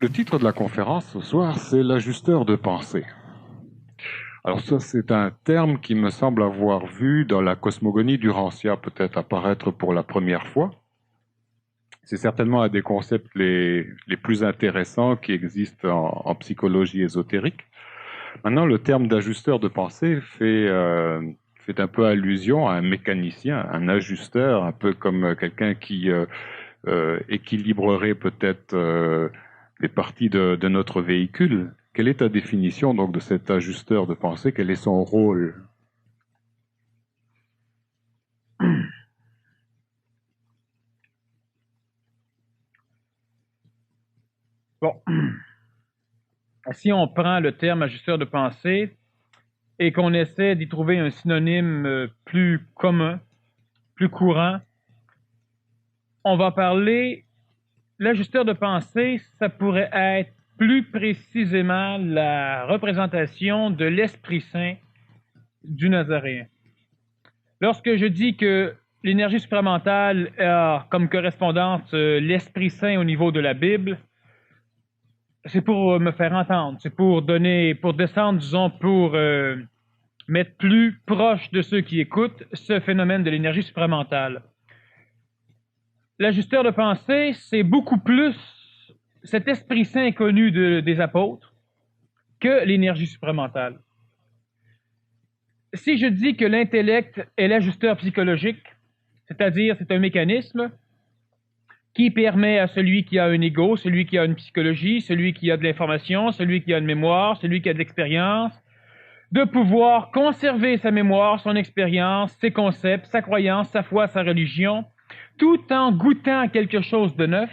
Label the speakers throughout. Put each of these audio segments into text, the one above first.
Speaker 1: Le titre de la conférence ce soir, c'est l'ajusteur de pensée. Alors ça, c'est un terme qui me semble avoir vu dans la cosmogonie d'Urantia peut-être apparaître pour la première fois. C'est certainement un des concepts les plus intéressants qui existent en psychologie ésotérique. Maintenant, le terme d'ajusteur de pensée fait un peu allusion à un mécanicien, un ajusteur, un peu comme quelqu'un qui équilibrerait peut-être les parties de notre véhicule. Quelle est ta définition donc de cet ajusteur de pensée? Quel est son rôle?
Speaker 2: Bon, si on prend le terme ajusteur de pensée et qu'on essaie d'y trouver un synonyme plus commun, plus courant, on va parler, l'ajusteur de pensée, ça pourrait être plus précisément la représentation de l'Esprit Saint du Nazaréen. Lorsque je dis que l'énergie supramentale a comme correspondance l'Esprit Saint au niveau de la Bible, c'est pour me faire entendre, c'est pour descendre, disons, pour mettre plus proche de ceux qui écoutent ce phénomène de l'énergie supramentale. L'ajusteur de pensée, c'est beaucoup plus cet Esprit Saint connu des apôtres que l'énergie supramentale. Si je dis que l'intellect est l'ajusteur psychologique, c'est-à-dire c'est un mécanisme qui permet à celui qui a un ego, celui qui a une psychologie, celui qui a de l'information, celui qui a une mémoire, celui qui a de l'expérience, de pouvoir conserver sa mémoire, son expérience, ses concepts, sa croyance, sa foi, sa religion, tout en goûtant quelque chose de neuf,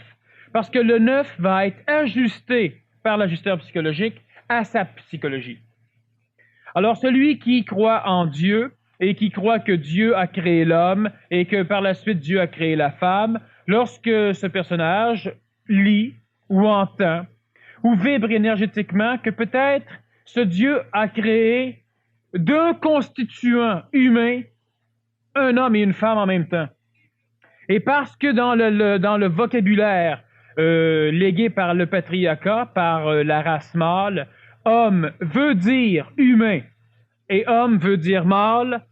Speaker 2: parce que le neuf va être ajusté par l'ajusteur psychologique à sa psychologie. Alors celui qui croit en Dieu et qui croit que Dieu a créé l'homme et que par la suite Dieu a créé la femme, lorsque ce personnage lit ou entend ou vibre énergétiquement que peut-être ce Dieu a créé d'un constituant humain un homme et une femme en même temps. Et parce que dans le vocabulaire légué par le patriarcat, par la race mâle, homme veut dire humain et homme veut dire mâle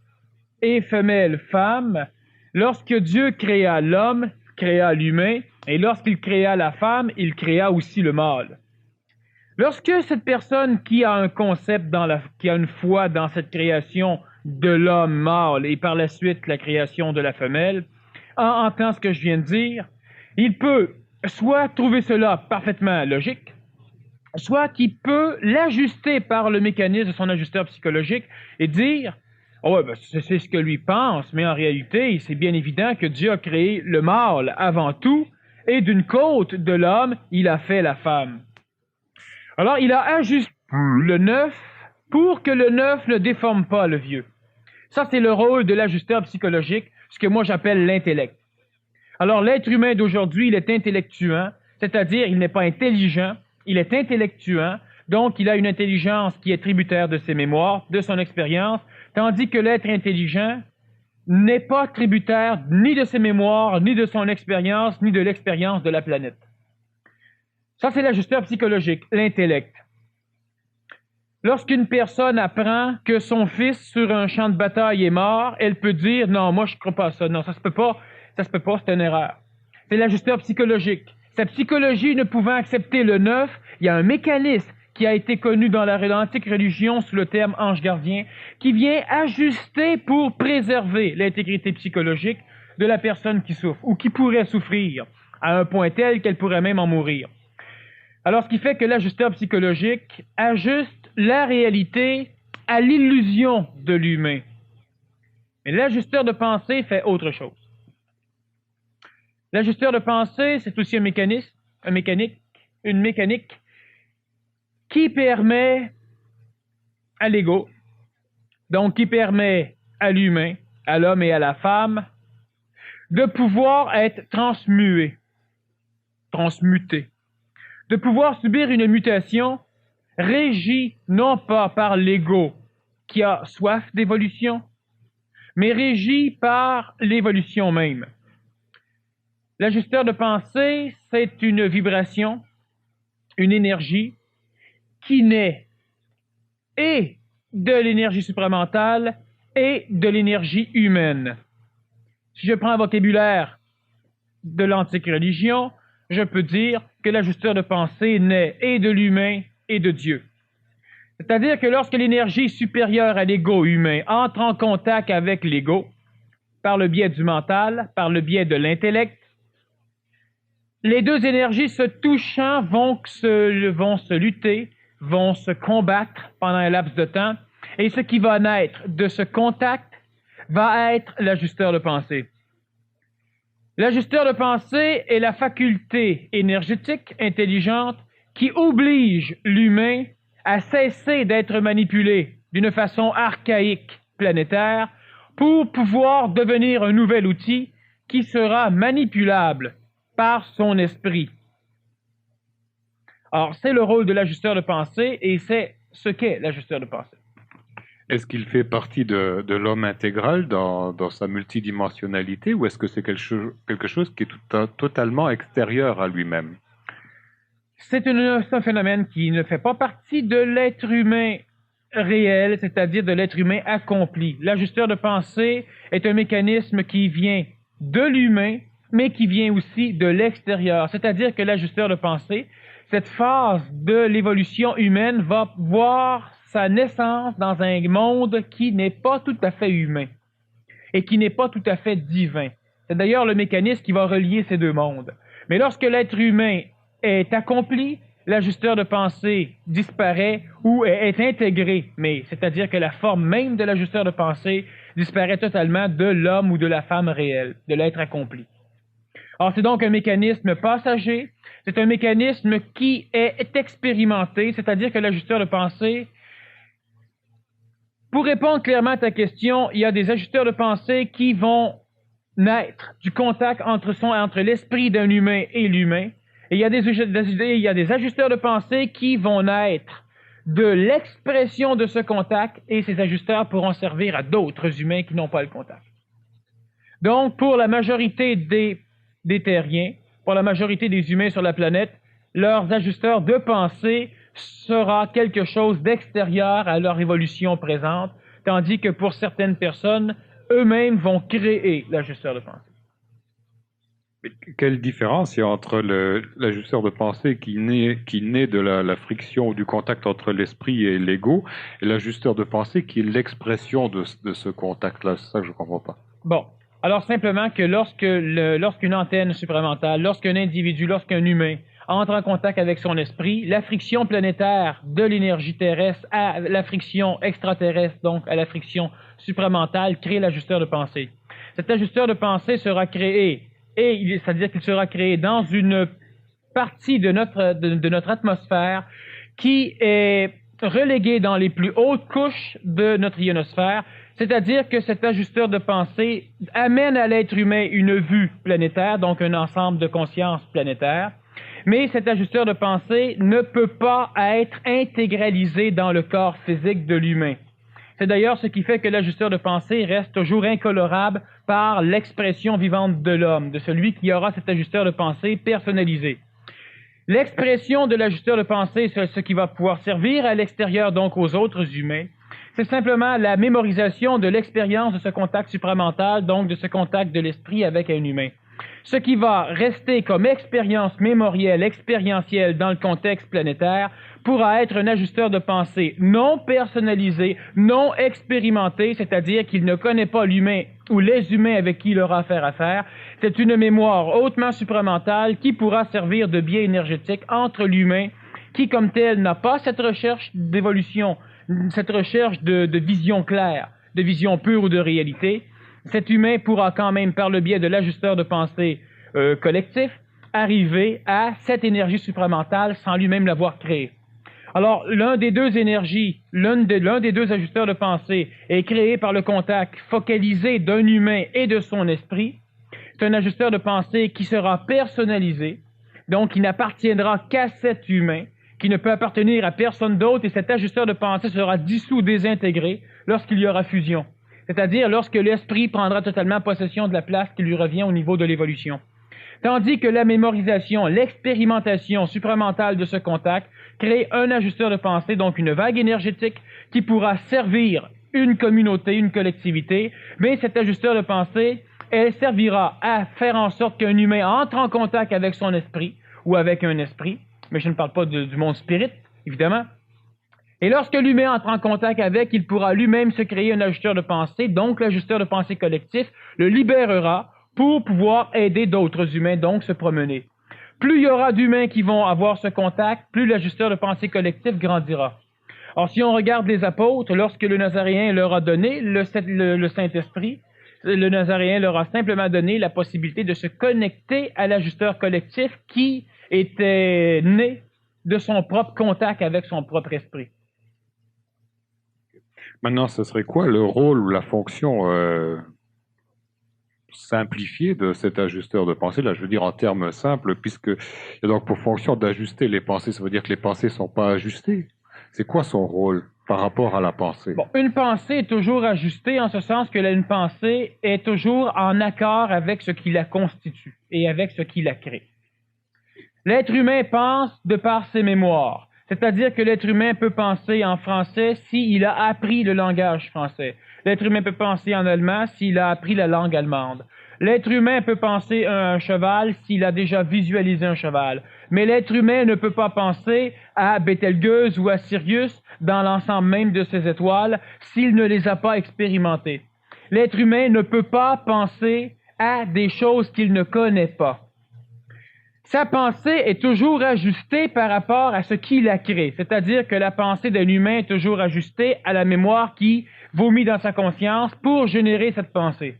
Speaker 2: et femelle femme, lorsque Dieu créa l'homme, créa l'humain, et lorsqu'il créa la femme, il créa aussi le mâle. Lorsque cette personne qui a un concept, qui a une foi dans cette création de l'homme mâle et par la suite la création de la femelle, entend ce que je viens de dire, il peut soit trouver cela parfaitement logique, soit qu'il peut l'ajuster par le mécanisme de son ajusteur psychologique et dire « Oh ouais, ben c'est ce que lui pense, mais en réalité, c'est bien évident que Dieu a créé le mâle avant tout, et d'une côte de l'homme, il a fait la femme. » Alors, il a ajusté le neuf pour que le neuf ne déforme pas le vieux. Ça, c'est le rôle de l'ajusteur psychologique, ce que moi j'appelle l'intellect. Alors, l'être humain d'aujourd'hui, il est intellectuant, c'est-à-dire il n'est pas intelligent, il est intellectuant, donc il a une intelligence qui est tributaire de ses mémoires, de son expérience, tandis que l'être intelligent n'est pas tributaire ni de ses mémoires, ni de son expérience, ni de l'expérience de la planète. Ça, c'est l'ajusteur psychologique, l'intellect. Lorsqu'une personne apprend que son fils sur un champ de bataille est mort, elle peut dire « Non, moi je ne crois pas à ça. Non, ça se peut pas, c'est une erreur. » C'est l'ajusteur psychologique. Sa psychologie ne pouvant accepter le neuf, il y a un mécanisme qui a été connu dans l'antique religion sous le terme ange gardien, qui vient ajuster pour préserver l'intégrité psychologique de la personne qui souffre, ou qui pourrait souffrir, à un point tel qu'elle pourrait même en mourir. Alors, ce qui fait que l'ajusteur psychologique ajuste la réalité à l'illusion de l'humain. Mais l'ajusteur de pensée fait autre chose. L'ajusteur de pensée, c'est aussi une mécanique qui permet à l'ego, donc qui permet à l'humain, à l'homme et à la femme, de pouvoir être transmuté, de pouvoir subir une mutation régie non pas par l'ego qui a soif d'évolution, mais régie par l'évolution même. L'ajusteur de pensée, c'est une vibration une énergie qui naît et de l'énergie supramentale et de l'énergie humaine. Si je prends un vocabulaire de l'antique religion, je peux dire que l'ajusteur de pensée naît et de l'humain et de Dieu. C'est-à-dire que lorsque l'énergie supérieure à l'ego humain entre en contact avec l'ego, par le biais du mental, par le biais de l'intellect, les deux énergies se touchant vont se lutter, vont se combattre pendant un laps de temps, et ce qui va naître de ce contact va être l'ajusteur de pensée. L'ajusteur de pensée est la faculté énergétique, intelligente, qui oblige l'humain à cesser d'être manipulé d'une façon archaïque, planétaire, pour pouvoir devenir un nouvel outil qui sera manipulable par son esprit. Alors, c'est le rôle de l'ajusteur de pensée et c'est ce qu'est l'ajusteur de pensée.
Speaker 1: Est-ce qu'il fait partie de l'homme intégral dans sa multidimensionnalité ou est-ce que c'est quelque chose qui est totalement extérieur à lui-même?
Speaker 2: C'est un phénomène qui ne fait pas partie de l'être humain réel, c'est-à-dire de l'être humain accompli. L'ajusteur de pensée est un mécanisme qui vient de l'humain, mais qui vient aussi de l'extérieur. C'est-à-dire que l'ajusteur de pensée, cette phase de l'évolution humaine va voir sa naissance dans un monde qui n'est pas tout à fait humain et qui n'est pas tout à fait divin. C'est d'ailleurs le mécanisme qui va relier ces deux mondes. Mais lorsque l'être humain est accompli, l'ajusteur de pensée disparaît ou est intégré, mais c'est-à-dire que la forme même de l'ajusteur de pensée disparaît totalement de l'homme ou de la femme réelle, de l'être accompli. Alors c'est donc un mécanisme passager, c'est un mécanisme qui est expérimenté, c'est-à-dire que l'ajusteur de pensée, pour répondre clairement à ta question, il y a des ajusteurs de pensée qui vont naître du contact entre l'esprit d'un humain et l'humain, et il y a des ajusteurs de pensée qui vont naître de l'expression de ce contact, et ces ajusteurs pourront servir à d'autres humains qui n'ont pas le contact. Donc, pour la majorité des terriens, pour la majorité des humains sur la planète, leurs ajusteurs de pensée sera quelque chose d'extérieur à leur évolution présente, tandis que pour certaines personnes, eux-mêmes vont créer l'ajusteur de pensée.
Speaker 1: Quelle différence il y a entre l'ajusteur de pensée qui naît de la friction ou du contact entre l'esprit et l'ego, et l'ajusteur de pensée qui est l'expression de ce contact-là? C'est ça que je ne comprends pas.
Speaker 2: Bon, alors simplement que lorsqu'une antenne supramentale, lorsqu'un individu, lorsqu'un humain entre en contact avec son esprit, la friction planétaire de l'énergie terrestre à la friction extraterrestre, donc à la friction supramentale, crée l'ajusteur de pensée. Cet ajusteur de pensée sera créé, c'est-à-dire qu'il sera créé dans une partie de notre atmosphère qui est reléguée dans les plus hautes couches de notre ionosphère, c'est-à-dire que cet ajusteur de pensée amène à l'être humain une vue planétaire, donc un ensemble de conscience planétaire, mais cet ajusteur de pensée ne peut pas être intégralisé dans le corps physique de l'humain. C'est d'ailleurs ce qui fait que l'ajusteur de pensée reste toujours incolorable par l'expression vivante de l'homme, de celui qui aura cet ajusteur de pensée personnalisé. L'expression de l'ajusteur de pensée, c'est ce qui va pouvoir servir à l'extérieur, donc aux autres humains, c'est simplement la mémorisation de l'expérience de ce contact supramental, donc de ce contact de l'esprit avec un humain. Ce qui va rester comme expérience mémorielle, expérientielle dans le contexte planétaire, pourra être un ajusteur de pensée non personnalisé, non expérimenté, c'est-à-dire qu'il ne connaît pas l'humain ou les humains avec qui il aura affaire à faire. C'est une mémoire hautement supramentale qui pourra servir de biais énergétique entre l'humain, qui comme tel n'a pas cette recherche d'évolution, cette recherche de vision claire, de vision pure ou de réalité. Cet humain pourra quand même, par le biais de l'ajusteur de pensée collectif, arriver à cette énergie supramentale sans lui-même l'avoir créée. Alors, l'un des deux ajusteurs de pensée est créé par le contact focalisé d'un humain et de son esprit. C'est un ajusteur de pensée qui sera personnalisé, donc qui n'appartiendra qu'à cet humain, qui ne peut appartenir à personne d'autre, et cet ajusteur de pensée sera dissous, désintégré lorsqu'il y aura fusion. C'est-à-dire lorsque l'esprit prendra totalement possession de la place qui lui revient au niveau de l'évolution. Tandis que la mémorisation, l'expérimentation supramentale de ce contact crée un ajusteur de pensée, donc une vague énergétique qui pourra servir une communauté, une collectivité, mais cet ajusteur de pensée, elle servira à faire en sorte qu'un humain entre en contact avec son esprit ou avec un esprit, mais je ne parle pas du monde spirit, évidemment. Et lorsque l'humain entre en contact avec, il pourra lui-même se créer un ajusteur de pensée, donc l'ajusteur de pensée collectif le libérera pour pouvoir aider d'autres humains, donc se promener. Plus il y aura d'humains qui vont avoir ce contact, plus l'ajusteur de pensée collectif grandira. Alors, si on regarde les apôtres, lorsque le Nazaréen leur a donné le Saint-Esprit, le Nazaréen leur a simplement donné la possibilité de se connecter à l'ajusteur collectif qui était né de son propre contact avec son propre esprit.
Speaker 1: Maintenant, ce serait quoi le rôle ou la fonction simplifiée de cet ajusteur de pensée? Là, je veux dire en termes simples, puisque il y a donc pour fonction d'ajuster les pensées, ça veut dire que les pensées ne sont pas ajustées. C'est quoi son rôle par rapport à la pensée?
Speaker 2: Bon, une pensée est toujours ajustée en ce sens que une pensée est toujours en accord avec ce qui la constitue et avec ce qui la crée. L'être humain pense de par ses mémoires, c'est-à-dire que l'être humain peut penser en français s'il a appris le langage français. L'être humain peut penser en allemand s'il a appris la langue allemande. L'être humain peut penser à un cheval s'il a déjà visualisé un cheval. Mais l'être humain ne peut pas penser à Bételgeuse ou à Sirius dans l'ensemble même de ses étoiles s'il ne les a pas expérimentées. L'être humain ne peut pas penser à des choses qu'il ne connaît pas. Sa pensée est toujours ajustée par rapport à ce qui la crée, c'est-à-dire que la pensée d'un humain est toujours ajustée à la mémoire qui vomit dans sa conscience pour générer cette pensée.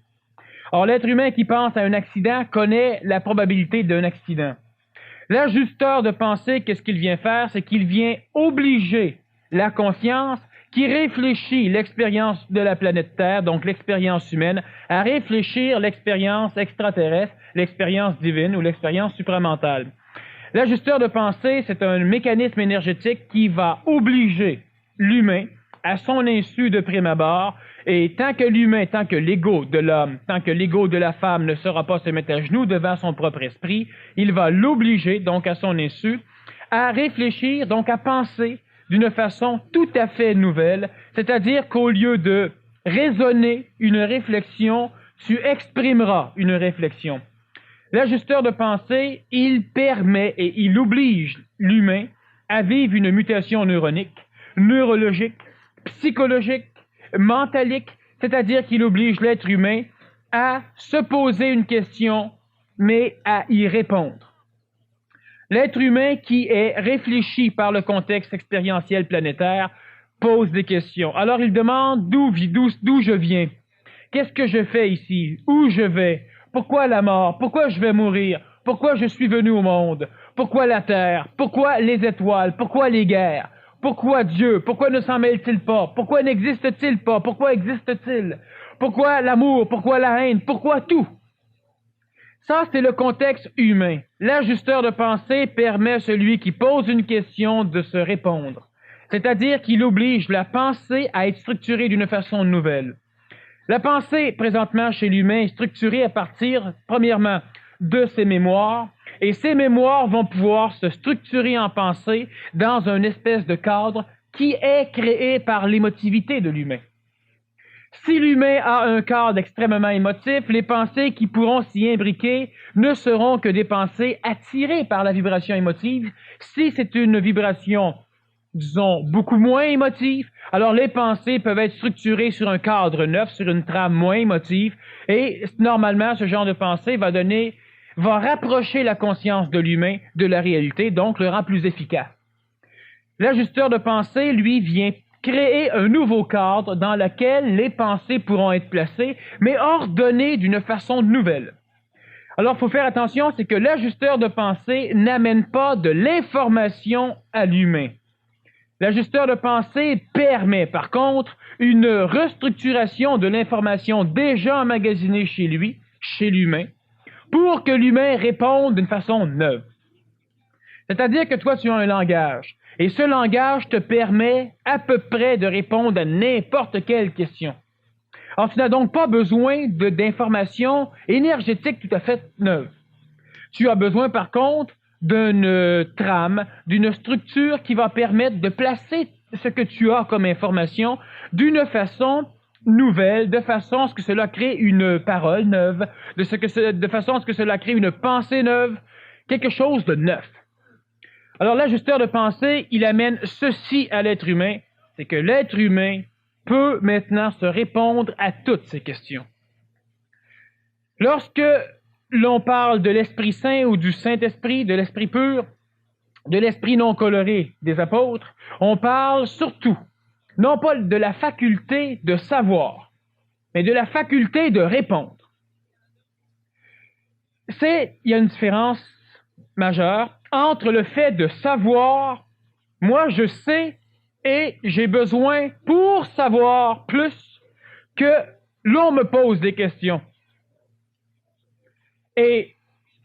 Speaker 2: Or, l'être humain qui pense à un accident connaît la probabilité d'un accident. L'ajusteur de pensée, qu'est-ce qu'il vient faire? C'est qu'il vient obliger la conscience qui réfléchit l'expérience de la planète Terre, donc l'expérience humaine, à réfléchir l'expérience extraterrestre, l'expérience divine ou l'expérience supramentale. L'ajusteur de pensée, c'est un mécanisme énergétique qui va obliger l'humain, à son insu de prime abord, et tant que l'humain, tant que l'ego de l'homme, tant que l'ego de la femme ne saura pas se mettre à genoux devant son propre esprit, il va l'obliger, donc à son insu, à réfléchir, donc à penser d'une façon tout à fait nouvelle, c'est-à-dire qu'au lieu de raisonner une réflexion, tu exprimeras une réflexion. L'ajusteur de pensée, il permet et il oblige l'humain à vivre une mutation neuronique, neurologique, psychologique, mentalique, c'est-à-dire qu'il oblige l'être humain à se poser une question, mais à y répondre. L'être humain qui est réfléchi par le contexte expérientiel planétaire pose des questions. Alors il demande d'où je viens, qu'est-ce que je fais ici, où je vais, pourquoi la mort, pourquoi je vais mourir, pourquoi je suis venu au monde, pourquoi la terre, pourquoi les étoiles, pourquoi les guerres. Pourquoi Dieu? Pourquoi ne s'en mêle-t-il pas? Pourquoi n'existe-t-il pas? Pourquoi existe-t-il? Pourquoi l'amour? Pourquoi la haine? Pourquoi tout? Ça, c'est le contexte humain. L'ajusteur de pensée permet à celui qui pose une question de se répondre. C'est-à-dire qu'il oblige la pensée à être structurée d'une façon nouvelle. La pensée, présentement, chez l'humain, est structurée à partir, premièrement, de ses mémoires, et ces mémoires vont pouvoir se structurer en pensée dans une espèce de cadre qui est créé par l'émotivité de l'humain. Si l'humain a un cadre extrêmement émotif, les pensées qui pourront s'y imbriquer ne seront que des pensées attirées par la vibration émotive. Si c'est une vibration, disons, beaucoup moins émotive, alors les pensées peuvent être structurées sur un cadre neuf, sur une trame moins émotive, et normalement, ce genre de pensée va rapprocher la conscience de l'humain de la réalité, donc le rend plus efficace. L'ajusteur de pensée, lui, vient créer un nouveau cadre dans lequel les pensées pourront être placées, mais ordonnées d'une façon nouvelle. Alors, il faut faire attention, c'est que l'ajusteur de pensée n'amène pas de l'information à l'humain. L'ajusteur de pensée permet, par contre, une restructuration de l'information déjà emmagasinée chez lui, chez l'humain, pour que l'humain réponde d'une façon neuve. C'est-à-dire que toi, tu as un langage, et ce langage te permet à peu près de répondre à n'importe quelle question. Alors, tu n'as donc pas besoin d'informations énergétiques tout à fait neuves. Tu as besoin, par contre, d'une trame, d'une structure qui va permettre de placer ce que tu as comme information d'une façon nouvelle, de façon à ce que cela crée une parole neuve, de façon à ce que cela crée une pensée neuve, quelque chose de neuf. Alors l'ajusteur de pensée, il amène ceci à l'être humain, c'est que l'être humain peut maintenant se répondre à toutes ces questions. Lorsque l'on parle de l'Esprit Saint ou du Saint-Esprit, de l'Esprit pur, de l'Esprit non coloré des apôtres, on parle surtout, non pas de la faculté de savoir, mais de la faculté de répondre. Il y a une différence majeure entre le fait de savoir, moi je sais et j'ai besoin pour savoir plus que l'on me pose des questions. Et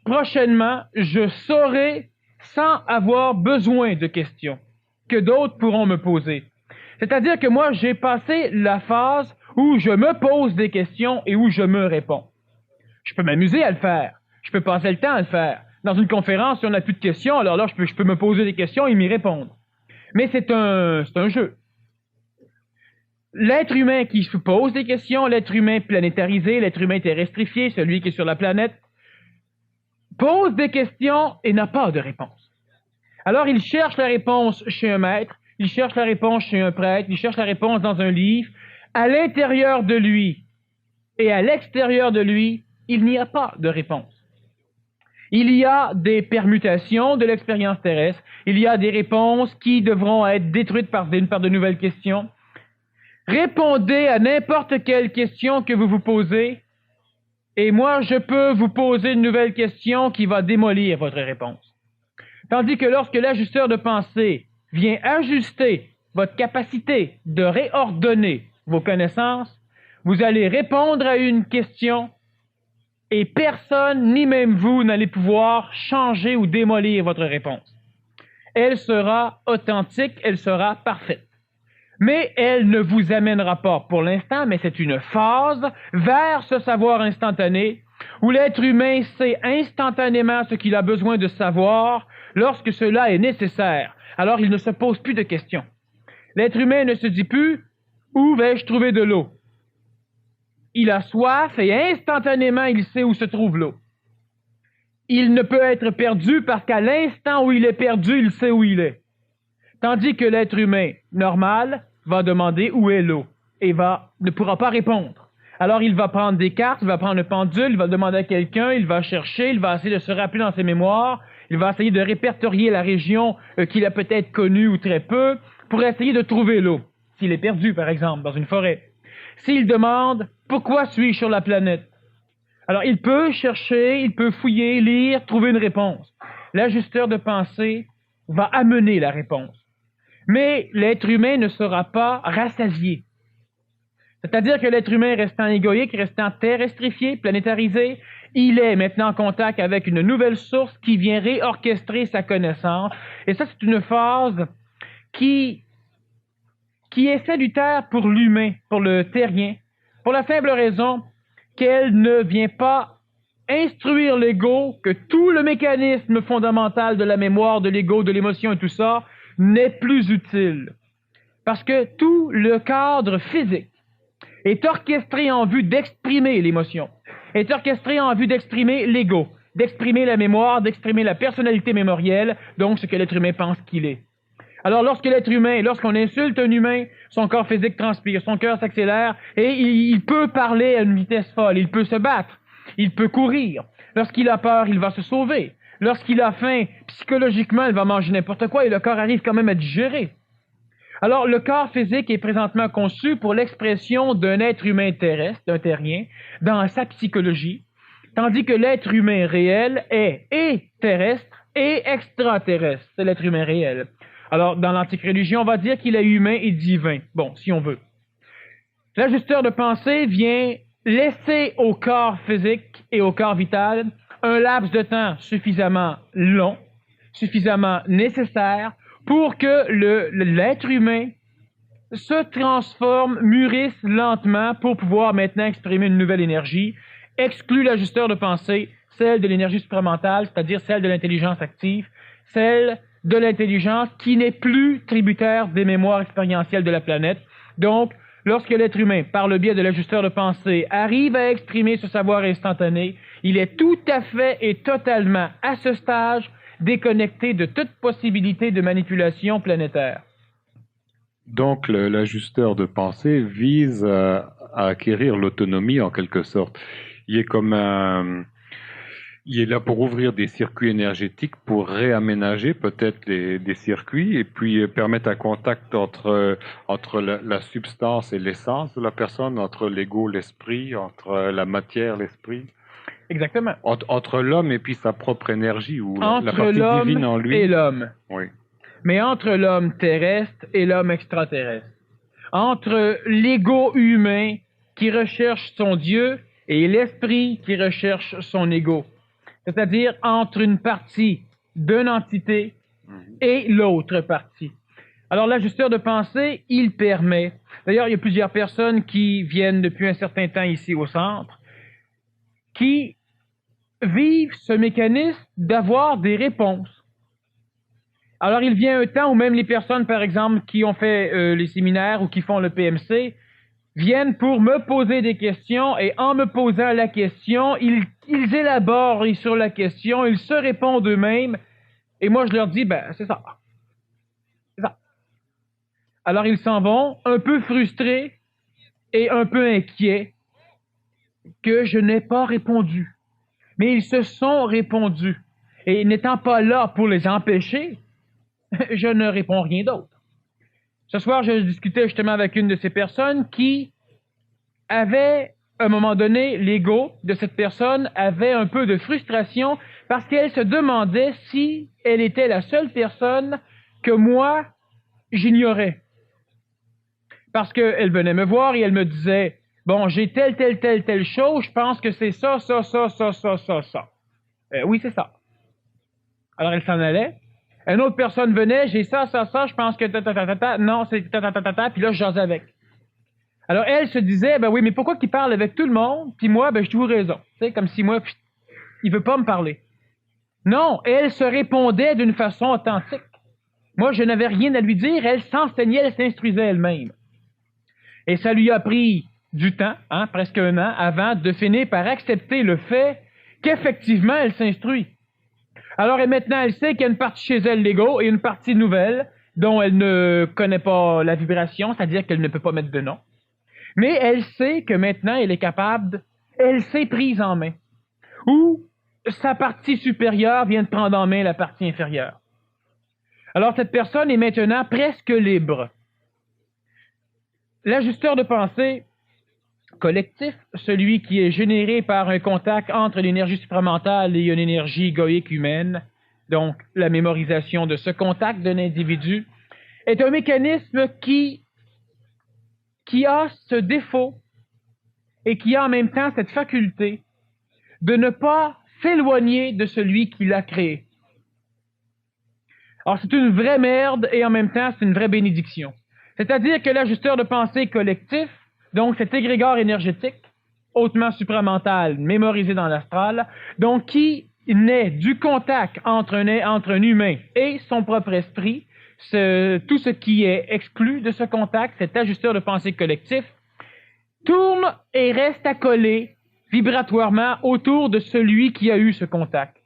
Speaker 2: prochainement, je saurai sans avoir besoin de questions que d'autres pourront me poser. C'est-à-dire que moi, j'ai passé la phase où je me pose des questions et où je me réponds. Je peux m'amuser à le faire. Je peux passer le temps à le faire. Dans une conférence, si on n'a plus de questions, alors là, je peux me poser des questions et m'y répondre. Mais c'est un jeu. L'être humain qui se pose des questions, l'être humain planétarisé, l'être humain terrestrifié, celui qui est sur la planète, pose des questions et n'a pas de réponse. Alors il cherche la réponse chez un maître, il cherche la réponse chez un prêtre, il cherche la réponse dans un livre. À l'intérieur de lui et à l'extérieur de lui, il n'y a pas de réponse. Il y a des permutations de l'expérience terrestre, il y a des réponses qui devront être détruites par de nouvelles questions. Répondez à n'importe quelle question que vous vous posez, et moi, je peux vous poser une nouvelle question qui va démolir votre réponse. Tandis que lorsque l'ajusteur de pensée vient ajuster votre capacité de réordonner vos connaissances, vous allez répondre à une question et personne, ni même vous, n'allez pouvoir changer ou démolir votre réponse. Elle sera authentique, elle sera parfaite. Mais elle ne vous amènera pas pour l'instant, mais c'est une phase vers ce savoir instantané où l'être humain sait instantanément ce qu'il a besoin de savoir lorsque cela est nécessaire. Alors il ne se pose plus de questions. L'être humain ne se dit plus « Où vais-je trouver de l'eau ?» Il a soif et instantanément il sait où se trouve l'eau. Il ne peut être perdu parce qu'à l'instant où il est perdu, il sait où il est. Tandis que l'être humain normal va demander où est l'eau et ne pourra pas répondre. Alors il va prendre des cartes, il va prendre un pendule, il va demander à quelqu'un, il va chercher, il va essayer de se rappeler dans ses mémoires, il va essayer de répertorier la région qu'il a peut-être connue ou très peu pour essayer de trouver l'eau. S'il est perdu, par exemple, dans une forêt. S'il demande « Pourquoi suis-je sur la planète ?» Alors il peut chercher, il peut fouiller, lire, trouver une réponse. L'ajusteur de pensée va amener la réponse. Mais l'être humain ne sera pas rassasié. C'est-à-dire que l'être humain restant égoïque, restant terrestrifié, planétarisé, il est maintenant en contact avec une nouvelle source qui vient réorchestrer sa connaissance. Et ça, c'est une phase qui est salutaire pour l'humain, pour le terrien, pour la simple raison qu'elle ne vient pas instruire l'ego, que tout le mécanisme fondamental de la mémoire, de l'ego, de l'émotion et tout ça n'est plus utile. Parce que tout le cadre physique est orchestré en vue d'exprimer l'émotion, est orchestré en vue d'exprimer l'ego, d'exprimer la mémoire, d'exprimer la personnalité mémorielle, donc ce que l'être humain pense qu'il est. Alors lorsqu'on insulte un humain, son corps physique transpire, son cœur s'accélère et il peut parler à une vitesse folle, il peut se battre, il peut courir. Lorsqu'il a peur, il va se sauver. Lorsqu'il a faim, psychologiquement, il va manger n'importe quoi et le corps arrive quand même à digérer. Alors, le corps physique est présentement conçu pour l'expression d'un être humain terrestre, d'un terrien, dans sa psychologie, tandis que l'être humain réel est et terrestre et extraterrestre. C'est l'être humain réel. Alors, dans l'antique religion, on va dire qu'il est humain et divin. Bon, si on veut. L'ajusteur de pensée vient laisser au corps physique et au corps vital un laps de temps suffisamment long, suffisamment nécessaire pour que l'être humain se transforme, mûrisse lentement pour pouvoir maintenant exprimer une nouvelle énergie. Exclut l'ajusteur de pensée, celle de l'énergie supramentale, c'est-à-dire celle de l'intelligence active, celle de l'intelligence qui n'est plus tributaire des mémoires expérientielles de la planète. Donc, lorsque l'être humain, par le biais de l'ajusteur de pensée, arrive à exprimer ce savoir instantané, il est tout à fait et totalement, à ce stage, déconnecté de toute possibilité de manipulation planétaire.
Speaker 1: Donc, l'ajusteur de pensée vise à acquérir l'autonomie en quelque sorte. Il est comme il est là pour ouvrir des circuits énergétiques, pour réaménager peut-être des circuits et puis permettre un contact entre la substance et l'essence de la personne, entre l'ego, l'esprit, entre la matière, l'esprit.
Speaker 2: Exactement.
Speaker 1: Entre l'homme et puis sa propre énergie, ou la
Speaker 2: Entre
Speaker 1: partie divine en
Speaker 2: l'homme
Speaker 1: lui.
Speaker 2: et l'homme.
Speaker 1: Oui.
Speaker 2: Mais entre l'homme terrestre et l'homme extraterrestre. Entre l'ego humain qui recherche son Dieu et l'esprit qui recherche son ego. C'est-à-dire entre une partie d'une entité et l'autre partie. Alors l'ajusteur de pensée, il permet, d'ailleurs il y a plusieurs personnes qui viennent depuis un certain temps ici au centre, qui vivent ce mécanisme d'avoir des réponses. Alors il vient un temps où même les personnes, par exemple, qui ont fait les séminaires ou qui font le PMC, viennent pour me poser des questions et en me posant la question, ils élaborent sur la question, ils se répondent eux-mêmes et moi je leur dis, ben c'est ça. C'est ça. Alors ils s'en vont un peu frustrés et un peu inquiets que je n'ai pas répondu. Mais ils se sont répondus. Et n'étant pas là pour les empêcher, je ne réponds rien d'autre. Ce soir, je discutais justement avec une de ces personnes qui avait, à un moment donné, l'ego de cette personne avait un peu de frustration parce qu'elle se demandait si elle était la seule personne que moi, j'ignorais. Parce qu'elle venait me voir et elle me disait, bon, j'ai telle chose, je pense que c'est ça. Oui, c'est ça. Alors elle s'en allait. Une autre personne venait, j'ai ça, je pense que non, c'est puis là, je jasais avec. Alors elle se disait, ben oui, mais pourquoi qu'il parle avec tout le monde, puis moi, ben j'ai toujours raison. Tu sais, comme si moi, il veut pas me parler. Non, elle se répondait d'une façon authentique. Moi, je n'avais rien à lui dire, elle s'enseignait, elle s'instruisait elle-même. Et ça lui a pris du temps, presque un an, avant de finir par accepter le fait qu'effectivement, elle s'instruit. Alors, et maintenant, elle sait qu'il y a une partie chez elle, l'ego, et une partie nouvelle, dont elle ne connaît pas la vibration, c'est-à-dire qu'elle ne peut pas mettre de nom. Mais elle sait que maintenant, elle est capable, elle s'est prise en main. Ou sa partie supérieure vient de prendre en main la partie inférieure. Alors, cette personne est maintenant presque libre. L'ajusteur de pensée collectif, celui qui est généré par un contact entre l'énergie supramentale et une énergie égoïque humaine, donc la mémorisation de ce contact d'un individu, est un mécanisme qui a ce défaut et qui a en même temps cette faculté de ne pas s'éloigner de celui qui l'a créé. Alors c'est une vraie merde et en même temps c'est une vraie bénédiction. C'est-à-dire que l'ajusteur de pensée collectif, donc cet égrégore énergétique, hautement supramental, mémorisé dans l'astral, donc qui naît du contact entre un humain et son propre esprit, tout ce qui est exclu de ce contact, cet ajusteur de pensée collectif, tourne et reste accolé vibratoirement autour de celui qui a eu ce contact.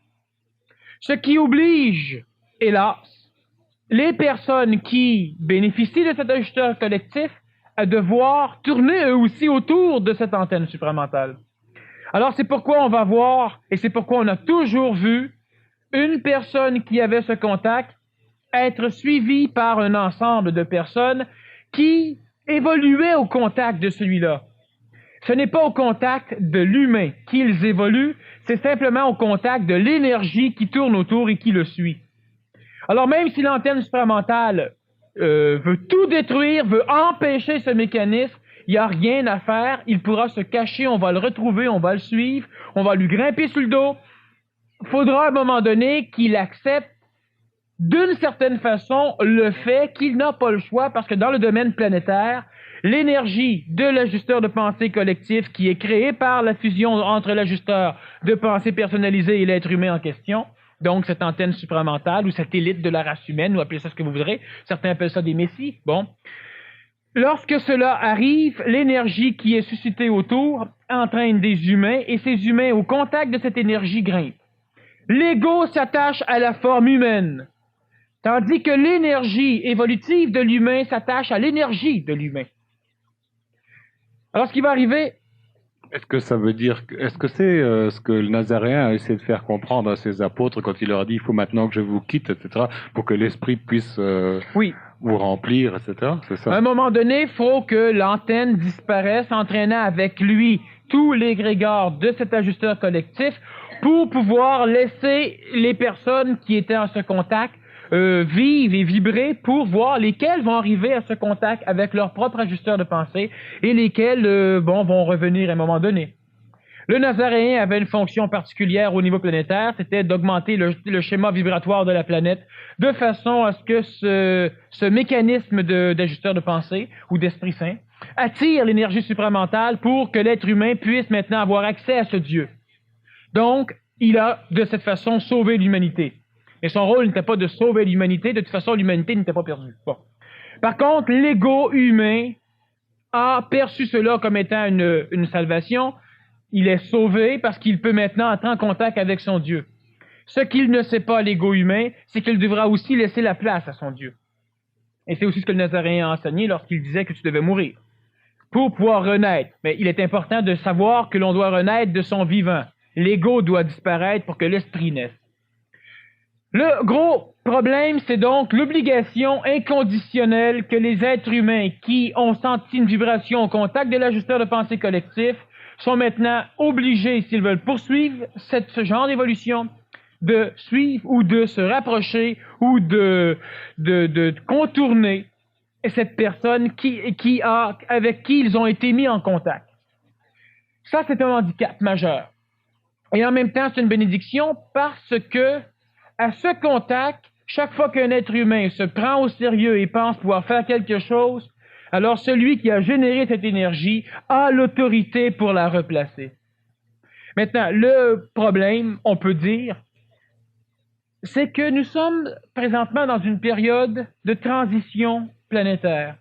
Speaker 2: Ce qui oblige, hélas, les personnes qui bénéficient de cet ajusteur collectif à devoir tourner eux aussi autour de cette antenne supramentale. Alors c'est pourquoi on va voir, et c'est pourquoi on a toujours vu, une personne qui avait ce contact être suivie par un ensemble de personnes qui évoluaient au contact de celui-là. Ce n'est pas au contact de l'humain qu'ils évoluent, c'est simplement au contact de l'énergie qui tourne autour et qui le suit. Alors même si l'antenne supramentale veut tout détruire, veut empêcher ce mécanisme, il n'y a rien à faire, il pourra se cacher, on va le retrouver, on va le suivre, on va lui grimper sur le dos. Il faudra à un moment donné qu'il accepte d'une certaine façon, le fait qu'il n'a pas le choix parce que dans le domaine planétaire, l'énergie de l'ajusteur de pensée collectif qui est créée par la fusion entre l'ajusteur de pensée personnalisé et l'être humain en question, donc cette antenne supramentale ou cette élite de la race humaine, ou appelez ça ce que vous voudrez, certains appellent ça des messies, bon. Lorsque cela arrive, l'énergie qui est suscitée autour entraîne des humains et ces humains, au contact de cette énergie, grimpent. L'ego s'attache à la forme humaine, tandis que l'énergie évolutive de l'humain s'attache à l'énergie de l'humain. Alors, ce qui va arriver...
Speaker 1: Est-ce que ça veut dire, est-ce que c'est ce que le Nazaréen a essayé de faire comprendre à ses apôtres quand il leur a dit « il faut maintenant que je vous quitte », etc., pour que l'Esprit puisse
Speaker 2: Oui.
Speaker 1: vous remplir, etc. C'est ça?
Speaker 2: À un moment donné, il faut que l'antenne disparaisse, entraînant avec lui tous les grégores de cet ajusteur collectif pour pouvoir laisser les personnes qui étaient en ce contact vivre et vibrer pour voir lesquels vont arriver à ce contact avec leur propre ajusteur de pensée et lesquels vont revenir à un moment donné. Le Nazaréen avait une fonction particulière au niveau planétaire, c'était d'augmenter le schéma vibratoire de la planète de façon à ce que ce mécanisme d'ajusteur de pensée ou d'Esprit Saint attire l'énergie supramentale pour que l'être humain puisse maintenant avoir accès à ce Dieu. Donc, il a de cette façon sauvé l'humanité. Et son rôle n'était pas de sauver l'humanité, de toute façon l'humanité n'était pas perdue. Bon. Par contre, l'ego humain a perçu cela comme étant une salvation. Il est sauvé parce qu'il peut maintenant entrer en contact avec son Dieu. Ce qu'il ne sait pas, l'ego humain, c'est qu'il devra aussi laisser la place à son Dieu. Et c'est aussi ce que le Nazaréen a enseigné lorsqu'il disait que tu devais mourir pour pouvoir renaître. Mais il est important de savoir que l'on doit renaître de son vivant. L'ego doit disparaître pour que l'esprit naisse. Le gros problème, c'est donc l'obligation inconditionnelle que les êtres humains qui ont senti une vibration au contact de l'ajusteur de pensée collectif sont maintenant obligés, s'ils veulent poursuivre ce genre d'évolution, de suivre ou de se rapprocher ou de contourner cette personne avec qui ils ont été mis en contact. Ça, c'est un handicap majeur. Et en même temps, c'est une bénédiction parce que à ce contact, chaque fois qu'un être humain se prend au sérieux et pense pouvoir faire quelque chose, alors celui qui a généré cette énergie a l'autorité pour la replacer. Maintenant, le problème, on peut dire, c'est que nous sommes présentement dans une période de transition planétaire.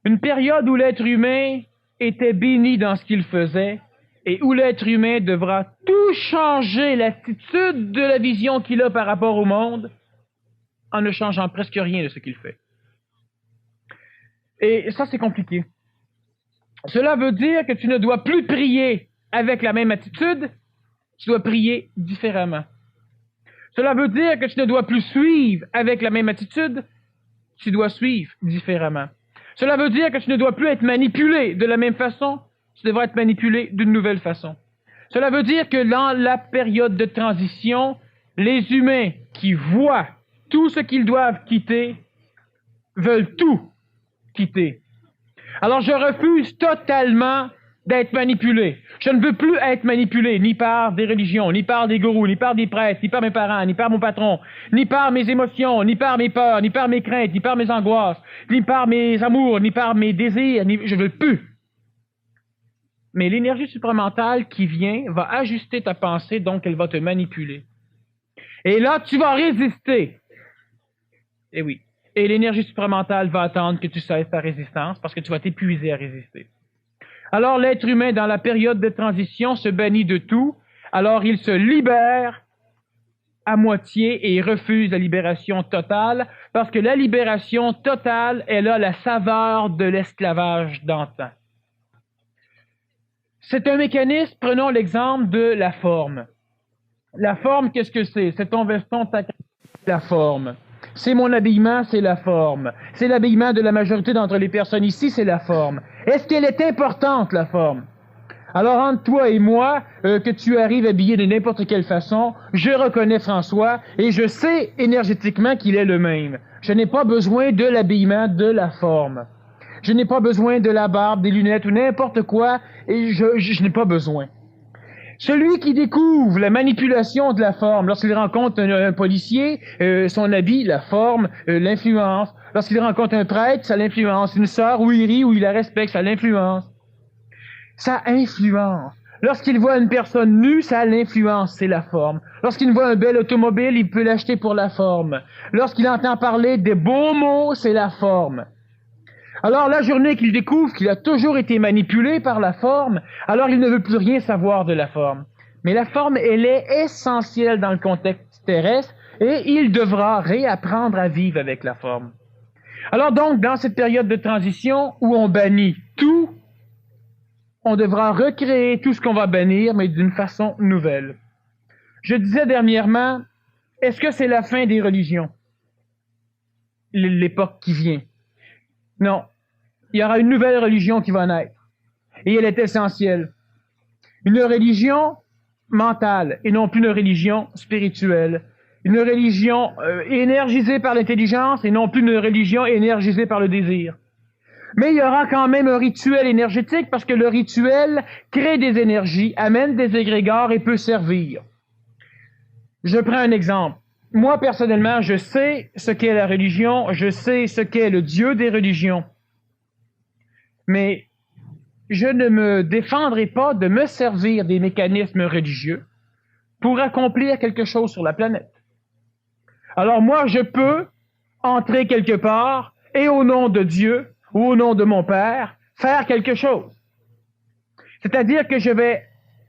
Speaker 2: Une période où l'être humain était béni dans ce qu'il faisait et où l'être humain devra tout changer l'attitude de la vision qu'il a par rapport au monde en ne changeant presque rien de ce qu'il fait. Et ça, c'est compliqué. Cela veut dire que tu ne dois plus prier avec la même attitude, tu dois prier différemment. Cela veut dire que tu ne dois plus suivre avec la même attitude, tu dois suivre différemment. Cela veut dire que tu ne dois plus être manipulé de la même façon, tu devras être manipulé d'une nouvelle façon. Cela veut dire que dans la période de transition, les humains qui voient tout ce qu'ils doivent quitter veulent tout quitter. Alors je refuse totalement d'être manipulé. Je ne veux plus être manipulé ni par des religions, ni par des gourous, ni par des prêtres, ni par mes parents, ni par mon patron, ni par mes émotions, ni par mes peurs, ni par mes craintes, ni par mes angoisses, ni par mes amours, ni par mes désirs. Je ne veux plus. Mais l'énergie supramentale qui vient va ajuster ta pensée, donc elle va te manipuler. Et là, tu vas résister. Eh oui. Et l'énergie supramentale va attendre que tu cesses ta résistance parce que tu vas t'épuiser à résister. Alors l'être humain, dans la période de transition, se bannit de tout. Alors il se libère à moitié et refuse la libération totale parce que la libération totale, elle a la saveur de l'esclavage d'antan. C'est un mécanisme, prenons l'exemple de la forme. La forme, qu'est-ce que c'est? C'est ton veston, la forme. C'est mon habillement, c'est la forme. C'est l'habillement de la majorité d'entre les personnes ici, c'est la forme. Est-ce qu'elle est importante, la forme? Alors, entre toi et moi, que tu arrives habillé de n'importe quelle façon, je reconnais François et je sais énergétiquement qu'il est le même. Je n'ai pas besoin de l'habillement de la forme. Je n'ai pas besoin de la barbe, des lunettes ou n'importe quoi, et je n'ai pas besoin. Celui qui découvre la manipulation de la forme, lorsqu'il rencontre un policier, son habit, la forme, l'influence. Lorsqu'il rencontre un prêtre, ça l'influence. Une sœur, où il rit, où il la respecte, ça l'influence. Ça influence. Lorsqu'il voit une personne nue, ça l'influence, c'est la forme. Lorsqu'il voit un bel automobile, il peut l'acheter pour la forme. Lorsqu'il entend parler des beaux mots, c'est la forme. Alors la journée qu'il découvre qu'il a toujours été manipulé par la forme, alors il ne veut plus rien savoir de la forme. Mais la forme, elle est essentielle dans le contexte terrestre et il devra réapprendre à vivre avec la forme. Alors donc, dans cette période de transition où on bannit tout, on devra recréer tout ce qu'on va bannir, mais d'une façon nouvelle. Je disais dernièrement, est-ce que c'est la fin des religions? L'époque qui vient. Non. Il y aura une nouvelle religion qui va naître. Et elle est essentielle. Une religion mentale et non plus une religion spirituelle. Une religion énergisée par l'intelligence et non plus une religion énergisée par le désir. Mais il y aura quand même un rituel énergétique parce que le rituel crée des énergies, amène des égrégores et peut servir. Je prends un exemple. Moi, personnellement, je sais ce qu'est la religion, je sais ce qu'est le Dieu des religions. Mais je ne me défendrai pas de me servir des mécanismes religieux pour accomplir quelque chose sur la planète. Alors moi, je peux entrer quelque part et au nom de Dieu ou au nom de mon Père, faire quelque chose. C'est-à-dire que je vais,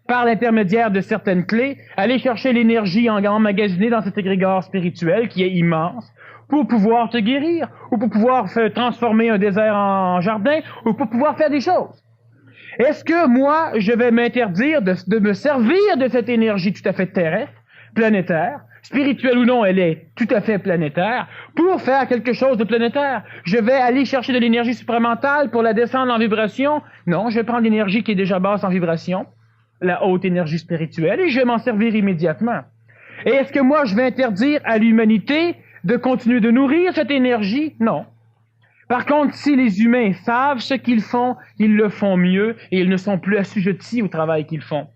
Speaker 2: par l'intermédiaire de certaines clés, aller chercher l'énergie emmagasinée dans cet égrégore spirituel qui est immense pour pouvoir te guérir, ou pour pouvoir transformer un désert en jardin, ou pour pouvoir faire des choses. Est-ce que moi, je vais m'interdire de me servir de cette énergie tout à fait terrestre, planétaire, spirituelle ou non, elle est tout à fait planétaire, pour faire quelque chose de planétaire? Je vais aller chercher de l'énergie supramentale pour la descendre en vibration? Non, je vais prendre l'énergie qui est déjà basse en vibration, la haute énergie spirituelle, et je vais m'en servir immédiatement. Et est-ce que moi, je vais interdire à l'humanité de continuer de nourrir cette énergie? Non. Par contre, si les humains savent ce qu'ils font, ils le font mieux et ils ne sont plus assujettis au travail qu'ils font.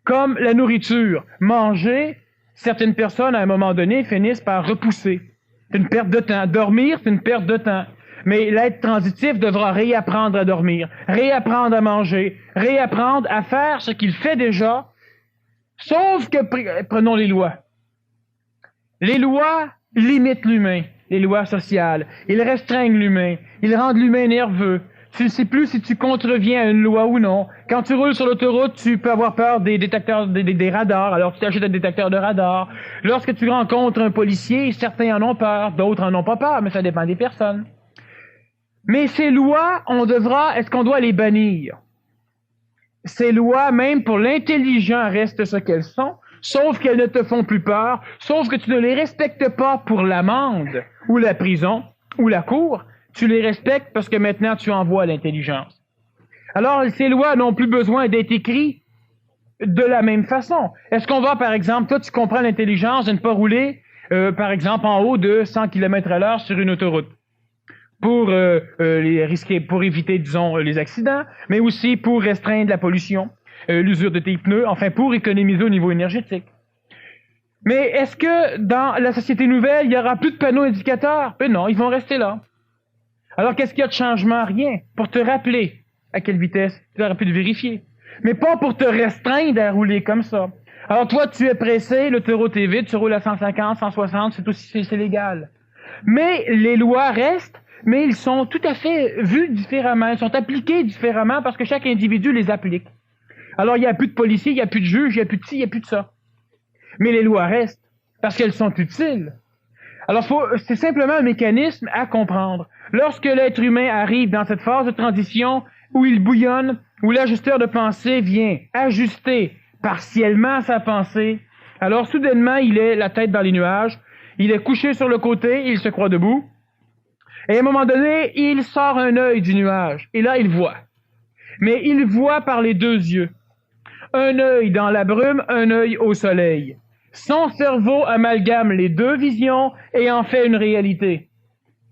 Speaker 2: Comme la nourriture. Manger, certaines personnes, à un moment donné, finissent par repousser. C'est une perte de temps. Dormir, c'est une perte de temps. Mais l'être transitif devra réapprendre à dormir, réapprendre à manger, réapprendre à faire ce qu'il fait déjà, sauf que, prenons les lois. Les lois limitent l'humain, les lois sociales. Ils restreignent l'humain, ils rendent l'humain nerveux. Tu ne sais plus si tu contreviens à une loi ou non. Quand tu roules sur l'autoroute, tu peux avoir peur des détecteurs, des radars, alors tu t'achètes un détecteur de radar. Lorsque tu rencontres un policier, certains en ont peur, d'autres en ont pas peur, mais ça dépend des personnes. Mais ces lois, est-ce qu'on doit les bannir? Ces lois, même pour l'intelligent, restent ce qu'elles sont, sauf qu'elles ne te font plus peur, sauf que tu ne les respectes pas pour l'amende, ou la prison, ou la cour. Tu les respectes parce que maintenant tu envoies l'intelligence. Alors, ces lois n'ont plus besoin d'être écrites de la même façon. Est-ce qu'on va, par exemple, toi, tu comprends l'intelligence de ne pas rouler, par exemple, en haut de 100 km/h sur une autoroute pour pour éviter, disons, les accidents, mais aussi pour restreindre la pollution, l'usure de tes pneus, enfin, pour économiser au niveau énergétique. Mais est-ce que dans la société nouvelle, il y aura plus de panneaux indicateurs? Non, ils vont rester là. Alors, qu'est-ce qu'il y a de changement? Rien. Pour te rappeler à quelle vitesse, tu aurais pu le vérifier. Mais pas pour te restreindre à rouler comme ça. Alors, toi, tu es pressé, l'autoroute est vide, tu roules à 150, 160, c'est légal. Mais les lois restent, mais ils sont tout à fait vus différemment, ils sont appliqués différemment parce que chaque individu les applique. Alors, il n'y a plus de policiers, il n'y a plus de juges, il n'y a plus de ci, il n'y a plus de ça. Mais les lois restent parce qu'elles sont utiles. Alors, c'est simplement un mécanisme à comprendre. Lorsque l'être humain arrive dans cette phase de transition où il bouillonne, où l'ajusteur de pensée vient ajuster partiellement sa pensée, alors soudainement, il est la tête dans les nuages, il est couché sur le côté, il se croit debout, et à un moment donné, il sort un œil du nuage, et là, il voit. Mais il voit par les deux yeux. Un œil dans la brume, un œil au soleil. Son cerveau amalgame les deux visions et en fait une réalité,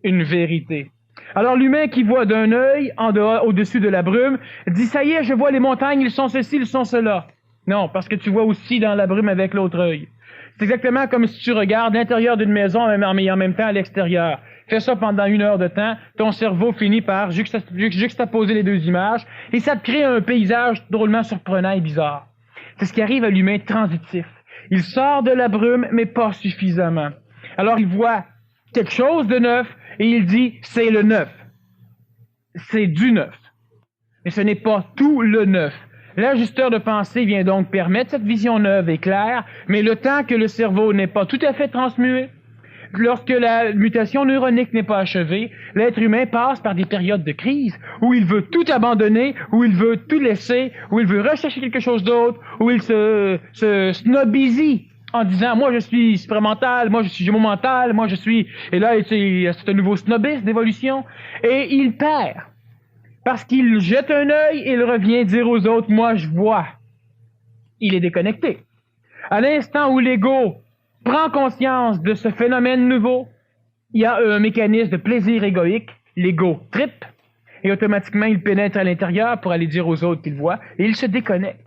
Speaker 2: une vérité. Alors l'humain qui voit d'un œil en dehors, au-dessus de la brume, dit « ça y est, je vois les montagnes, ils sont ceci, ils sont cela ». Non, parce que tu vois aussi dans la brume avec l'autre œil. C'est exactement comme si tu regardes l'intérieur d'une maison en même temps à l'extérieur. Fais ça pendant 1 heure de temps, ton cerveau finit par juxtaposer les deux images et ça te crée un paysage drôlement surprenant et bizarre. C'est ce qui arrive à l'humain transitif. Il sort de la brume, mais pas suffisamment. Alors il voit quelque chose de neuf et il dit « c'est le neuf ». C'est du neuf. Mais ce n'est pas tout le neuf. L'ajusteur de pensée vient donc permettre cette vision neuve et claire, mais le temps que le cerveau n'est pas tout à fait transmué, lorsque la mutation neuronique n'est pas achevée, l'être humain passe par des périodes de crise où il veut tout abandonner, où il veut tout laisser, où il veut rechercher quelque chose d'autre, où il se snobise en disant « moi je suis supramental, moi je suis gémeaux mental, moi je suis... » Et là, c'est un nouveau snobisme d'évolution. Et il perd. Parce qu'il jette un œil et il revient dire aux autres « moi je vois ». Il est déconnecté. À l'instant où l'ego prend conscience de ce phénomène nouveau, il y a un mécanisme de plaisir égoïque, l'ego trippe, et automatiquement il pénètre à l'intérieur pour aller dire aux autres qu'il voit, et il se déconnecte.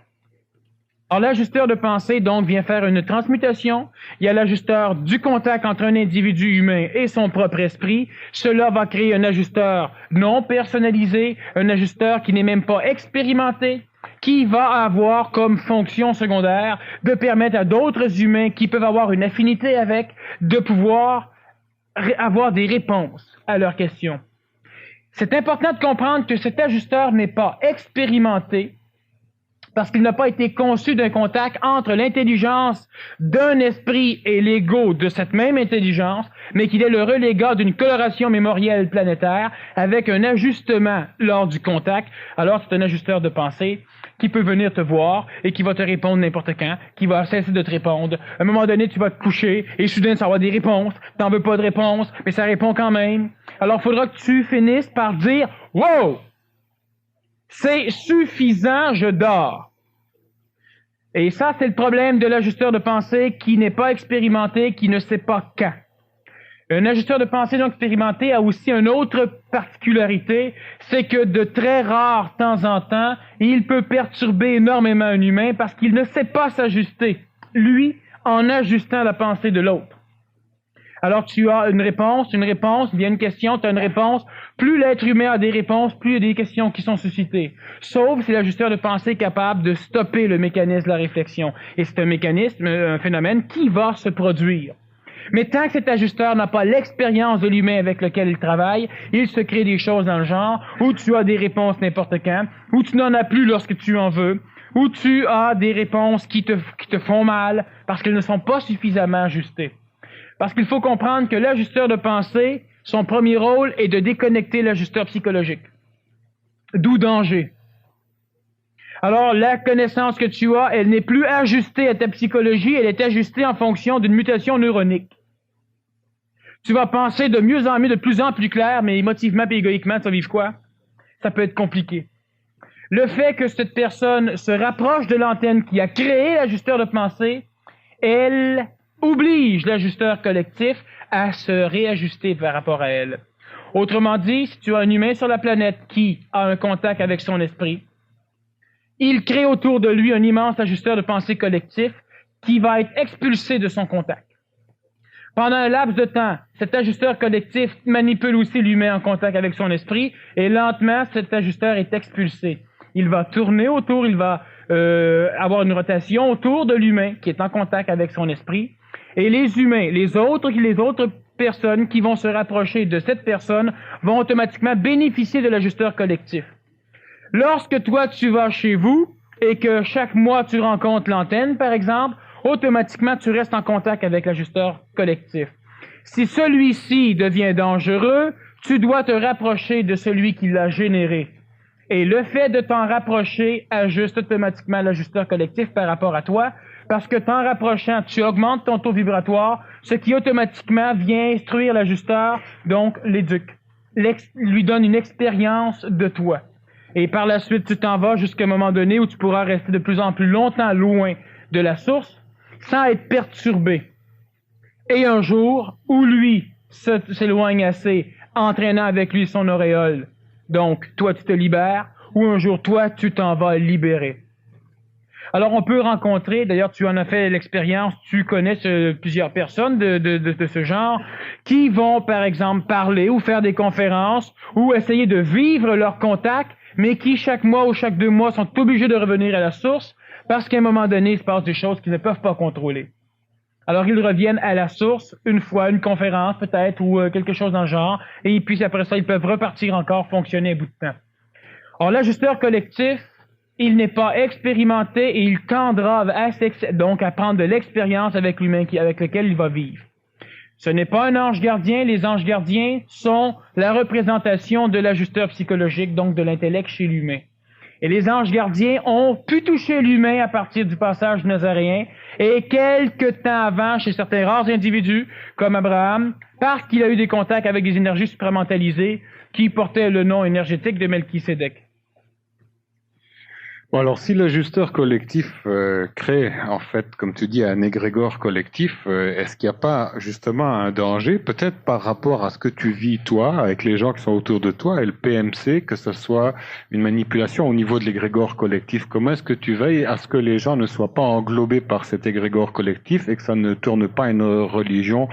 Speaker 2: Alors l'ajusteur de pensée donc vient faire une transmutation. Il y a l'ajusteur du contact entre un individu humain et son propre esprit. Cela va créer un ajusteur non personnalisé, un ajusteur qui n'est même pas expérimenté, qui va avoir comme fonction secondaire de permettre à d'autres humains qui peuvent avoir une affinité avec de pouvoir avoir des réponses à leurs questions. C'est important de comprendre que cet ajusteur n'est pas expérimenté parce qu'il n'a pas été conçu d'un contact entre l'intelligence d'un esprit et l'ego de cette même intelligence, mais qu'il est le relégat d'une coloration mémorielle planétaire avec un ajustement lors du contact. Alors c'est un ajusteur de pensée qui peut venir te voir et qui va te répondre n'importe quand, qui va cesser de te répondre. À un moment donné, tu vas te coucher et soudain, ça va avoir des réponses. T'en veux pas de réponse, mais ça répond quand même. Alors, il faudra que tu finisses par dire « Wow! C'est suffisant, je dors. » Et ça, c'est le problème de l'ajusteur de pensée qui n'est pas expérimenté, qui ne sait pas quand. Un ajusteur de pensée non expérimenté a aussi une autre particularité, c'est que de très rares temps en temps, il peut perturber énormément un humain parce qu'il ne sait pas s'ajuster, lui, en ajustant la pensée de l'autre. Alors tu as une réponse, il y a une question, tu as une réponse. Plus l'être humain a des réponses, plus il y a des questions qui sont suscitées. Sauf si l'ajusteur de pensée est capable de stopper le mécanisme de la réflexion. Et c'est un mécanisme, un phénomène qui va se produire. Mais tant que cet ajusteur n'a pas l'expérience de l'humain avec lequel il travaille, il se crée des choses dans le genre où tu as des réponses n'importe quand, où tu n'en as plus lorsque tu en veux, où tu as des réponses qui te font mal parce qu'elles ne sont pas suffisamment ajustées. Parce qu'il faut comprendre que l'ajusteur de pensée, son premier rôle est de déconnecter l'ajusteur psychologique. D'où danger. Alors, la connaissance que tu as, elle n'est plus ajustée à ta psychologie, elle est ajustée en fonction d'une mutation neuronique. Tu vas penser de mieux en mieux, de plus en plus clair, mais émotivement et égoïquement, ça vive quoi? Ça peut être compliqué. Le fait que cette personne se rapproche de l'antenne qui a créé l'ajusteur de pensée, elle oblige l'ajusteur collectif à se réajuster par rapport à elle. Autrement dit, si tu as un humain sur la planète qui a un contact avec son esprit, il crée autour de lui un immense ajusteur de pensée collectif qui va être expulsé de son contact. Pendant un laps de temps, cet ajusteur collectif manipule aussi l'humain en contact avec son esprit et lentement, cet ajusteur est expulsé. Il va tourner autour, il va avoir une rotation autour de l'humain qui est en contact avec son esprit. Et les humains, les autres personnes qui vont se rapprocher de cette personne vont automatiquement bénéficier de l'ajusteur collectif. Lorsque toi, tu vas chez vous et que chaque mois, tu rencontres l'antenne, par exemple, automatiquement, tu restes en contact avec l'ajusteur collectif. Si celui-ci devient dangereux, tu dois te rapprocher de celui qui l'a généré. Et le fait de t'en rapprocher ajuste automatiquement l'ajusteur collectif par rapport à toi, parce que t'en rapprochant, tu augmentes ton taux vibratoire, ce qui automatiquement vient instruire l'ajusteur, donc l'éduque, lui donne une expérience de toi. Et par la suite, tu t'en vas jusqu'à un moment donné où tu pourras rester de plus en plus longtemps loin de la source, sans être perturbé. Et un jour, où lui s'éloigne assez, entraînant avec lui son auréole, donc toi tu te libères, ou un jour toi tu t'en vas libérer. Alors, on peut rencontrer, d'ailleurs, tu en as fait l'expérience, tu connais plusieurs personnes de ce genre, qui vont, par exemple, parler ou faire des conférences ou essayer de vivre leur contact, mais qui, chaque mois ou chaque 2 mois, sont obligés de revenir à la source parce qu'à un moment donné, il se passe des choses qu'ils ne peuvent pas contrôler. Alors, ils reviennent à la source une fois, une conférence peut-être, ou quelque chose dans le genre, et puis après ça, ils peuvent repartir encore fonctionner à bout de temps. Or, l'ajusteur collectif, il n'est pas expérimenté et il tendra donc à prendre de l'expérience avec l'humain avec lequel il va vivre. Ce n'est pas un ange gardien. Les anges gardiens sont la représentation de l'ajusteur psychologique, donc de l'intellect chez l'humain. Et les anges gardiens ont pu toucher l'humain à partir du passage nazaréen et quelque temps avant, chez certains rares individus, comme Abraham, parce qu'il a eu des contacts avec des énergies supramentalisées qui portaient le nom énergétique de Melchisédek.
Speaker 1: Bon, alors si l'ajusteur collectif crée, en fait, comme tu dis, un égrégore collectif, est-ce qu'il n'y a pas justement un danger, peut-être par rapport à ce que tu vis toi, avec les gens qui sont autour de toi, et le PMC, que ce soit une manipulation au niveau de l'égrégore collectif? Comment est-ce que tu veilles à ce que les gens ne soient pas englobés par cet égrégore collectif et que ça ne tourne pas à une religion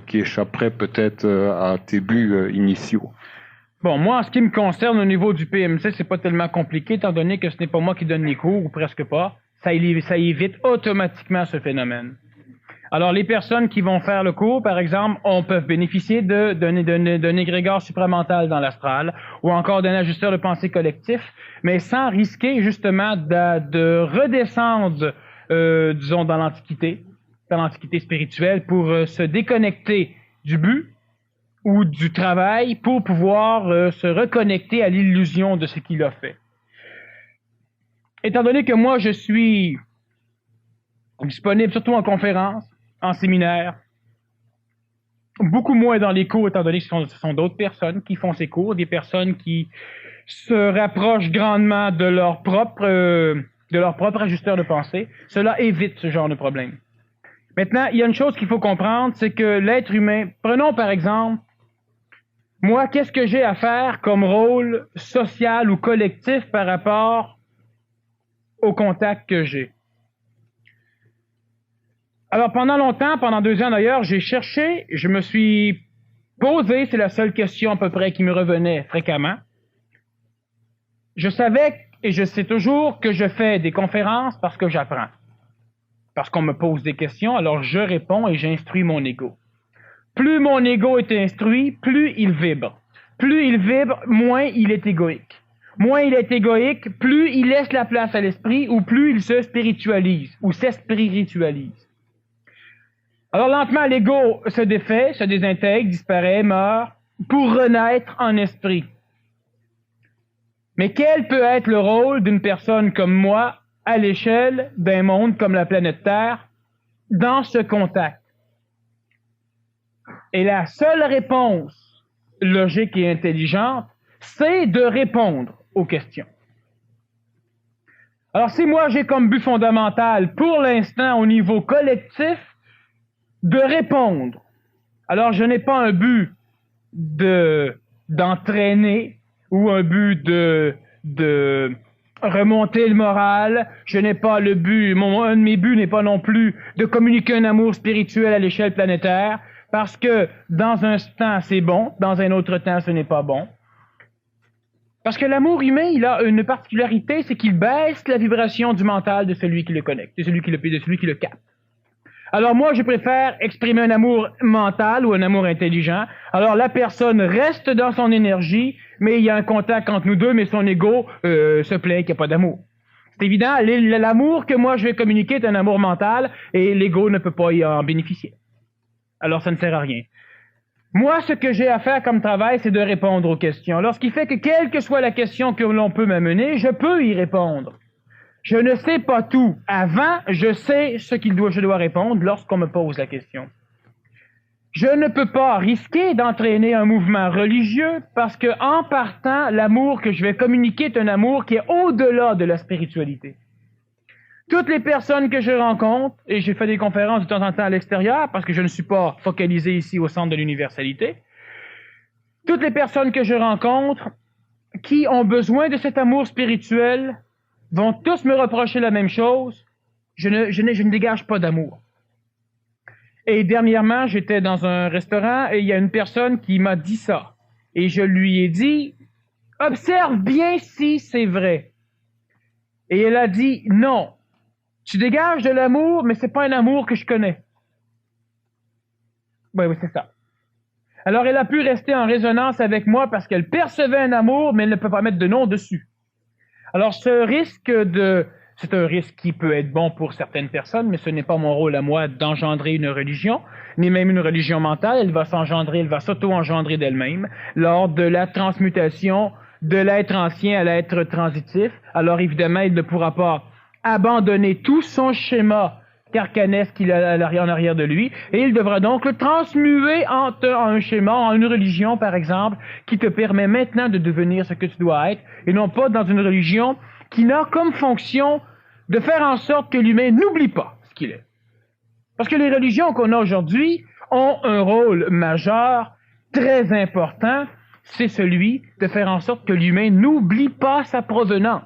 Speaker 1: qui échapperait peut-être à tes buts initiaux?
Speaker 2: Bon, moi, en ce qui me concerne au niveau du PMC, c'est pas tellement compliqué, étant donné que ce n'est pas moi qui donne les cours, ou presque pas. Ça évite automatiquement ce phénomène. Alors, les personnes qui vont faire le cours, par exemple, peuvent bénéficier d'un égrégore supramental dans l'astral, ou encore d'un ajusteur de pensée collectif, mais sans risquer, justement, de redescendre, disons, dans l'Antiquité spirituelle, pour se déconnecter du but, ou du travail pour pouvoir se reconnecter à l'illusion de ce qu'il a fait. Étant donné que moi, je suis disponible surtout en conférence, en séminaire, beaucoup moins dans les cours, étant donné que ce sont d'autres personnes qui font ces cours, des personnes qui se rapprochent grandement de leur propre ajusteur de pensée. Cela évite ce genre de problème. Maintenant, il y a une chose qu'il faut comprendre, c'est que l'être humain, prenons par exemple, moi, qu'est-ce que j'ai à faire comme rôle social ou collectif par rapport au contact que j'ai? Alors, pendant longtemps, pendant 2 ans d'ailleurs, j'ai cherché, je me suis posé, c'est la seule question à peu près qui me revenait fréquemment. Je savais et je sais toujours que je fais des conférences parce que j'apprends. Parce qu'on me pose des questions, alors je réponds et j'instruis mon ego. Plus mon ego est instruit, plus il vibre. Plus il vibre, moins il est égoïque. Moins il est égoïque, plus il laisse la place à l'esprit ou plus il se spiritualise ou s'espiritualise. Alors lentement, l'ego se défait, se désintègre, disparaît, meurt, pour renaître en esprit. Mais quel peut être le rôle d'une personne comme moi à l'échelle d'un monde comme la planète Terre dans ce contact? Et la seule réponse logique et intelligente, c'est de répondre aux questions. Alors, si moi j'ai comme but fondamental, pour l'instant, au niveau collectif, de répondre, alors je n'ai pas un but d'entraîner ou un but de remonter le moral, je n'ai pas le but, un de mes buts n'est pas non plus de communiquer un amour spirituel à l'échelle planétaire, parce que dans un temps, c'est bon, dans un autre temps, ce n'est pas bon. Parce que l'amour humain, il a une particularité, c'est qu'il baisse la vibration du mental de celui qui le connecte, de celui qui le capte. Alors moi, je préfère exprimer un amour mental ou un amour intelligent. Alors la personne reste dans son énergie, mais il y a un contact entre nous deux, mais son ego se plaint qu'il n'y a pas d'amour. C'est évident, l'amour que moi je vais communiquer est un amour mental, et l'ego ne peut pas y en bénéficier. Alors ça ne sert à rien. Moi, ce que j'ai à faire comme travail, c'est de répondre aux questions. Alors, ce qui fait que quelle que soit la question que l'on peut m'amener, je peux y répondre. Je ne sais pas tout. Avant, je sais ce je dois répondre lorsqu'on me pose la question. Je ne peux pas risquer d'entraîner un mouvement religieux parce que, en partant, l'amour que je vais communiquer est un amour qui est au-delà de la spiritualité. Toutes les personnes que je rencontre, et j'ai fait des conférences de temps en temps à l'extérieur, parce que je ne suis pas focalisé ici au centre de l'universalité, toutes les personnes que je rencontre qui ont besoin de cet amour spirituel vont tous me reprocher la même chose. Je ne dégage pas d'amour. Et dernièrement, j'étais dans un restaurant et il y a une personne qui m'a dit ça. Et je lui ai dit, observe bien si c'est vrai. Et elle a dit, non, tu dégages de l'amour, mais c'est pas un amour que je connais. Oui, c'est ça. Alors, elle a pu rester en résonance avec moi parce qu'elle percevait un amour, mais elle ne peut pas mettre de nom dessus. Alors, c'est un risque qui peut être bon pour certaines personnes, mais ce n'est pas mon rôle à moi d'engendrer une religion, ni même une religion mentale. Elle va s'auto-engendrer d'elle-même lors de la transmutation de l'être ancien à l'être transitif. Alors, évidemment, il ne pourra pas abandonner tout son schéma carcanesque qu'il a en arrière de lui, et il devra donc le transmuer en un schéma, en une religion, par exemple, qui te permet maintenant de devenir ce que tu dois être, et non pas dans une religion qui n'a comme fonction de faire en sorte que l'humain n'oublie pas ce qu'il est. Parce que les religions qu'on a aujourd'hui ont un rôle majeur, très important, c'est celui de faire en sorte que l'humain n'oublie pas sa provenance.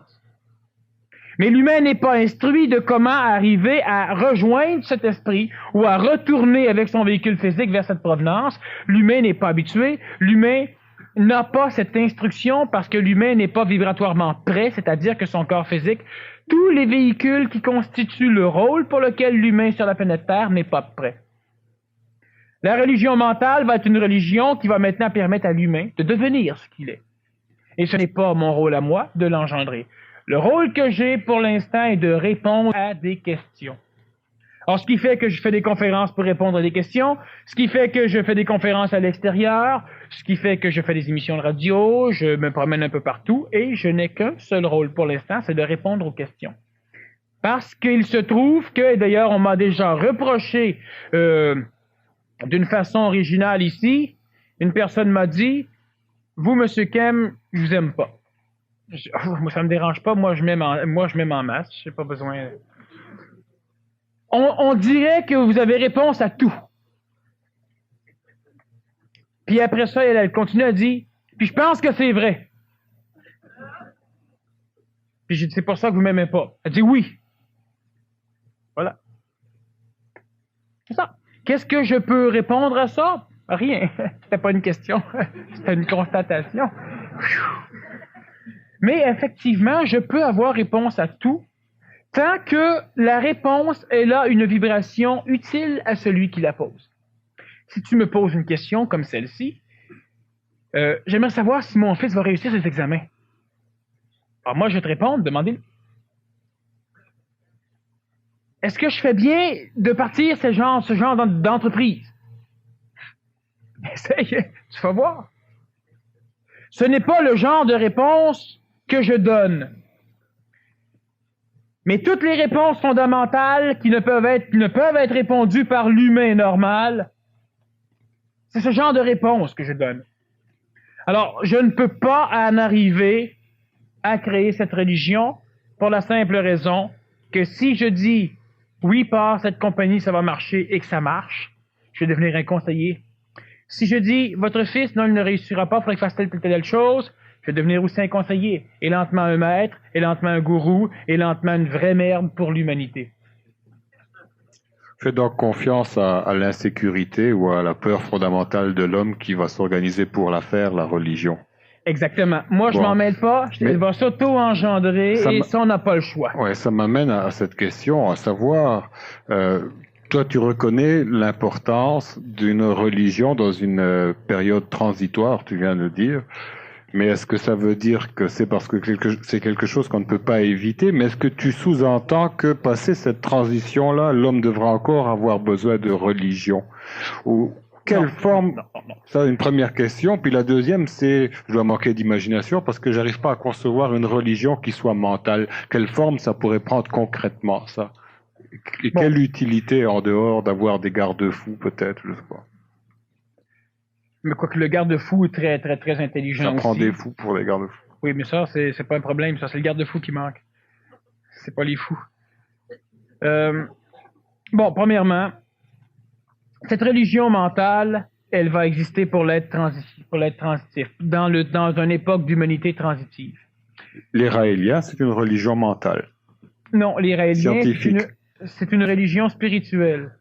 Speaker 2: Mais l'humain n'est pas instruit de comment arriver à rejoindre cet esprit ou à retourner avec son véhicule physique vers cette provenance. L'humain n'est pas habitué. L'humain n'a pas cette instruction parce que l'humain n'est pas vibratoirement prêt, c'est-à-dire que son corps physique, tous les véhicules qui constituent le rôle pour lequel l'humain sur la planète Terre n'est pas prêt. La religion mentale va être une religion qui va maintenant permettre à l'humain de devenir ce qu'il est. Et ce n'est pas mon rôle à moi de l'engendrer. Le rôle que j'ai pour l'instant est de répondre à des questions. Alors, ce qui fait que je fais des conférences pour répondre à des questions, ce qui fait que je fais des conférences à l'extérieur, ce qui fait que je fais des émissions de radio, je me promène un peu partout, et je n'ai qu'un seul rôle pour l'instant, c'est de répondre aux questions. Parce qu'il se trouve que, et d'ailleurs, on m'a déjà reproché d'une façon originale ici, une personne m'a dit, vous, Monsieur Kem, je vous aime pas. Moi, ça me dérange pas. Moi, je m'aime en masse. J'ai pas besoin. On dirait que vous avez réponse à tout. Puis après ça, elle continue à dire, puis je pense que c'est vrai. Puis j'ai dit, c'est pour ça que vous m'aimez pas. Elle dit oui. Voilà. C'est ça. Qu'est-ce que je peux répondre à ça? Rien. C'était pas une question. C'était une constatation. Mais effectivement, je peux avoir réponse à tout tant que la réponse est là une vibration utile à celui qui la pose. Si tu me poses une question comme celle-ci, j'aimerais savoir si mon fils va réussir ses examens. Alors moi, je vais te répondre, demandez-le. Est-ce que je fais bien de partir ce genre d'entreprise? Essaye, tu vas voir. Ce n'est pas le genre de réponse que je donne. Mais toutes les réponses fondamentales qui ne peuvent être répondues par l'humain normal, c'est ce genre de réponse que je donne. Alors, je ne peux pas en arriver à créer cette religion pour la simple raison que si je dis oui, par cette compagnie, ça va marcher et que ça marche, je vais devenir un conseiller. Si je dis votre fils, non, il ne réussira pas, il faudrait qu'il fasse telle chose, je vais devenir aussi un conseiller, et lentement un maître, et lentement un gourou, et lentement une vraie merde pour l'humanité.
Speaker 1: Fais donc confiance à l'insécurité ou à la peur fondamentale de l'homme qui va s'organiser pour la faire, la religion.
Speaker 2: Exactement. Moi, je m'en mêle pas, il va s'auto-engendrer, et ça, on n'a pas le choix.
Speaker 1: Ouais, ça m'amène à cette question, à savoir, toi, tu reconnais l'importance d'une religion dans une période transitoire, tu viens de dire. Mais est-ce que ça veut dire que c'est parce que c'est quelque chose qu'on ne peut pas éviter? Mais est-ce que tu sous-entends que passé cette transition-là, l'homme devra encore avoir besoin de religion? Ou quelle forme? Non. Ça, une première question. Puis la deuxième, c'est, je dois manquer d'imagination parce que j'arrive pas à concevoir une religion qui soit mentale. Quelle forme ça pourrait prendre concrètement, ça? Et quelle utilité en dehors d'avoir des garde-fous, peut-être, je sais pas.
Speaker 2: Mais quoique le garde-fou est très, très, très intelligent aussi.
Speaker 1: Ça prend des fous pour les garde-fous.
Speaker 2: Oui, mais ça, c'est pas un problème. Ça, c'est le garde-fou qui manque. C'est pas les fous. Bon, premièrement, cette religion mentale, elle va exister pour l'être transitif, dans une époque d'humanité transitive.
Speaker 1: Les Raéliens, c'est une religion mentale.
Speaker 2: Non, les Raéliens,
Speaker 1: Scientifique.
Speaker 2: c'est une religion spirituelle.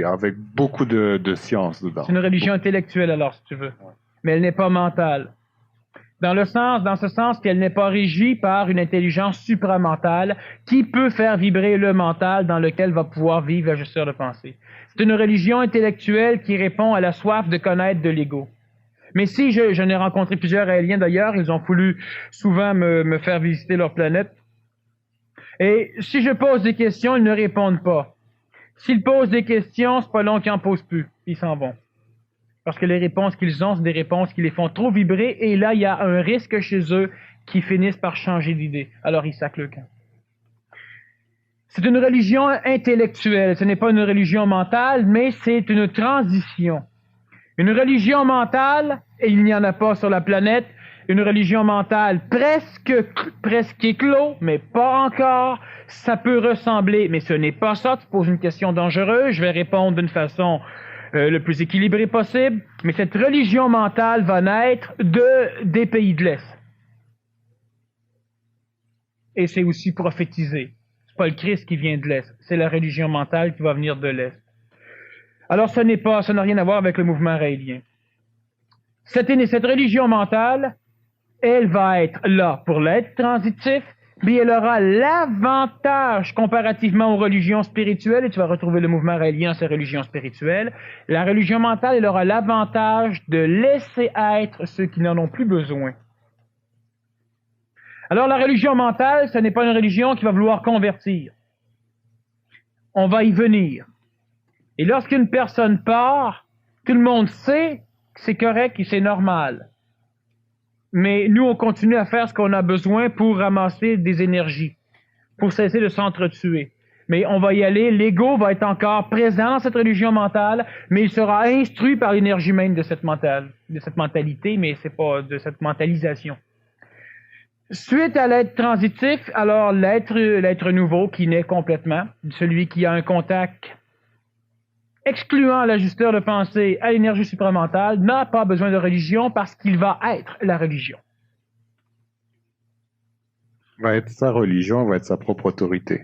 Speaker 1: Avec beaucoup de science dedans.
Speaker 2: C'est une religion intellectuelle, alors, si tu veux. Mais elle n'est pas mentale. Dans ce sens qu'elle n'est pas régie par une intelligence supramentale qui peut faire vibrer le mental dans lequel va pouvoir vivre l'ajusteur de pensée. C'est une religion intellectuelle qui répond à la soif de connaître de l'ego. Mais si je n'ai rencontré plusieurs Raéliens d'ailleurs, ils ont voulu souvent me faire visiter leur planète. Et si je pose des questions, ils ne répondent pas. S'ils posent des questions, c'est pas long qu'ils en posent plus. Ils s'en vont. Parce que les réponses qu'ils ont, c'est des réponses qui les font trop vibrer, et là, il y a un risque chez eux qu'ils finissent par changer d'idée. Alors, ils sacent le camp. C'est une religion intellectuelle, ce n'est pas une religion mentale, mais c'est une transition. Une religion mentale, et il n'y en a pas sur la planète, une religion mentale presque éclos, mais pas encore. Ça peut ressembler, mais ce n'est pas ça. Tu poses une question dangereuse, je vais répondre d'une façon le plus équilibrée possible. Mais cette religion mentale va naître des pays de l'Est. Et c'est aussi prophétisé. C'est pas le Christ qui vient de l'Est, c'est la religion mentale qui va venir de l'Est. Alors ça n'a rien à voir avec le mouvement raélien. Cette religion mentale, elle va être là pour l'être transitif, mais elle aura l'avantage comparativement aux religions spirituelles, et tu vas retrouver le mouvement raélien, ces religions spirituelles. La religion mentale, elle aura l'avantage de laisser être ceux qui n'en ont plus besoin. Alors la religion mentale, ce n'est pas une religion qui va vouloir convertir. On va y venir. Et lorsqu'une personne part, tout le monde sait que c'est correct et c'est normal. Mais nous, on continue à faire ce qu'on a besoin pour ramasser des énergies, pour cesser de s'entretuer. Mais on va y aller, l'ego va être encore présent dans cette religion mentale, mais il sera instruit par l'énergie même de cette mentalité, mais c'est pas de cette mentalisation. Suite à l'être transitif, alors l'être nouveau qui naît complètement, celui qui a un contact excluant l'ajusteur de pensée à l'énergie supramentale, n'a pas besoin de religion parce qu'il va être la religion.
Speaker 1: Va être sa religion, va être sa propre autorité.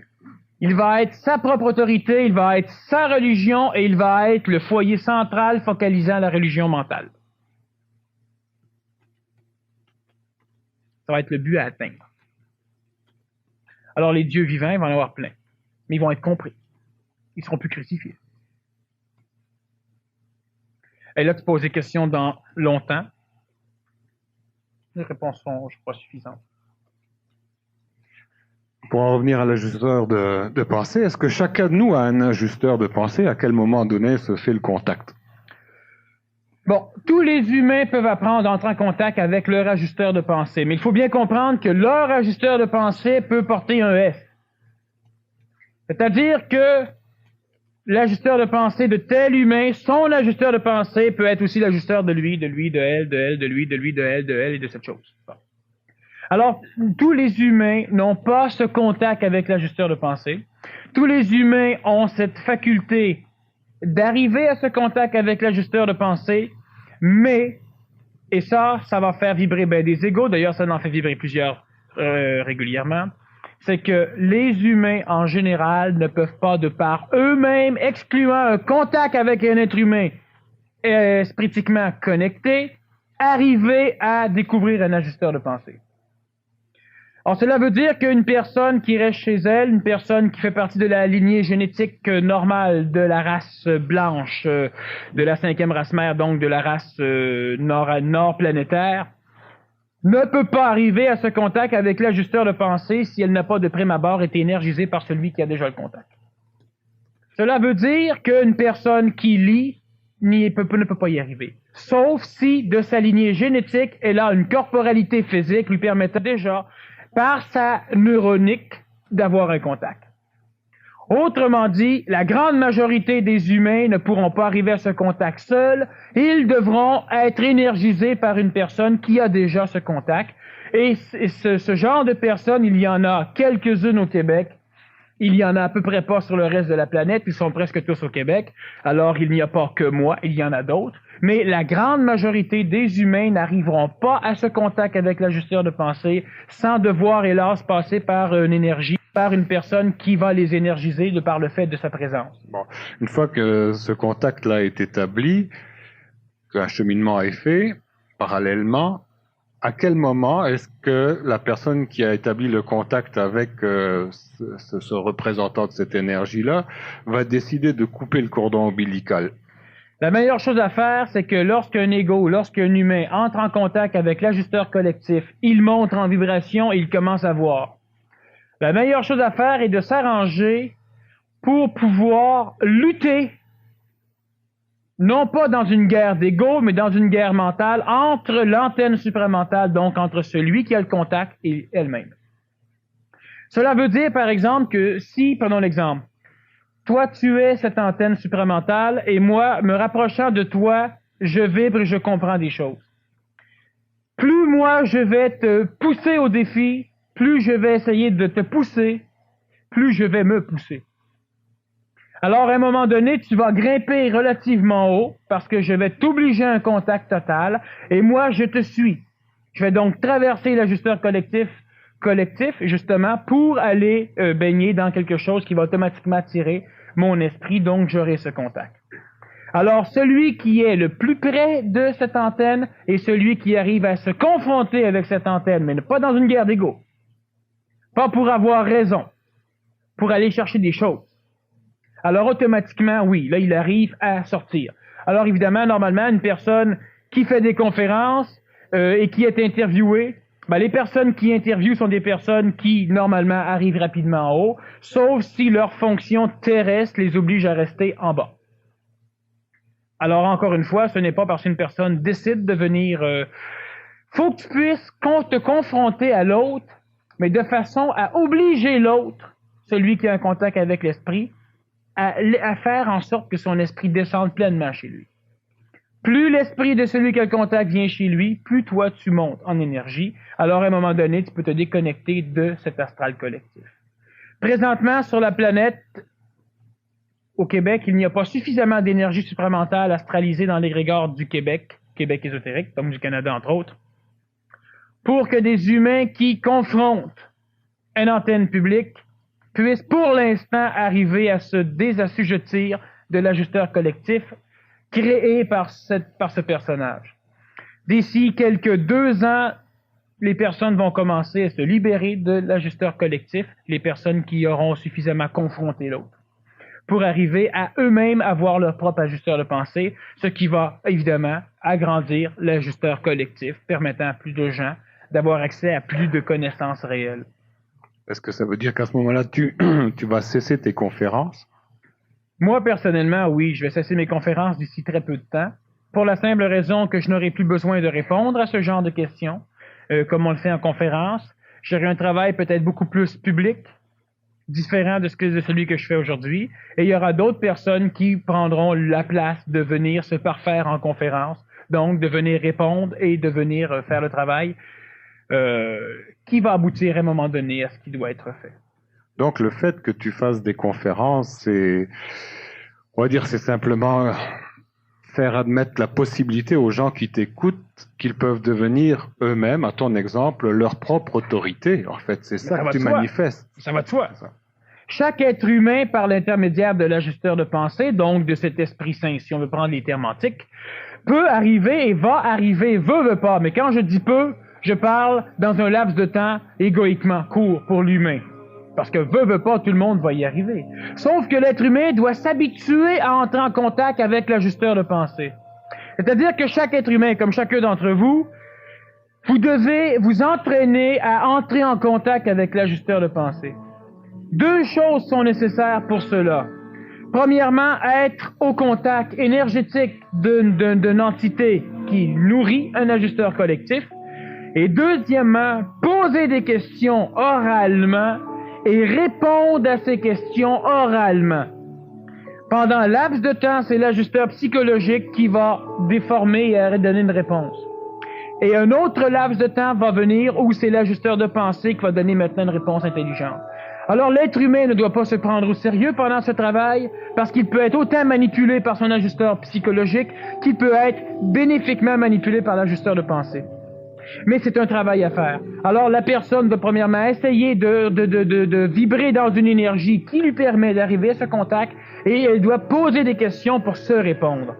Speaker 2: Il va être sa propre autorité, il va être sa religion et il va être le foyer central focalisant la religion mentale. Ça va être le but à atteindre. Alors les dieux vivants, ils vont en avoir plein, mais ils vont être compris. Ils ne seront plus crucifiés. Et là, tu poses des questions dans longtemps. Les réponses sont, je crois, suffisantes.
Speaker 1: Pour en revenir à l'ajusteur de pensée, est-ce que chacun de nous a un ajusteur de pensée? À quel moment donné se fait le contact?
Speaker 2: Bon, tous les humains peuvent apprendre à entrer en contact avec leur ajusteur de pensée, mais il faut bien comprendre que leur ajusteur de pensée peut porter un F. C'est-à-dire que l'ajusteur de pensée de tel humain, son ajusteur de pensée peut être aussi l'ajusteur de lui, de elle, de elle, de lui, de lui, de elle et de cette chose. Bon. Alors, tous les humains n'ont pas ce contact avec l'ajusteur de pensée. Tous les humains ont cette faculté d'arriver à ce contact avec l'ajusteur de pensée, mais, et ça va faire vibrer des égos, d'ailleurs ça en fait vibrer plusieurs régulièrement, c'est que les humains en général ne peuvent pas de par eux-mêmes, excluant un contact avec un être humain spirituellement connecté, arriver à découvrir un ajusteur de pensée. Alors, cela veut dire qu'une personne qui reste chez elle, une personne qui fait partie de la lignée génétique normale de la race blanche, de la 5e race mère, donc de la race nord-planétaire, ne peut pas arriver à ce contact avec l'ajusteur de pensée si elle n'a pas de prime abord été énergisée par celui qui a déjà le contact. Cela veut dire qu'une personne qui lit ne peut pas y arriver. Sauf si, de sa lignée génétique, elle a une corporalité physique lui permettant déjà, par sa neuronique, d'avoir un contact. Autrement dit, la grande majorité des humains ne pourront pas arriver à ce contact seuls. Ils devront être énergisés par une personne qui a déjà ce contact. Et ce genre de personnes, il y en a quelques-unes au Québec Il y en a à peu près pas sur le reste de la planète, ils sont presque tous au Québec. Alors, il n'y a pas que moi, il y en a d'autres. Mais la grande majorité des humains n'arriveront pas à ce contact avec l'ajusteur de pensée sans devoir, hélas, passer par une énergie, par une personne qui va les énergiser de par le fait de sa présence.
Speaker 1: Bon. Une fois que ce contact-là est établi, qu'un cheminement est fait, parallèlement, à quel moment est-ce que la personne qui a établi le contact avec ce représentant de cette énergie-là va décider de couper le cordon ombilical?
Speaker 2: La meilleure chose à faire, c'est que lorsqu'un ego, lorsqu'un humain entre en contact avec l'ajusteur collectif, il monte en vibration et il commence à voir. La meilleure chose à faire est de s'arranger pour pouvoir lutter, non pas dans une guerre d'ego, mais dans une guerre mentale entre l'antenne supramentale, donc entre celui qui a le contact et elle-même. Cela veut dire, par exemple, que si, prenons l'exemple, toi, tu es cette antenne supramentale et moi, me rapprochant de toi, je vibre et je comprends des choses. Plus moi, je vais te pousser au défi, plus je vais essayer de te pousser, plus je vais me pousser. Alors, à un moment donné, tu vas grimper relativement haut parce que je vais t'obliger à un contact total et moi, je te suis. Je vais donc traverser l'ajusteur collectif, justement, pour aller baigner dans quelque chose qui va automatiquement attirer mon esprit, donc j'aurai ce contact. Alors, celui qui est le plus près de cette antenne est celui qui arrive à se confronter avec cette antenne, mais pas dans une guerre d'ego. Pas pour avoir raison, pour aller chercher des choses. Alors, automatiquement, oui, là, il arrive à sortir. Alors, évidemment, normalement, une personne qui fait des conférences et qui est interviewée, ben, les personnes qui interviewent sont des personnes qui, normalement, arrivent rapidement en haut, sauf si leur fonction terrestre les oblige à rester en bas. Alors, encore une fois, ce n'est pas parce qu'une personne décide de venir... faut que tu puisses te confronter à l'autre, mais de façon à obliger l'autre, celui qui a un contact avec l'esprit, à faire en sorte que son esprit descende pleinement chez lui. Plus l'esprit de celui qui a le contact vient chez lui, plus toi tu montes en énergie. Alors, à un moment donné, tu peux te déconnecter de cet astral collectif. Présentement, sur la planète, au Québec, il n'y a pas suffisamment d'énergie supramentale astralisée dans l'égrégore du Québec ésotérique, comme du Canada entre autres, pour que des humains qui confrontent une antenne publique puissent pour l'instant arriver à se désassujettir de l'ajusteur collectif créé par ce personnage. D'ici quelques 2 ans, les personnes vont commencer à se libérer de l'ajusteur collectif, les personnes qui auront suffisamment confronté l'autre, pour arriver à eux-mêmes avoir leur propre ajusteur de pensée, ce qui va évidemment agrandir l'ajusteur collectif, permettant à plus de gens d'avoir accès à plus de connaissances réelles.
Speaker 1: Est-ce que ça veut dire qu'à ce moment-là, tu vas cesser tes conférences?
Speaker 2: Moi, personnellement, oui, je vais cesser mes conférences d'ici très peu de temps, pour la simple raison que je n'aurai plus besoin de répondre à ce genre de questions, comme on le fait en conférence. J'aurai un travail peut-être beaucoup plus public, différent de celui que je fais aujourd'hui, et il y aura d'autres personnes qui prendront la place de venir se parfaire en conférence, donc de venir répondre et de venir faire le travail qui va aboutir à un moment donné à ce qui doit être fait.
Speaker 1: Donc le fait que tu fasses des conférences, c'est simplement faire admettre la possibilité aux gens qui t'écoutent qu'ils peuvent devenir eux-mêmes, à ton exemple, leur propre autorité. En fait, c'est ça que tu manifestes.
Speaker 2: Ça va de soi. Chaque être humain, par l'intermédiaire de l'ajusteur de pensée, donc de cet esprit saint, si on veut prendre les termes antiques, peut arriver et va arriver, veut pas. Mais quand je dis peut, je parle dans un laps de temps égoïquement court pour l'humain. Parce que veut pas, tout le monde va y arriver. Sauf que l'être humain doit s'habituer à entrer en contact avec l'ajusteur de pensée. C'est-à-dire que chaque être humain, comme chacun d'entre vous, vous devez vous entraîner à entrer en contact avec l'ajusteur de pensée. 2 choses sont nécessaires pour cela. Premièrement, être au contact énergétique d'une entité qui nourrit un ajusteur collectif. Et deuxièmement, poser des questions oralement et répondre à ces questions oralement. Pendant un laps de temps, c'est l'ajusteur psychologique qui va déformer et donner une réponse. Et un autre laps de temps va venir où c'est l'ajusteur de pensée qui va donner maintenant une réponse intelligente. Alors l'être humain ne doit pas se prendre au sérieux pendant ce travail parce qu'il peut être autant manipulé par son ajusteur psychologique qu'il peut être bénéfiquement manipulé par l'ajusteur de pensée. Mais c'est un travail à faire. Alors la personne doit premièrement essayer de vibrer dans une énergie qui lui permet d'arriver à ce contact et elle doit poser des questions pour se répondre.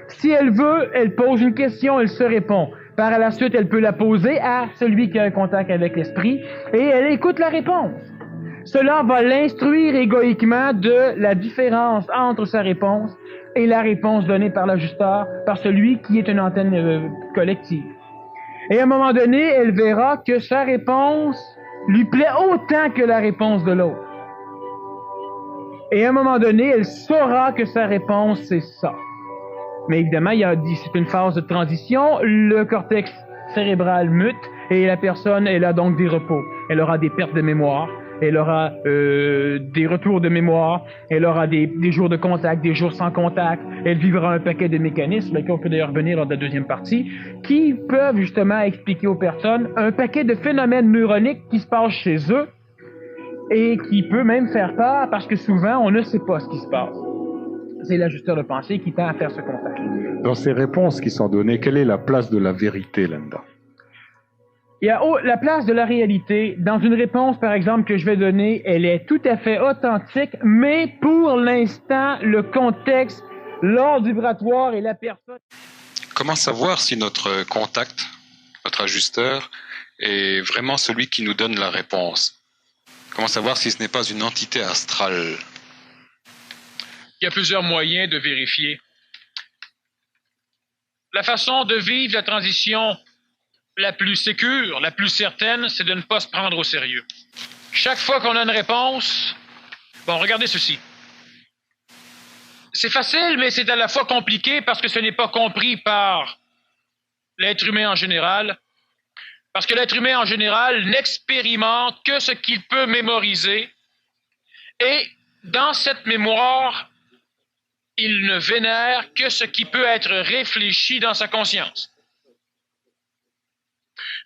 Speaker 2: Si elle veut, elle pose une question, elle se répond. Par la suite, elle peut la poser à celui qui a un contact avec l'esprit et elle écoute la réponse. Cela va l'instruire égoïquement de la différence entre sa réponse et la réponse donnée par l'ajusteur, par celui qui est une antenne collective. Et à un moment donné, elle verra que sa réponse lui plaît autant que la réponse de l'autre. Et à un moment donné, elle saura que sa réponse, c'est ça. Mais évidemment, c'est une phase de transition. Le cortex cérébral mute et la personne, elle a donc des repos. Elle aura des pertes de mémoire. Elle aura des retours de mémoire, elle aura des jours de contact, des jours sans contact, elle vivra un paquet de mécanismes, on peut d'ailleurs revenir lors de la deuxième partie, qui peuvent justement expliquer aux personnes un paquet de phénomènes neuroniques qui se passent chez eux et qui peut même faire peur parce que souvent on ne sait pas ce qui se passe. C'est l'ajusteur de pensée qui tend à faire ce contact.
Speaker 1: Dans ces réponses qui sont données, quelle est la place de la vérité là-dedans?
Speaker 2: Il y a la place de la réalité. Dans une réponse, par exemple, que je vais donner, elle est tout à fait authentique, mais pour l'instant, le contexte, l'ordre vibratoire et la personne...
Speaker 1: Comment savoir si notre contact, notre ajusteur, est vraiment celui qui nous donne la réponse? Comment savoir si ce n'est pas une entité astrale?
Speaker 2: Il y a plusieurs moyens de vérifier. La façon de vivre la transition la plus sécure, la plus certaine, c'est de ne pas se prendre au sérieux. Chaque fois qu'on a une réponse, regardez ceci. C'est facile, mais c'est à la fois compliqué parce que ce n'est pas compris par l'être humain en général. Parce que l'être humain en général n'expérimente que ce qu'il peut mémoriser. Et dans cette mémoire, il ne vénère que ce qui peut être réfléchi dans sa conscience.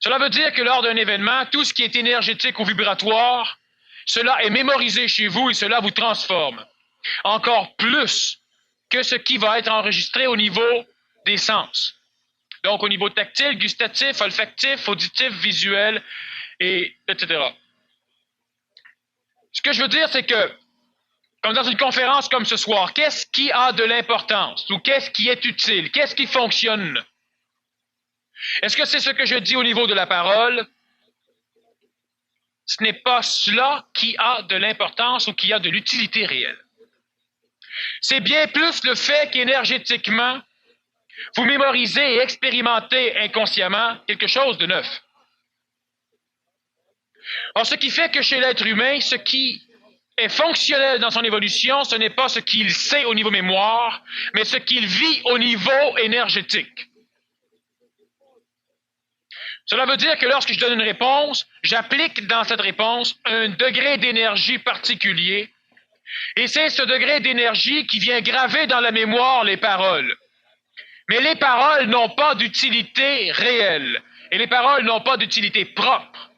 Speaker 2: Cela veut dire que lors d'un événement, tout ce qui est énergétique ou vibratoire, cela est mémorisé chez vous et cela vous transforme. Encore plus que ce qui va être enregistré au niveau des sens. Donc au niveau tactile, gustatif, olfactif, auditif, visuel, etc. Ce que je veux dire, c'est que, comme dans une conférence comme ce soir, qu'est-ce qui a de l'importance ou qu'est-ce qui est utile, qu'est-ce qui fonctionne? Est-ce que c'est ce que je dis au niveau de la parole? Ce n'est pas cela qui a de l'importance ou qui a de l'utilité réelle. C'est bien plus le fait qu'énergétiquement, vous mémorisez et expérimentez inconsciemment quelque chose de neuf. Alors, ce qui fait que chez l'être humain, ce qui est fonctionnel dans son évolution, ce n'est pas ce qu'il sait au niveau mémoire, mais ce qu'il vit au niveau énergétique. Cela veut dire que lorsque je donne une réponse, j'applique dans cette réponse un degré d'énergie particulier, et c'est ce degré d'énergie qui vient graver dans la mémoire les paroles. Mais les paroles n'ont pas d'utilité réelle, et les paroles n'ont pas d'utilité propre.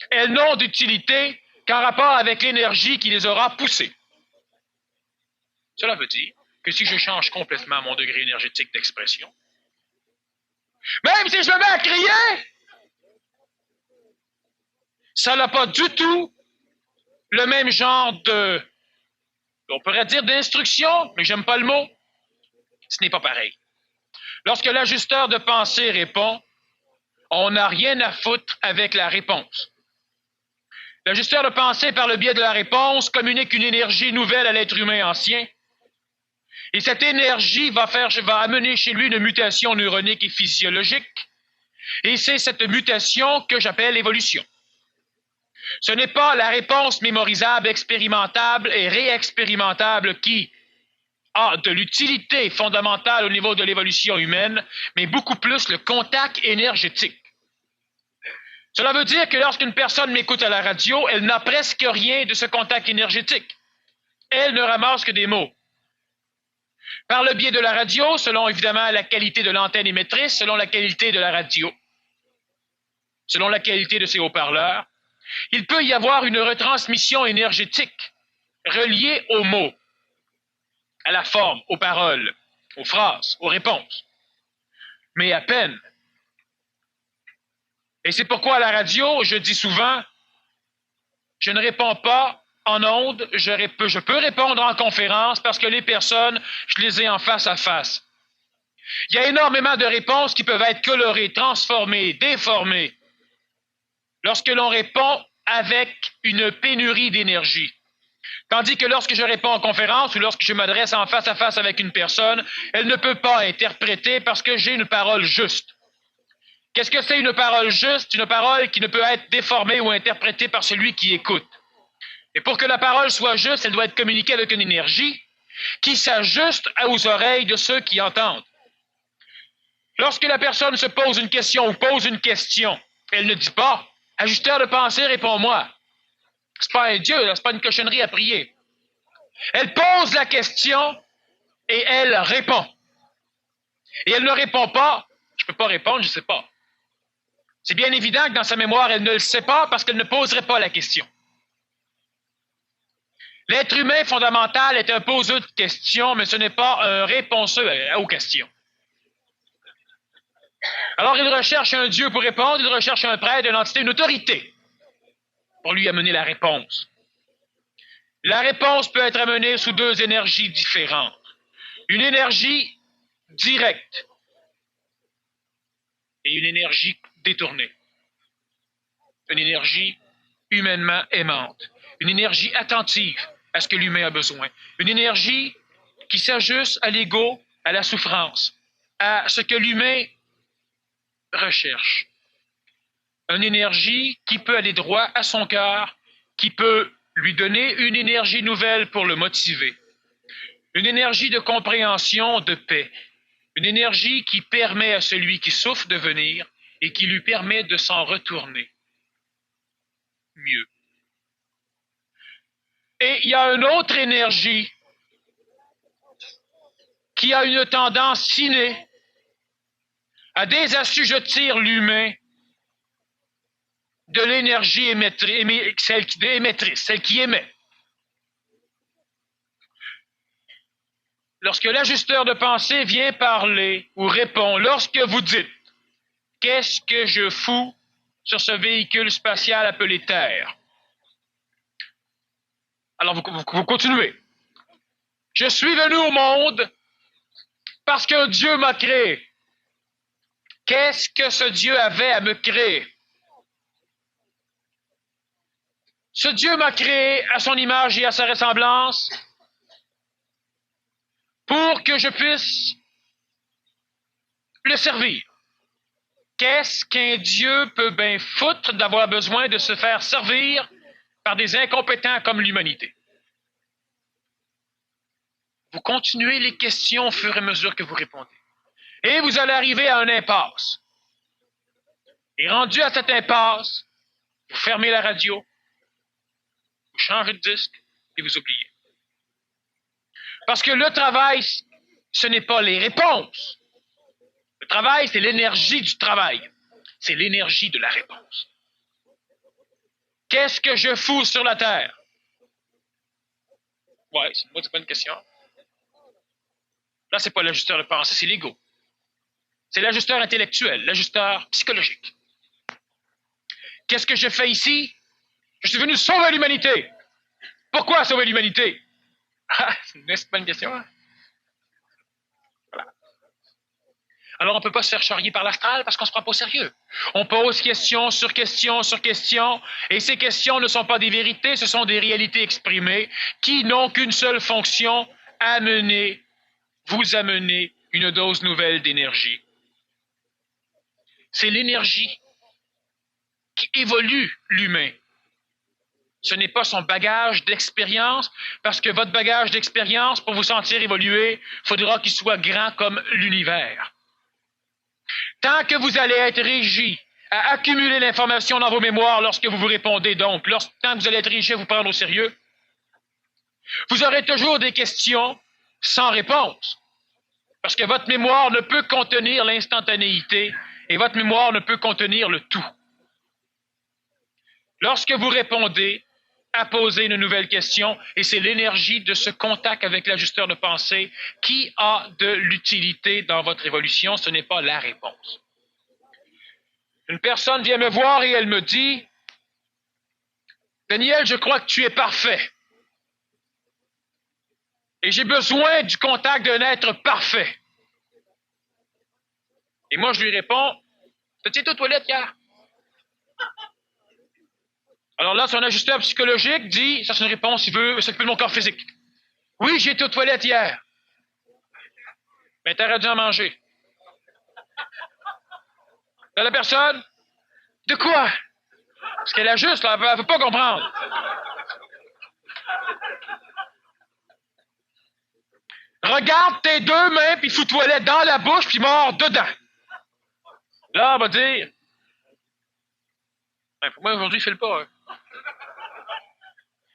Speaker 2: Elles n'ont d'utilité qu'en rapport avec l'énergie qui les aura poussées. Cela veut dire que si je change complètement mon degré énergétique d'expression, même si je me mets à crier, ça n'a pas du tout le même genre on pourrait dire d'instruction, mais j'aime pas le mot. Ce n'est pas pareil. Lorsque l'ajusteur de pensée répond, on n'a rien à foutre avec la réponse. L'ajusteur de pensée, par le biais de la réponse, communique une énergie nouvelle à l'être humain ancien. Et cette énergie va amener chez lui une mutation neuronique et physiologique. Et c'est cette mutation que j'appelle l'évolution. Ce n'est pas la réponse mémorisable, expérimentable et réexpérimentable qui a de l'utilité fondamentale au niveau de l'évolution humaine, mais beaucoup plus le contact énergétique. Cela veut dire que lorsqu'une personne m'écoute à la radio, elle n'a presque rien de ce contact énergétique. Elle ne ramasse que des mots. Par le biais de la radio, selon évidemment la qualité de l'antenne émettrice, selon la qualité de la radio, selon la qualité de ses haut-parleurs,
Speaker 3: Il peut y avoir une retransmission énergétique reliée aux mots, à la forme, aux paroles, aux phrases, aux réponses. Mais à peine. Et c'est pourquoi à la radio, je dis souvent, je ne réponds pas en ondes, je peux répondre en conférence parce que les personnes, je les ai en face à face. Il y a énormément de réponses qui peuvent être colorées, transformées, déformées, lorsque l'on répond avec une pénurie d'énergie. Tandis que lorsque je réponds en conférence ou lorsque je m'adresse en face à face avec une personne, elle ne peut pas interpréter parce que j'ai une parole juste. Qu'est-ce que c'est une parole juste? Une parole qui ne peut être déformée ou interprétée par celui qui écoute. Et pour que la parole soit juste, elle doit être communiquée avec une énergie qui s'ajuste aux oreilles de ceux qui entendent. Lorsque la personne se pose une question ou pose une question, elle ne dit pas « Ajusteur de pensée, réponds-moi ». C'est pas un Dieu, c'est pas une cochonnerie à prier. Elle pose la question et elle répond. Et elle ne répond pas « Je peux pas répondre, je sais pas ». C'est bien évident que dans sa mémoire, elle ne le sait pas parce qu'elle ne poserait pas la question. L'être humain fondamental est un poseur de questions, mais ce n'est pas un réponseur aux questions. Alors, il recherche un Dieu pour répondre, il recherche un prêtre, une entité, une autorité pour lui amener la réponse. La réponse peut être amenée sous deux énergies différentes. Une énergie directe et une énergie détournée. Une énergie humainement aimante. Une énergie attentive à ce que l'humain a besoin. Une énergie qui s'ajuste à l'ego, à la souffrance, à ce que l'humain recherche. Une énergie qui peut aller droit à son cœur, qui peut lui donner une énergie nouvelle pour le motiver. Une énergie de compréhension, de paix. Une énergie qui permet à celui qui souffre de venir et qui lui permet de s'en retourner mieux. Et il y a une autre énergie qui a une tendance innée à désassujettir l'humain de l'énergie émettrice, celle qui émet. Lorsque l'ajusteur de pensée vient parler ou répond, lorsque vous dites « Qu'est-ce que je fous sur ce véhicule spatial appelé Terre ?» Alors vous continuez. « Je suis venu au monde parce qu'un Dieu m'a créé. » Qu'est-ce que ce Dieu avait à me créer? Ce Dieu m'a créé à son image et à sa ressemblance pour que je puisse le servir. Qu'est-ce qu'un Dieu peut bien foutre d'avoir besoin de se faire servir par des incompétents comme l'humanité? Vous continuez les questions au fur et à mesure que vous répondez. Et vous allez arriver à un impasse. Et rendu à cette impasse, vous fermez la radio, vous changez de disque et vous oubliez. Parce que le travail, ce n'est pas les réponses. Le travail, c'est l'énergie du travail. C'est l'énergie de la réponse. Qu'est-ce que je fous sur la Terre? Ouais, c'est une bonne question. Là, c'est pas l'ajusteur de pensée, c'est l'ego. C'est l'ajusteur intellectuel, l'ajusteur psychologique. Qu'est-ce que je fais ici? Je suis venu sauver l'humanité. Pourquoi sauver l'humanité? Ah, c'est une bonne question. Hein? Voilà. Alors, on ne peut pas se faire charrier par l'astral parce qu'on ne se prend pas au sérieux. On pose question sur question sur question, et ces questions ne sont pas des vérités, ce sont des réalités exprimées qui n'ont qu'une seule fonction, vous amener une dose nouvelle d'énergie. C'est l'énergie qui évolue l'humain. Ce n'est pas son bagage d'expérience, parce que votre bagage d'expérience, pour vous sentir évoluer, il faudra qu'il soit grand comme l'univers. Tant que vous allez être régi à accumuler l'information dans vos mémoires lorsque vous vous répondez, donc, tant que vous allez être régi à vous prendre au sérieux, vous aurez toujours des questions sans réponse. Parce que votre mémoire ne peut contenir l'instantanéité et votre mémoire ne peut contenir le tout. Lorsque vous répondez, à poser une nouvelle question, et c'est l'énergie de ce contact avec l'ajusteur de pensée qui a de l'utilité dans votre évolution, ce n'est pas la réponse. Une personne vient me voir et elle me dit, « Daniel, je crois que tu es parfait. Et j'ai besoin du contact d'un être parfait. » Et moi, je lui réponds, « T'as-tu été aux toilettes hier? » Alors là, son ajusteur psychologique dit, ça c'est une réponse, il veut s'occuper de mon corps physique. « Oui, j'ai été aux toilettes hier. » « Mais t'aurais dû en manger. » Là, la personne, « De quoi? » Parce qu'elle ajuste, là, elle ne veut pas comprendre. Regarde tes deux mains, puis fous-toi-les dans la bouche, puis mord dedans. Là, on va dire, pour moi, aujourd'hui, il ne file pas. Hein.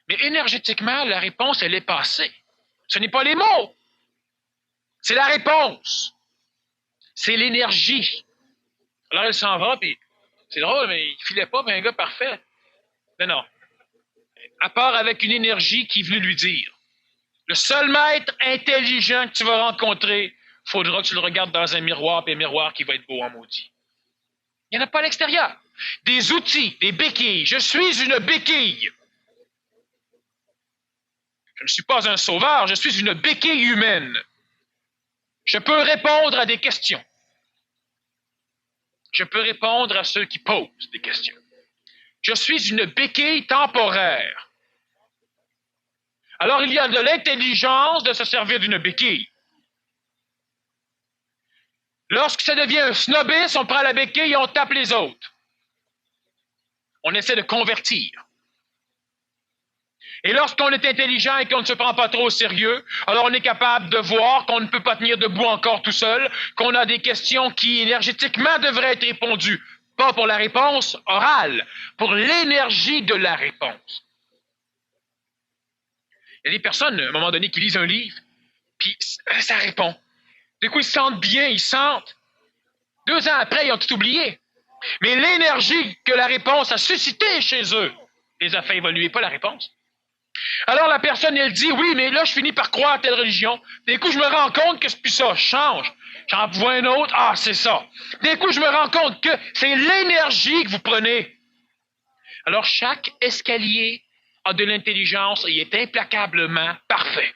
Speaker 3: Mais énergétiquement, la réponse, elle est passée. Ce n'est pas les mots. C'est la réponse. C'est l'énergie. Alors, elle s'en va, puis c'est drôle, mais il ne filait pas, mais un gars parfait. Non. À part avec une énergie qui est venue lui dire. Le seul maître intelligent que tu vas rencontrer, il faudra que tu le regardes dans un miroir, puis un miroir qui va être beau en maudit. Il n'y en a pas à l'extérieur. Des outils, des béquilles. Je suis une béquille. Je ne suis pas un sauveur, je suis une béquille humaine. Je peux répondre à des questions. Je peux répondre à ceux qui posent des questions. Je suis une béquille temporaire. Alors, il y a de l'intelligence de se servir d'une béquille. Lorsque ça devient un snobisme, on prend la béquille et on tape les autres. On essaie de convertir. Et lorsqu'on est intelligent et qu'on ne se prend pas trop au sérieux, alors on est capable de voir qu'on ne peut pas tenir debout encore tout seul, qu'on a des questions qui énergétiquement devraient être répondues. Pas pour la réponse orale, pour l'énergie de la réponse. Il y a des personnes, à un moment donné, qui lisent un livre, puis ça répond. Du coup, ils se sentent bien, ils sentent. 2 ans après, ils ont tout oublié. Mais l'énergie que la réponse a suscitée chez eux les a fait évoluer, pas la réponse. Alors la personne, elle dit, oui, mais là, je finis par croire à telle religion. D'un coup, je me rends compte que c'est plus ça, je change. J'en vois un autre, ah, c'est ça. D'un coup, je me rends compte que c'est l'énergie que vous prenez. Alors, chaque escalier a de l'intelligence et est implacablement parfait.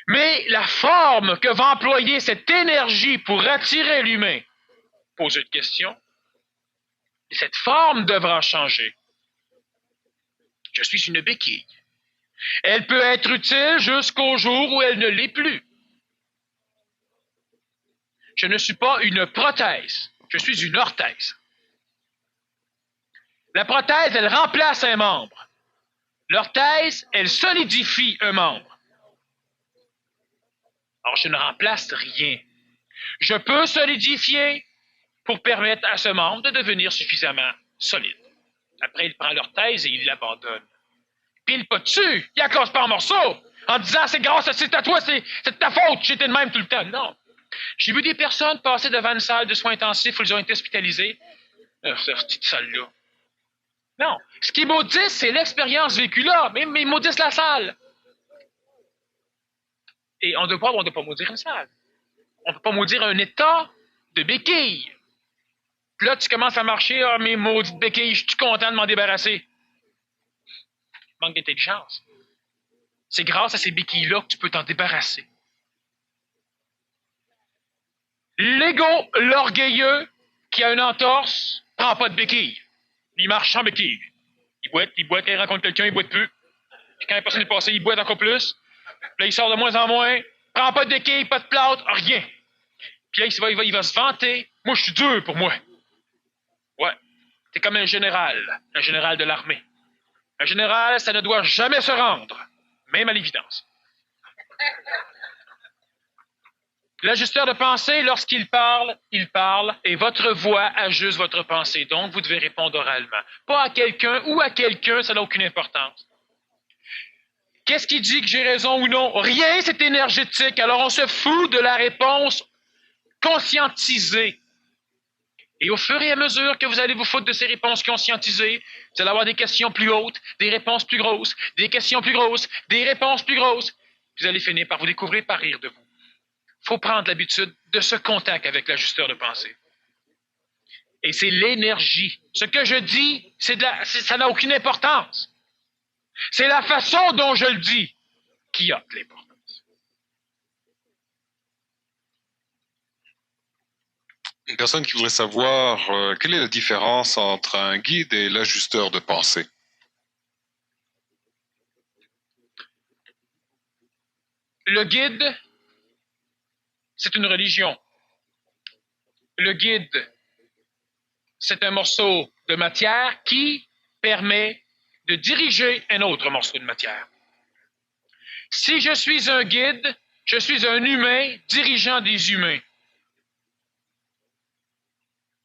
Speaker 3: Mais la forme que va employer cette énergie pour attirer l'humain, poser une question, cette forme devra changer. Je suis une béquille. Elle peut être utile jusqu'au jour où elle ne l'est plus. Je ne suis pas une prothèse, je suis une orthèse. La prothèse, elle remplace un membre. L'orthèse, elle solidifie un membre. Alors, je ne remplace rien. Je peux solidifier pour permettre à ce membre de devenir suffisamment solide. Après, il prend l'orthèse et il l'abandonne. Puis il pas dessus, il la casse pas en morceaux, en disant c'est grâce à c'est à toi, c'est de ta faute, j'étais de même tout le temps. Non. J'ai vu des personnes passer devant une salle de soins intensifs où ils ont été hospitalisés. Cette petite salle-là. Non. Ce qui maudisse, c'est l'expérience vécue là, mais ils maudissent la salle. Et on ne doit pas maudire une salle. On ne peut pas maudire un état de béquille. Puis là, tu commences à marcher, ah, mes maudites béquilles, je suis content de m'en débarrasser. Manque d'intelligence. C'est grâce à ces béquilles-là que tu peux t'en débarrasser. L'ego, l'orgueilleux, qui a une entorse, prend pas de béquille. Il marche sans béquille. Il boite, quand il rencontre quelqu'un, il boite plus. Puis quand la personne est passée, il boite encore plus. Puis là, il sort de moins en moins. Prend pas de béquille, pas de plâtre, rien. Puis là, il va se vanter. Moi, je suis dur pour moi. Ouais. T'es comme un général de l'armée. Un général, ça ne doit jamais se rendre, même à l'évidence. L'ajusteur de pensée, lorsqu'il parle, et votre voix ajuste votre pensée. Donc, vous devez répondre oralement. Pas à quelqu'un ou à quelqu'un, ça n'a aucune importance. Qu'est-ce qui dit que j'ai raison ou non? Rien, c'est énergétique. Alors, on se fout de la réponse conscientisée. Et au fur et à mesure que vous allez vous foutre de ces réponses conscientisées, vous allez avoir des questions plus hautes, des réponses plus grosses, des questions plus grosses, des réponses plus grosses. Vous allez finir par vous découvrir, par rire de vous. Il faut prendre l'habitude de ce contact avec l'ajusteur de pensée. Et c'est l'énergie. Ce que je dis, ça n'a aucune importance. C'est la façon dont je le dis qui a de l'importance.
Speaker 4: Une personne qui voudrait savoir quelle est la différence entre un guide et l'ajusteur de pensée.
Speaker 3: Le guide, c'est une religion. Le guide, c'est un morceau de matière qui permet de diriger un autre morceau de matière. Si je suis un guide, je suis un humain dirigeant des humains.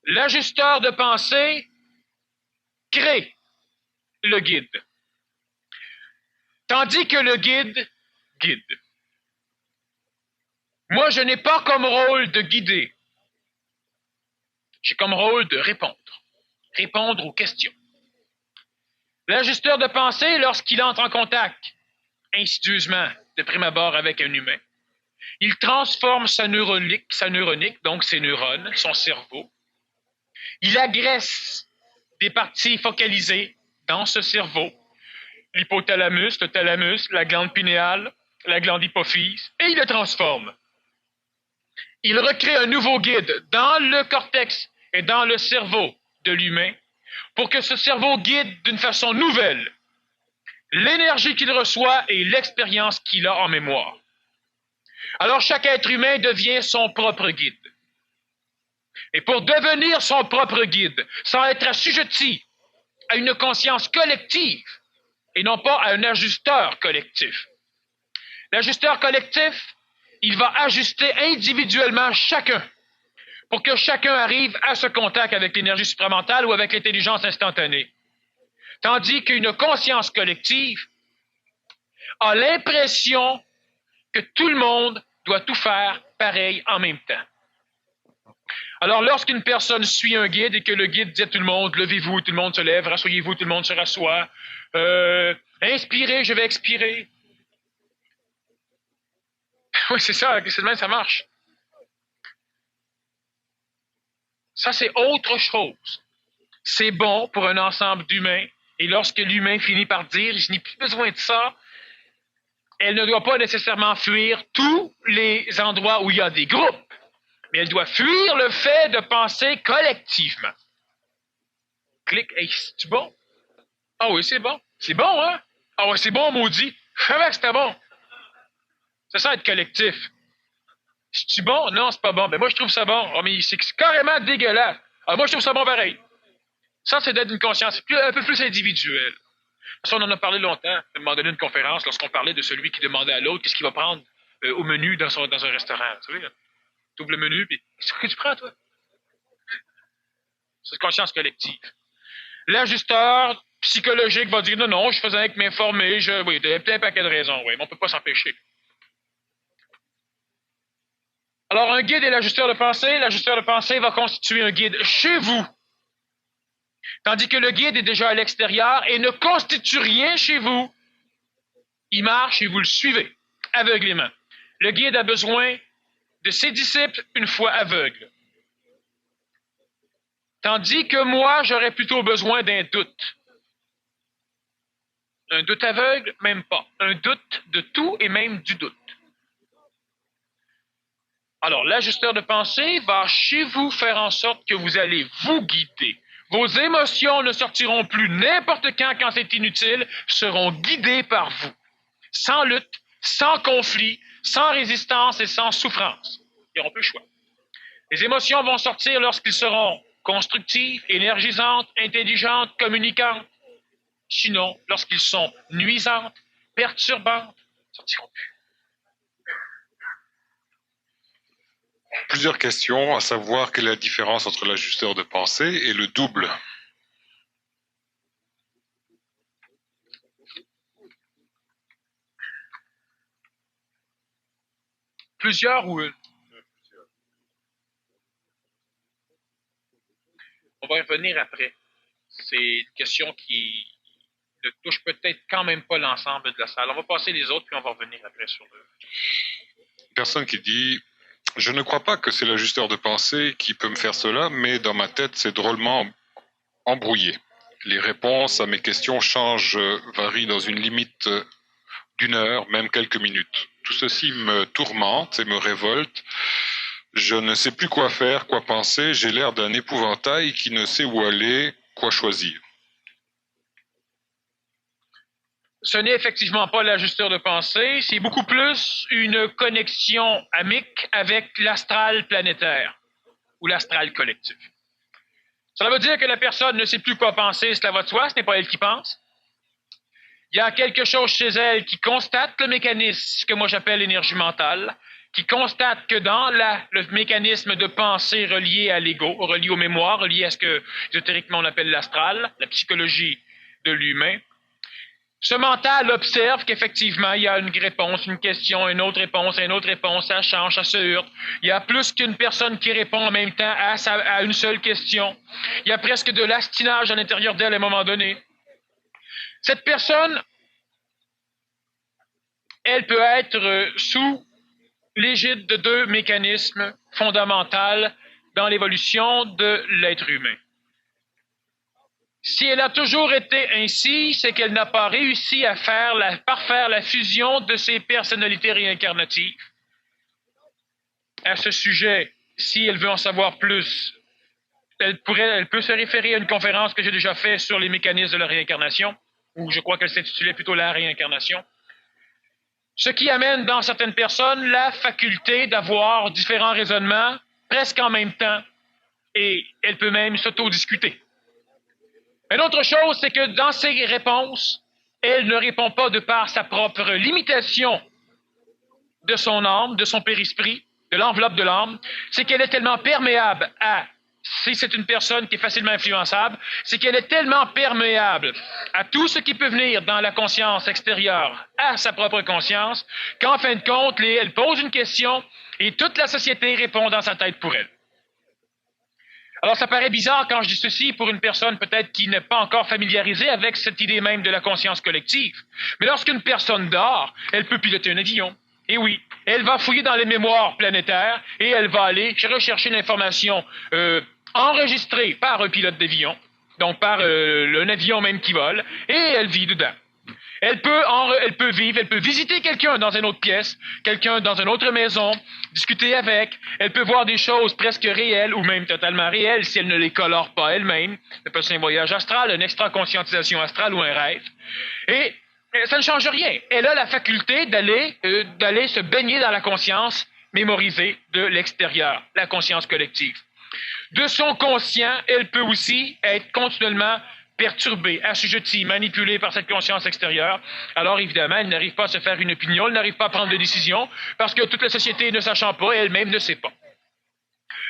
Speaker 3: L'ajusteur de pensée crée le guide. Tandis que le guide guide. Moi, je n'ai pas comme rôle de guider. J'ai comme rôle de répondre. Répondre aux questions. L'ajusteur de pensée, lorsqu'il entre en contact, insidieusement, de prime abord avec un humain, il transforme sa neuronique, donc ses neurones, son cerveau. Il agresse des parties focalisées dans ce cerveau, l'hypothalamus, le thalamus, la glande pinéale, la glande hypophyse, et il le transforme. Il recrée un nouveau guide dans le cortex et dans le cerveau de l'humain pour que ce cerveau guide d'une façon nouvelle l'énergie qu'il reçoit et l'expérience qu'il a en mémoire. Alors chaque être humain devient son propre guide. Et pour devenir son propre guide, sans être assujetti à une conscience collective et non pas à un ajusteur collectif. L'ajusteur collectif, il va ajuster individuellement chacun pour que chacun arrive à ce contact avec l'énergie supramentale ou avec l'intelligence instantanée. Tandis qu'une conscience collective a l'impression que tout le monde doit tout faire pareil en même temps. Alors, lorsqu'une personne suit un guide et que le guide dit à tout le monde, levez-vous, tout le monde se lève, rassoyez-vous, tout le monde se rassoit, inspirez, je vais expirer. Oui, c'est ça, c'est de même, ça marche. Ça, c'est autre chose. C'est bon pour un ensemble d'humains, et lorsque l'humain finit par dire, je n'ai plus besoin de ça, elle ne doit pas nécessairement fuir tous les endroits où il y a des groupes, mais elle doit fuir le fait de penser collectivement. Clic, hey, c'est bon? Ah oui, c'est bon. C'est bon, hein? Ah oui, c'est bon, maudit. Je savais que c'était bon. C'est ça, être collectif. C'est-tu bon? Non, c'est pas bon. Ben moi, je trouve ça bon. Oh, mais c'est carrément dégueulasse. Ah, moi, je trouve ça bon pareil. Ça, c'est d'être une conscience un peu plus individuelle. Ça, on en a parlé longtemps. À un moment donné, une conférence, lorsqu'on parlait de celui qui demandait à l'autre qu'est-ce qu'il va prendre au menu dans un restaurant. Vous savez, tu ouvres le menu, puis qu'est-ce que tu prends, toi? C'est une conscience collective. L'ajusteur psychologique va dire non, non, je faisais avec m'informer, oui, il y a peut-être un paquet de raisons, oui, mais on ne peut pas s'empêcher. Alors, un guide et l'ajusteur de pensée va constituer un guide chez vous. Tandis que le guide est déjà à l'extérieur et ne constitue rien chez vous. Il marche et vous le suivez, aveuglément. Le guide a besoin de ses disciples une fois aveugles. Tandis que moi, j'aurais plutôt besoin d'un doute. Un doute aveugle, même pas. Un doute de tout et même du doute. Alors, l'ajusteur de pensée va chez vous faire en sorte que vous allez vous guider. Vos émotions ne sortiront plus n'importe quand c'est inutile, seront guidées par vous. Sans lutte, sans conflit, sans résistance et sans souffrance. Ils n'auront plus le choix. Les émotions vont sortir lorsqu'ils seront constructives, énergisantes, intelligentes, communicantes. Sinon, lorsqu'ils sont nuisantes, perturbantes, ils ne sortiront plus.
Speaker 4: Plusieurs questions, à savoir quelle est la différence entre l'ajusteur de pensée et le double.
Speaker 3: Plusieurs ou une? On va y revenir après. C'est une question qui ne touche peut-être quand même pas l'ensemble de la salle. On va passer les autres, puis on va revenir après sur eux.
Speaker 4: Personne qui dit « Je ne crois pas que c'est l'ajusteur de pensée qui peut me faire cela, mais dans ma tête, c'est drôlement embrouillé. Les réponses à mes questions changent, varient dans une limite d'1 heure, même quelques minutes. Tout ceci me tourmente et me révolte. Je ne sais plus quoi faire, quoi penser. J'ai l'air d'un épouvantail qui ne sait où aller, quoi choisir. »
Speaker 3: Ce n'est effectivement pas l'ajusteur de pensée, c'est beaucoup plus une connexion amique avec l'astral planétaire ou l'astral collectif. Cela veut dire que la personne ne sait plus quoi penser, cela va de soi, ce n'est pas elle qui pense. Il y a quelque chose chez elle qui constate le mécanisme que moi j'appelle l'énergie mentale, qui constate que dans le mécanisme de pensée relié à l'ego, relié aux mémoires, relié à ce que ésotériquement on appelle l'astral, la psychologie de l'humain, ce mental observe qu'effectivement, il y a une réponse, une question, une autre réponse, ça change, ça se heurte. Il y a plus qu'une personne qui répond en même temps à une seule question. Il y a presque de l'astinage à l'intérieur d'elle à un moment donné. Cette personne, elle peut être sous l'égide de 2 mécanismes fondamentaux dans l'évolution de l'être humain. Si elle a toujours été ainsi, c'est qu'elle n'a pas réussi à parfaire la fusion de ses personnalités réincarnatives. À ce sujet, si elle veut en savoir plus, elle peut se référer à une conférence que j'ai déjà faite sur les mécanismes de la réincarnation, ou je crois qu'elle s'intitulait plutôt la réincarnation. Ce qui amène dans certaines personnes la faculté d'avoir différents raisonnements presque en même temps, et elle peut même s'auto-discuter. Une autre chose, c'est que dans ses réponses, elle ne répond pas de par sa propre limitation de son âme, de son périsprit, de l'enveloppe de l'âme, c'est qu'elle est tellement perméable si c'est une personne qui est facilement influençable, c'est qu'elle est tellement perméable à tout ce qui peut venir dans la conscience extérieure à sa propre conscience, qu'en fin de compte, elle pose une question et toute la société répond dans sa tête pour elle. Alors, ça paraît bizarre quand je dis ceci pour une personne peut-être qui n'est pas encore familiarisée avec cette idée même de la conscience collective. Mais lorsqu'une personne dort, elle peut piloter un avion. Et oui, elle va fouiller dans les mémoires planétaires et elle va aller rechercher l'information enregistrée par un pilote d'avion, donc par un avion même qui vole, et elle vit dedans. Elle peut vivre, elle peut visiter quelqu'un dans une autre pièce, quelqu'un dans une autre maison, discuter avec, elle peut voir des choses presque réelles ou même totalement réelles si elle ne les colore pas elle-même. Ça peut être un voyage astral, une extra-conscientisation astrale ou un rêve. Et ça ne change rien. Elle a la faculté d'aller se baigner dans la conscience mémorisée de l'extérieur, la conscience collective. De son conscient, elle peut aussi être continuellement perturbée, assujettie, manipulée par cette conscience extérieure. Alors évidemment, elle n'arrive pas à se faire une opinion, elle n'arrive pas à prendre de décision, parce que toute la société ne sachant pas, elle-même ne sait pas.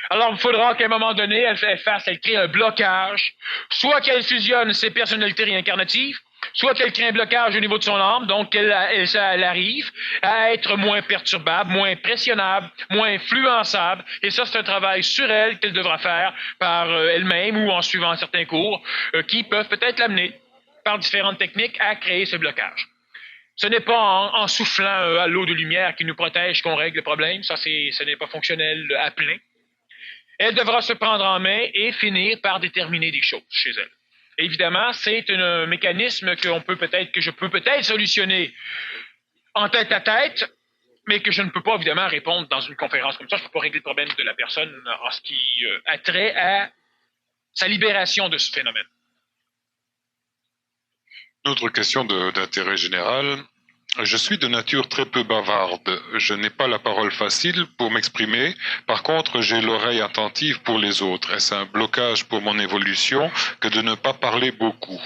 Speaker 3: Alors il faudra qu'à un moment donné, elle crée un blocage, soit qu'elle fusionne ses personnalités réincarnatives, soit qu'elle crée un blocage au niveau de son âme, donc elle arrive à être moins perturbable, moins impressionnable, moins influençable. Et ça, c'est un travail sur elle qu'elle devra faire par elle-même ou en suivant certains cours qui peuvent peut-être l'amener par différentes techniques à créer ce blocage. Ce n'est pas en soufflant à l'eau de lumière qui nous protège qu'on règle le problème. Ça, ce n'est pas fonctionnel à plein. Elle devra se prendre en main et finir par déterminer des choses chez elle. Évidemment, c'est un mécanisme que je peux peut-être solutionner en tête à tête, mais que je ne peux pas évidemment répondre dans une conférence comme ça. Je ne peux pas régler le problème de la personne en ce qui a trait à sa libération de ce phénomène.
Speaker 4: Une autre question d'intérêt général. Je suis de nature très peu bavarde. Je n'ai pas la parole facile pour m'exprimer. Par contre, j'ai l'oreille attentive pour les autres. Est-ce un blocage pour mon évolution que de ne pas parler beaucoup?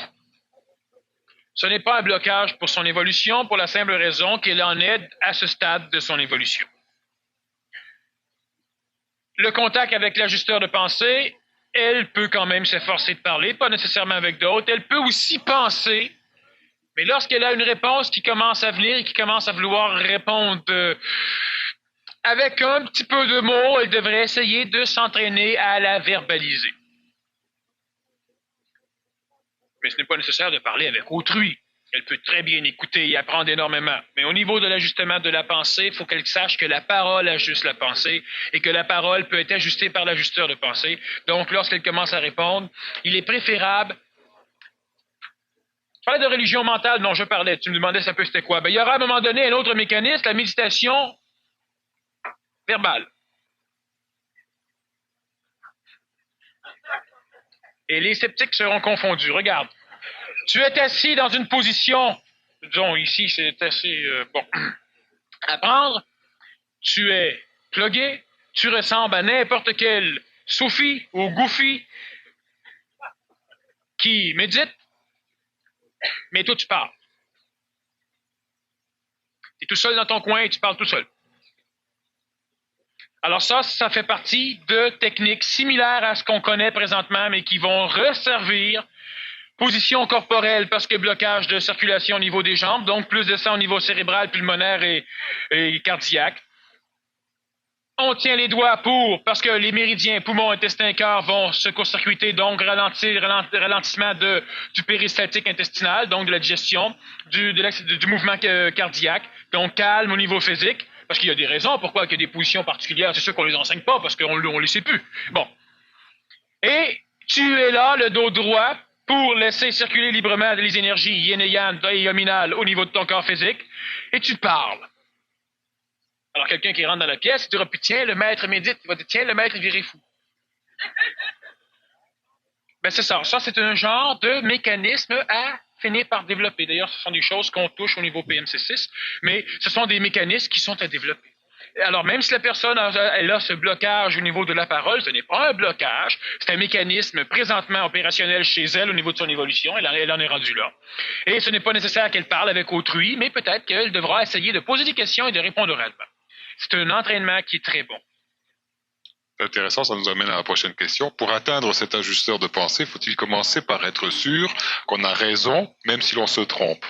Speaker 3: Ce n'est pas un blocage pour son évolution, pour la simple raison qu'elle en est à ce stade de son évolution. Le contact avec l'ajusteur de pensée, elle peut quand même s'efforcer de parler, pas nécessairement avec d'autres. Elle peut aussi penser. Mais lorsqu'elle a une réponse qui commence à venir et qui commence à vouloir répondre avec un petit peu de mots, elle devrait essayer de s'entraîner à la verbaliser. Mais ce n'est pas nécessaire de parler avec autrui. Elle peut très bien écouter et apprendre énormément. Mais au niveau de l'ajustement de la pensée, il faut qu'elle sache que la parole ajuste la pensée et que la parole peut être ajustée par l'ajusteur de pensée. Donc, lorsqu'elle commence à répondre, il est préférable... Je parlais de religion mentale, non, je parlais. Tu me demandais un peu c'était quoi. Ben, il y aura à un moment donné un autre mécanisme, la méditation verbale. Et les sceptiques seront confondus. Regarde. Tu es assis dans une position, disons ici c'est assez bon à prendre, tu es plugué, tu ressembles à n'importe quel soufi ou goufi qui médite, mais toi tu parles. Tu es tout seul dans ton coin et tu parles tout seul. Alors ça fait partie de techniques similaires à ce qu'on connaît présentement, mais qui vont resservir position corporelle, parce que blocage de circulation au niveau des jambes, donc plus de sang au niveau cérébral, pulmonaire et cardiaque. On tient les doigts parce que les méridiens, poumons, intestin, cœur vont se court-circuiter, donc ralentissement du péristaltique intestinal, donc de la digestion, du mouvement cardiaque, donc calme au niveau physique, parce qu'il y a des raisons pourquoi il y a des positions particulières, c'est sûr qu'on les enseigne pas, parce qu'on les sait plus. Bon. Et tu es là, le dos droit, pour laisser circuler librement les énergies yin et yang et yominal au niveau de ton corps physique, et tu parles. Alors quelqu'un qui rentre dans la pièce, il dira, puis tiens, le maître médite, il va dire, tiens, le maître viré fou. Ben c'est ça, c'est un genre de mécanisme à finir par développer. D'ailleurs, ce sont des choses qu'on touche au niveau PMC6, mais ce sont des mécanismes qui sont à développer. Alors, même si la personne elle a ce blocage au niveau de la parole, ce n'est pas un blocage, c'est un mécanisme présentement opérationnel chez elle au niveau de son évolution, elle en est rendue là. Et ce n'est pas nécessaire qu'elle parle avec autrui, mais peut-être qu'elle devra essayer de poser des questions et de répondre oralement. C'est un entraînement qui est très bon.
Speaker 4: C'est intéressant, ça nous amène à la prochaine question. Pour atteindre cet ajusteur de pensée, faut-il commencer par être sûr qu'on a raison, même si l'on se trompe?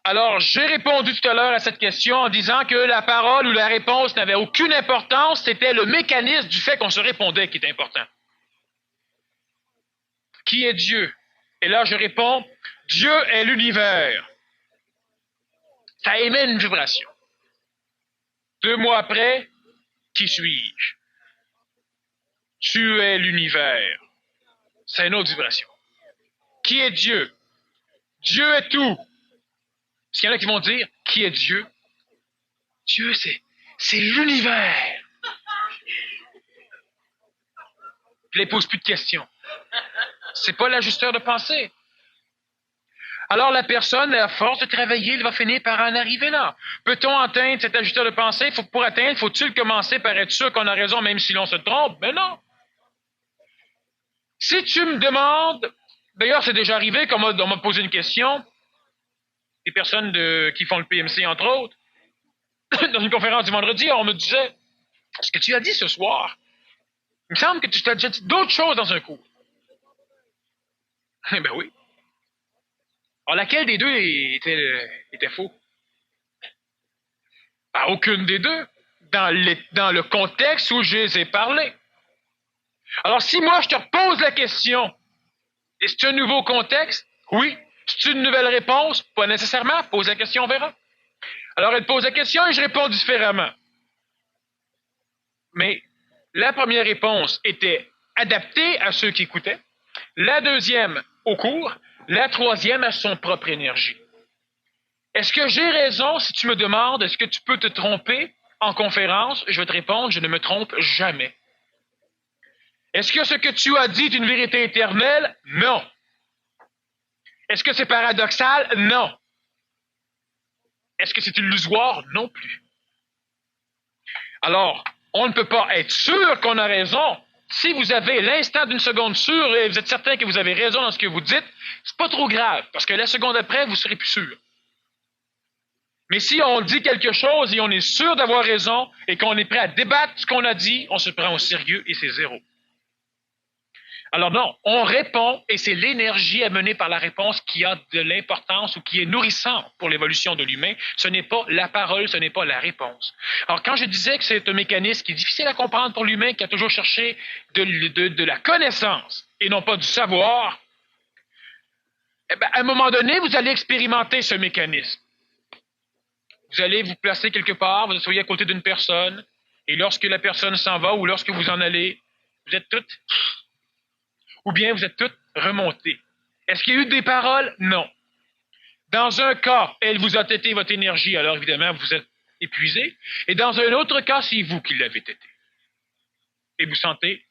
Speaker 3: Alors, j'ai répondu tout à l'heure à cette question en disant que la parole ou la réponse n'avait aucune importance, c'était le mécanisme du fait qu'on se répondait qui est important. Qui est Dieu? Et là, je réponds, Dieu est l'univers. Ça émet une vibration. 2 mois après, qui suis-je? Tu es l'univers. C'est une autre vibration. Qui est Dieu? Dieu est tout. Parce qu'il y en a qui vont dire, qui est Dieu? Dieu, c'est l'univers. Je ne les pose plus de questions. C'est pas l'ajusteur de pensée. Alors la personne, à force de travailler, elle va finir par en arriver là. Peut-on atteindre cet ajusteur de pensée? Pour atteindre, faut-il commencer par être sûr qu'on a raison même si l'on se trompe? Mais non. Si tu me demandes, d'ailleurs c'est déjà arrivé qu'on m'a posé une question, des personnes qui font le PMC entre autres, dans une conférence du vendredi, on me disait, ce que tu as dit ce soir, il me semble que tu t'as déjà dit d'autres choses dans un cours. Eh ben oui. Alors, laquelle des deux était faux? Ben, aucune des deux. Dans le contexte où je les ai parlé. Alors, si moi, je te repose la question, et c'est un nouveau contexte? Oui. C'est une nouvelle réponse? Pas nécessairement. Pose la question, on verra. Alors, elle pose la question et je réponds différemment. Mais la première réponse était adaptée à ceux qui écoutaient. La deuxième, au cours. La troisième, à son propre énergie. Est-ce que j'ai raison si tu me demandes, est-ce que tu peux te tromper en conférence? Je vais te répondre, je ne me trompe jamais. Est-ce que ce que tu as dit est une vérité éternelle? Non. Est-ce que c'est paradoxal? Non. Est-ce que c'est illusoire? Non plus. Alors, on ne peut pas être sûr qu'on a raison. Si vous avez l'instant d'une seconde sûre et vous êtes certain que vous avez raison dans ce que vous dites, c'est pas trop grave, parce que la seconde après, vous serez plus sûr. Mais si on dit quelque chose et on est sûr d'avoir raison et qu'on est prêt à débattre ce qu'on a dit, on se prend au sérieux et c'est zéro. Alors non, on répond et c'est l'énergie amenée par la réponse qui a de l'importance ou qui est nourrissante pour l'évolution de l'humain. Ce n'est pas la parole, ce n'est pas la réponse. Alors quand je disais que c'est un mécanisme qui est difficile à comprendre pour l'humain, qui a toujours cherché de la connaissance et non pas du savoir, eh bien, à un moment donné, vous allez expérimenter ce mécanisme. Vous allez vous placer quelque part, vous soyez à côté d'une personne, et lorsque la personne s'en va ou lorsque vous en allez, vous êtes toutes, ou bien vous êtes toutes remontées. Est-ce qu'il y a eu des paroles? Non. Dans un cas, elle vous a tété votre énergie, alors évidemment, vous êtes épuisé. Et dans un autre cas, c'est vous qui l'avez tété. Et vous sentez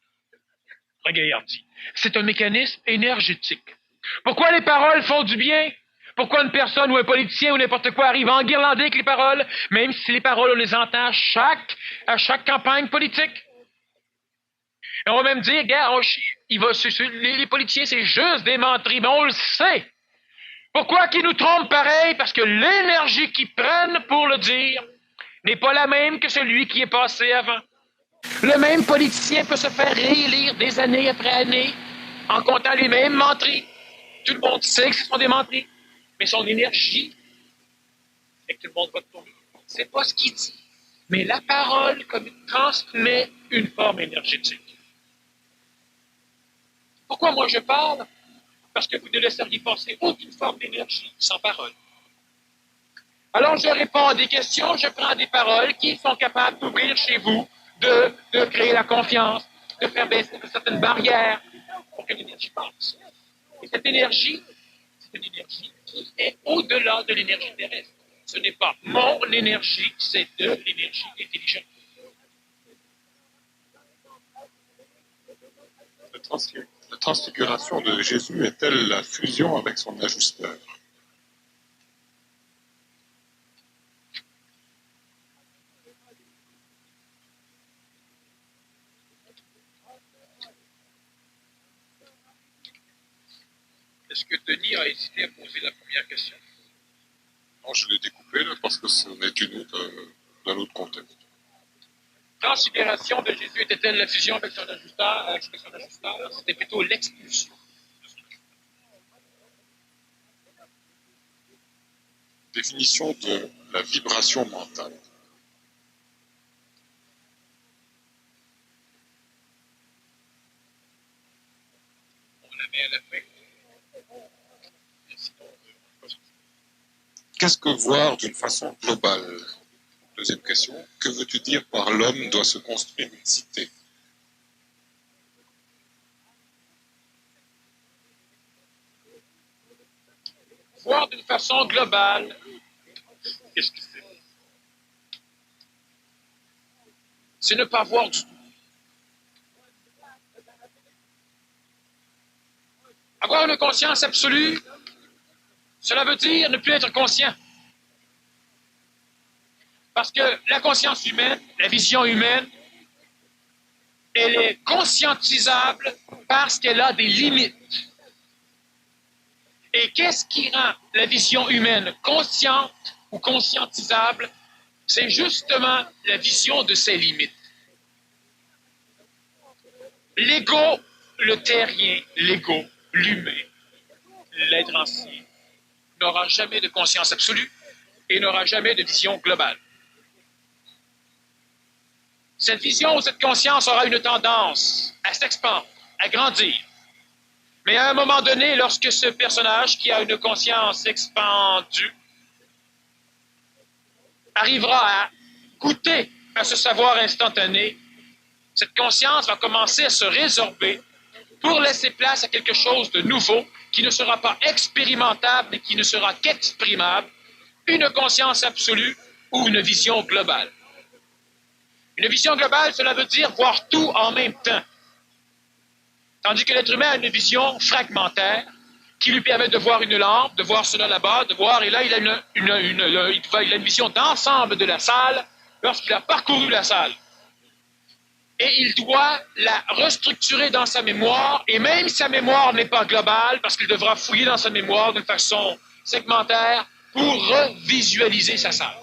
Speaker 3: regaillardi. C'est un mécanisme énergétique. Pourquoi les paroles font du bien? Pourquoi une personne ou un politicien ou n'importe quoi arrive à enguirlander avec les paroles, même si les paroles, on les entend à chaque campagne politique? Et on va même dire, regarde, les politiciens, c'est juste des menteries, mais on le sait. Pourquoi qu'ils nous trompent pareil? Parce que l'énergie qu'ils prennent pour le dire n'est pas la même que celui qui est passé avant. Le même politicien peut se faire réélire des années après années en comptant les mêmes menteries. Tout le monde sait que ce sont des menteries. Mais son énergie, et que tout le monde vote pour lui. C'est pas ce qu'il dit. Mais la parole, comme il transmet une forme énergétique. Pourquoi moi je parle? Parce que vous ne laisseriez passer aucune forme d'énergie sans parole. Alors je réponds à des questions, je prends des paroles qui sont capables d'ouvrir chez vous, de créer la confiance, de faire baisser certaines barrières pour que l'énergie passe. Et cette énergie, c'est une énergie qui est au-delà de l'énergie terrestre. Ce n'est pas mon énergie, c'est de l'énergie intelligente.
Speaker 4: La transfiguration de Jésus est-elle la fusion avec son ajusteur?
Speaker 3: Est-ce que Denis a hésité à poser la première question?
Speaker 4: Non, je l'ai découpé là, parce que ce n'est une autre, d'un autre contexte.
Speaker 3: Transfiguration de Jésus était-elle la fusion avec son ajusteur? C'était plutôt l'expulsion.
Speaker 4: Définition de la vibration mentale.
Speaker 3: On la met à la fin.
Speaker 4: Qu'est-ce que voir d'une façon globale? Deuxième question. Que veux-tu dire par l'homme doit se construire une cité?
Speaker 3: Voir d'une façon globale, qu'est-ce que c'est? C'est ne pas voir du tout. Avoir une conscience absolue, cela veut dire ne plus être conscient. Parce que la conscience humaine, la vision humaine, elle est conscientisable parce qu'elle a des limites. Et qu'est-ce qui rend la vision humaine consciente ou conscientisable? C'est justement la vision de ses limites. L'ego, le terrien, l'ego, l'humain, l'être ancien, n'aura jamais de conscience absolue et n'aura jamais de vision globale. Cette vision ou cette conscience aura une tendance à s'expandre, à grandir. Mais à un moment donné, lorsque ce personnage qui a une conscience expandue arrivera à goûter à ce savoir instantané, cette conscience va commencer à se résorber pour laisser place à quelque chose de nouveau qui ne sera pas expérimentable mais qui ne sera qu'exprimable, une conscience absolue ou une vision globale. Une vision globale, cela veut dire voir tout en même temps. Tandis que l'être humain a une vision fragmentaire qui lui permet de voir une lampe, de voir cela là-bas, de voir, et là, il a une vision d'ensemble de la salle lorsqu'il a parcouru la salle. Et il doit la restructurer dans sa mémoire, et même si sa mémoire n'est pas globale, parce qu'il devra fouiller dans sa mémoire d'une façon segmentaire pour revisualiser sa salle.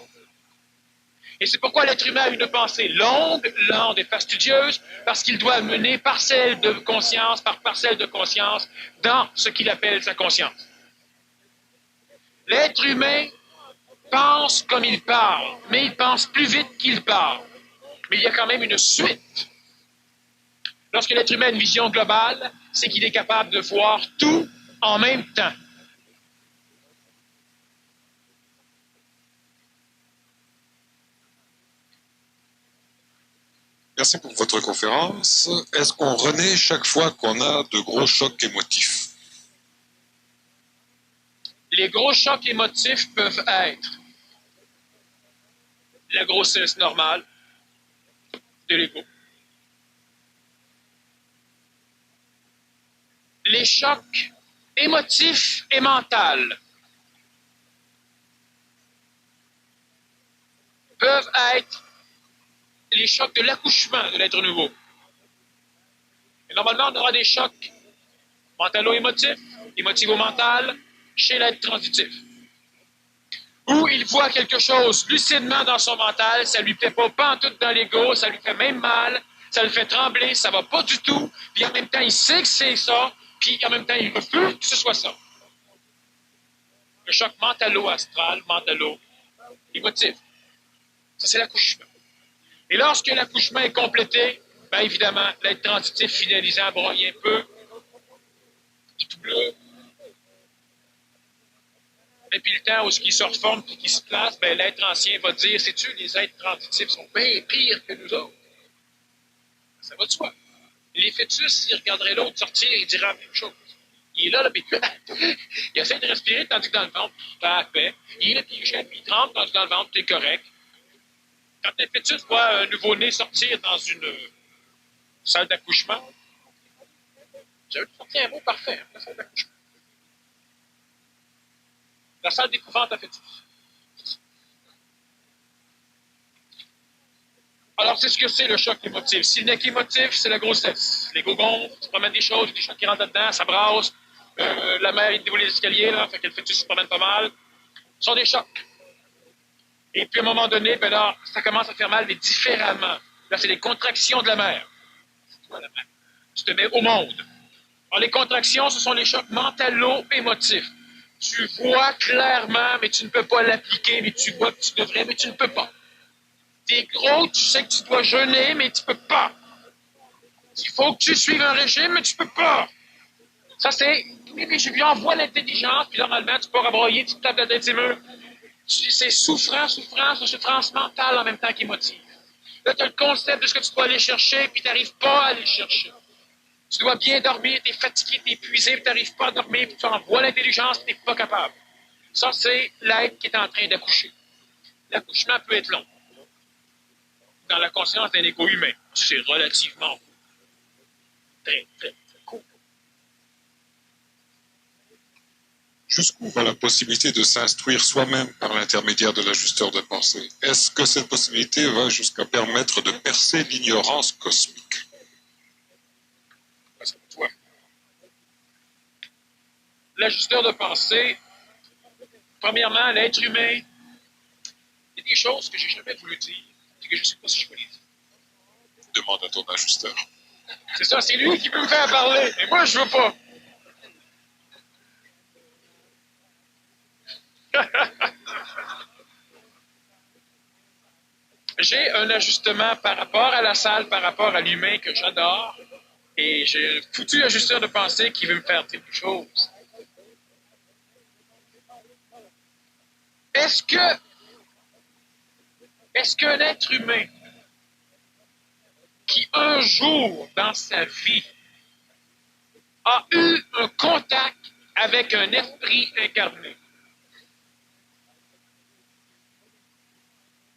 Speaker 3: Et c'est pourquoi l'être humain a une pensée longue, lente et fastidieuse, parce qu'il doit mener parcelle de conscience par parcelle de conscience dans ce qu'il appelle sa conscience. L'être humain pense comme il parle, mais il pense plus vite qu'il parle. Mais il y a quand même une suite. Lorsque l'être humain a une vision globale, c'est qu'il est capable de voir tout en même temps.
Speaker 4: Merci pour votre conférence. Est-ce qu'on renaît chaque fois qu'on a de gros chocs émotifs?
Speaker 3: Les gros chocs émotifs peuvent être la grossesse normale de l'ego, les chocs émotifs et mentaux peuvent être les chocs de l'accouchement de l'être nouveau. Et normalement, on aura des chocs mentalo-émotifs, émotivo-mental, chez l'être transitif. Où il voit quelque chose lucidement dans son mental, ça lui plaît pas en tout dans l'ego, ça lui fait même mal, ça le fait trembler, ça va pas du tout, puis en même temps, il sait que c'est ça, puis en même temps, il refuse que ce soit ça. Le choc mentalo-astral, mentalo-émotif. Ça, c'est l'accouchement. Et lorsque l'accouchement est complété, bien évidemment, l'être transitif finalisant broye un peu, il tout bleu. Et puis le temps où il se reforme et qu'il se place, ben, l'être ancien va dire, sais-tu, les êtres transitifs sont bien pires que nous autres. Ça va de soi. Les fœtus, s'ils regarderaient l'autre sortir, ils diraient la même chose. Il est là, puis il essaie de respirer, tandis que dans le ventre, tout à fait. Il est là, puis il jette, puis il trempe, tandis que dans le ventre, tout est correct. Quand un fœtus voit un nouveau-né sortir dans une salle d'accouchement, j'avais sorti un mot parfait, la salle d'accouchement. La salle d'épouvante à fœtus. Alors, c'est ce que c'est le choc émotif. Si le nec émotif, c'est la grossesse. L'ego gonfle, tu promènes des choses, des chocs qui rentrent dedans, ça brasse. La mère, il dévoile les escaliers, là, fait que le fœtus se promène pas mal. Ce sont des chocs. Et puis, à un moment donné, ben là, ça commence à faire mal, mais différemment. Là, c'est les contractions de la mère. C'est toi, la mère. Tu te mets au monde. Alors, les contractions, ce sont les chocs mentalo-émotifs. Tu vois clairement, mais tu ne peux pas l'appliquer, mais tu vois que tu devrais, mais tu ne peux pas. T'es gros, tu sais que tu dois jeûner, mais tu ne peux pas. Il faut que tu suives un régime, mais tu ne peux pas. Ça, c'est... Je lui envoie l'intelligence, puis normalement, tu peux rabroyer, tu te tapes la tête des murs. C'est souffrance mentale en même temps qu'émotive. Là, tu as le concept de ce que tu dois aller chercher, puis tu n'arrives pas à aller chercher. Tu dois bien dormir, tu es fatigué, tu es épuisé, puis tu n'arrives pas à dormir, puis tu envoies l'intelligence, puis tu n'es pas capable. Ça, c'est l'être qui est en train d'accoucher. L'accouchement peut être long. Dans la conscience d'un égo humain, c'est relativement très, très, très court.
Speaker 4: Jusqu'où va la possibilité de s'instruire soi-même par l'intermédiaire de l'ajusteur de pensée? Est-ce que cette possibilité va jusqu'à permettre de percer l'ignorance cosmique?
Speaker 3: L'ajusteur de pensée, premièrement, l'être humain, il y a des choses que j'ai jamais voulu dire, et que je ne sais pas si je peux les dire.
Speaker 4: Demande à ton ajusteur.
Speaker 3: C'est ça, c'est lui qui peut me faire parler, mais moi, je veux pas. J'ai un ajustement par rapport à la salle, par rapport à l'humain que j'adore, et j'ai un foutu ajusteur de pensée qui veut me faire dire des choses. Est-ce qu'un être humain qui un jour dans sa vie a eu un contact avec un esprit incarné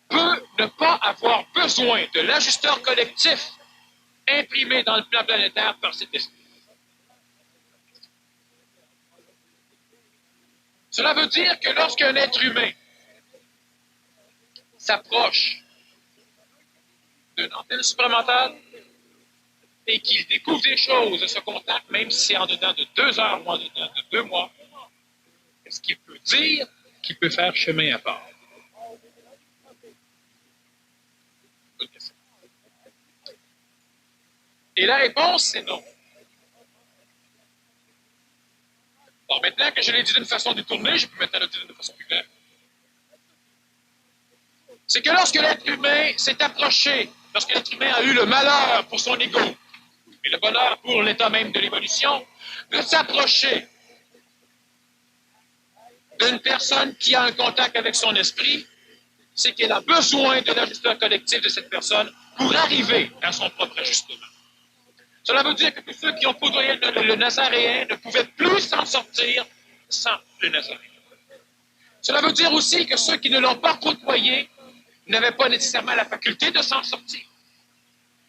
Speaker 3: peut ne pas avoir besoin de l'ajusteur collectif imprimé dans le plan planétaire par cet esprit? Cela veut dire que lorsqu'un être humain s'approche d'une antenne supramentale et qu'il découvre des choses de ce contact, même si c'est en dedans de 2 heures ou en dedans de 2 mois, est-ce qu'il peut dire qu'il peut faire chemin à part? Et la réponse, c'est non. Alors maintenant que je l'ai dit d'une façon détournée, je peux maintenant le dire d'une façon plus claire. C'est que lorsque l'être humain s'est approché, lorsque l'être humain a eu le malheur pour son ego, et le bonheur pour l'état même de l'évolution, de s'approcher d'une personne qui a un contact avec son esprit, c'est qu'elle a besoin de l'ajusteur collectif de cette personne pour arriver à son propre ajustement. Cela veut dire que tous ceux qui ont côtoyé le Nazaréen ne pouvaient plus s'en sortir sans le Nazaréen. Cela veut dire aussi que ceux qui ne l'ont pas côtoyé n'avaient pas nécessairement la faculté de s'en sortir.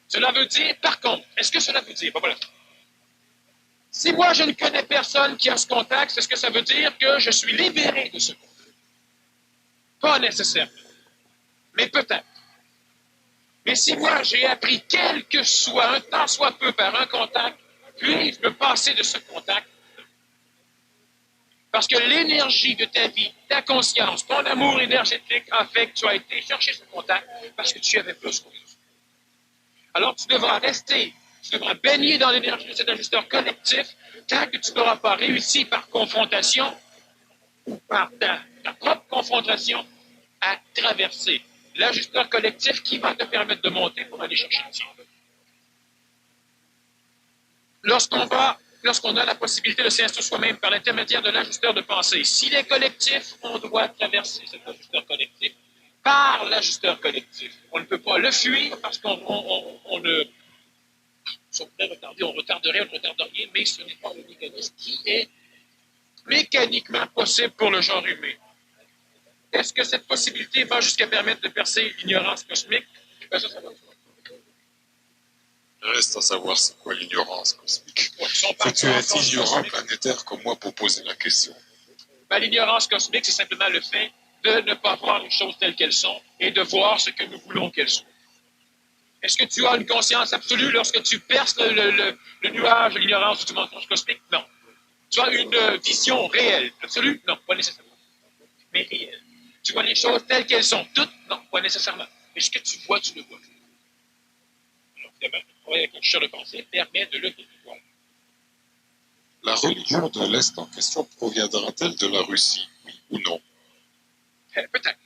Speaker 3: Cela veut dire, par contre, est-ce que cela veut dire, ben voilà, si moi je ne connais personne qui a ce contact, est-ce que ça veut dire que je suis libéré de ce contact? Pas nécessairement, mais peut-être. Mais si moi j'ai appris quel que soit, un tant soit peu par un contact, puis-je me passer de ce contact? Parce que l'énergie de ta vie, ta conscience, ton amour énergétique a fait que tu as été chercher ce contact parce que tu avais besoin. Alors tu devras rester, tu devras baigner dans l'énergie de cet ajusteur collectif tant que tu n'auras pas réussi par confrontation ou par ta propre confrontation à traverser l'ajusteur collectif qui va te permettre de monter pour aller chercher le tien. Lorsqu'on a la possibilité de s'instruire soi-même par l'intermédiaire de l'ajusteur de pensée, s'il est collectif, on doit traverser cet ajusteur collectif par l'ajusteur collectif. On ne peut pas le fuir parce qu'on ne... Si on voulait retarder, on retarderait, on ne retarde rien, mais ce n'est pas le mécanisme qui est mécaniquement possible pour le genre humain. Est-ce que cette possibilité va jusqu'à permettre de percer l'ignorance cosmique? Ben ça va.
Speaker 4: Reste à savoir c'est quoi l'ignorance cosmique.
Speaker 3: Ouais,
Speaker 4: faut-tu être ignorant planétaire comme moi pour poser la question?
Speaker 3: Ben, l'ignorance cosmique, c'est simplement le fait de ne pas voir les choses telles qu'elles sont et de voir ce que nous voulons qu'elles soient. Est-ce que tu as une conscience absolue lorsque tu perces le nuage de l'ignorance du mensonge cosmique? Non. Tu as une vision réelle, absolue? Non, pas nécessairement. Mais réelle. Tu vois les choses telles qu'elles sont, toutes? Non, pas nécessairement. Mais ce que tu vois, tu le vois. Alors, évidemment, le travail avec le chercheur de pensée permet de le voir.
Speaker 4: La religion de l'Est en question proviendra-t-elle de la Russie, oui ou non?
Speaker 3: Peut-être.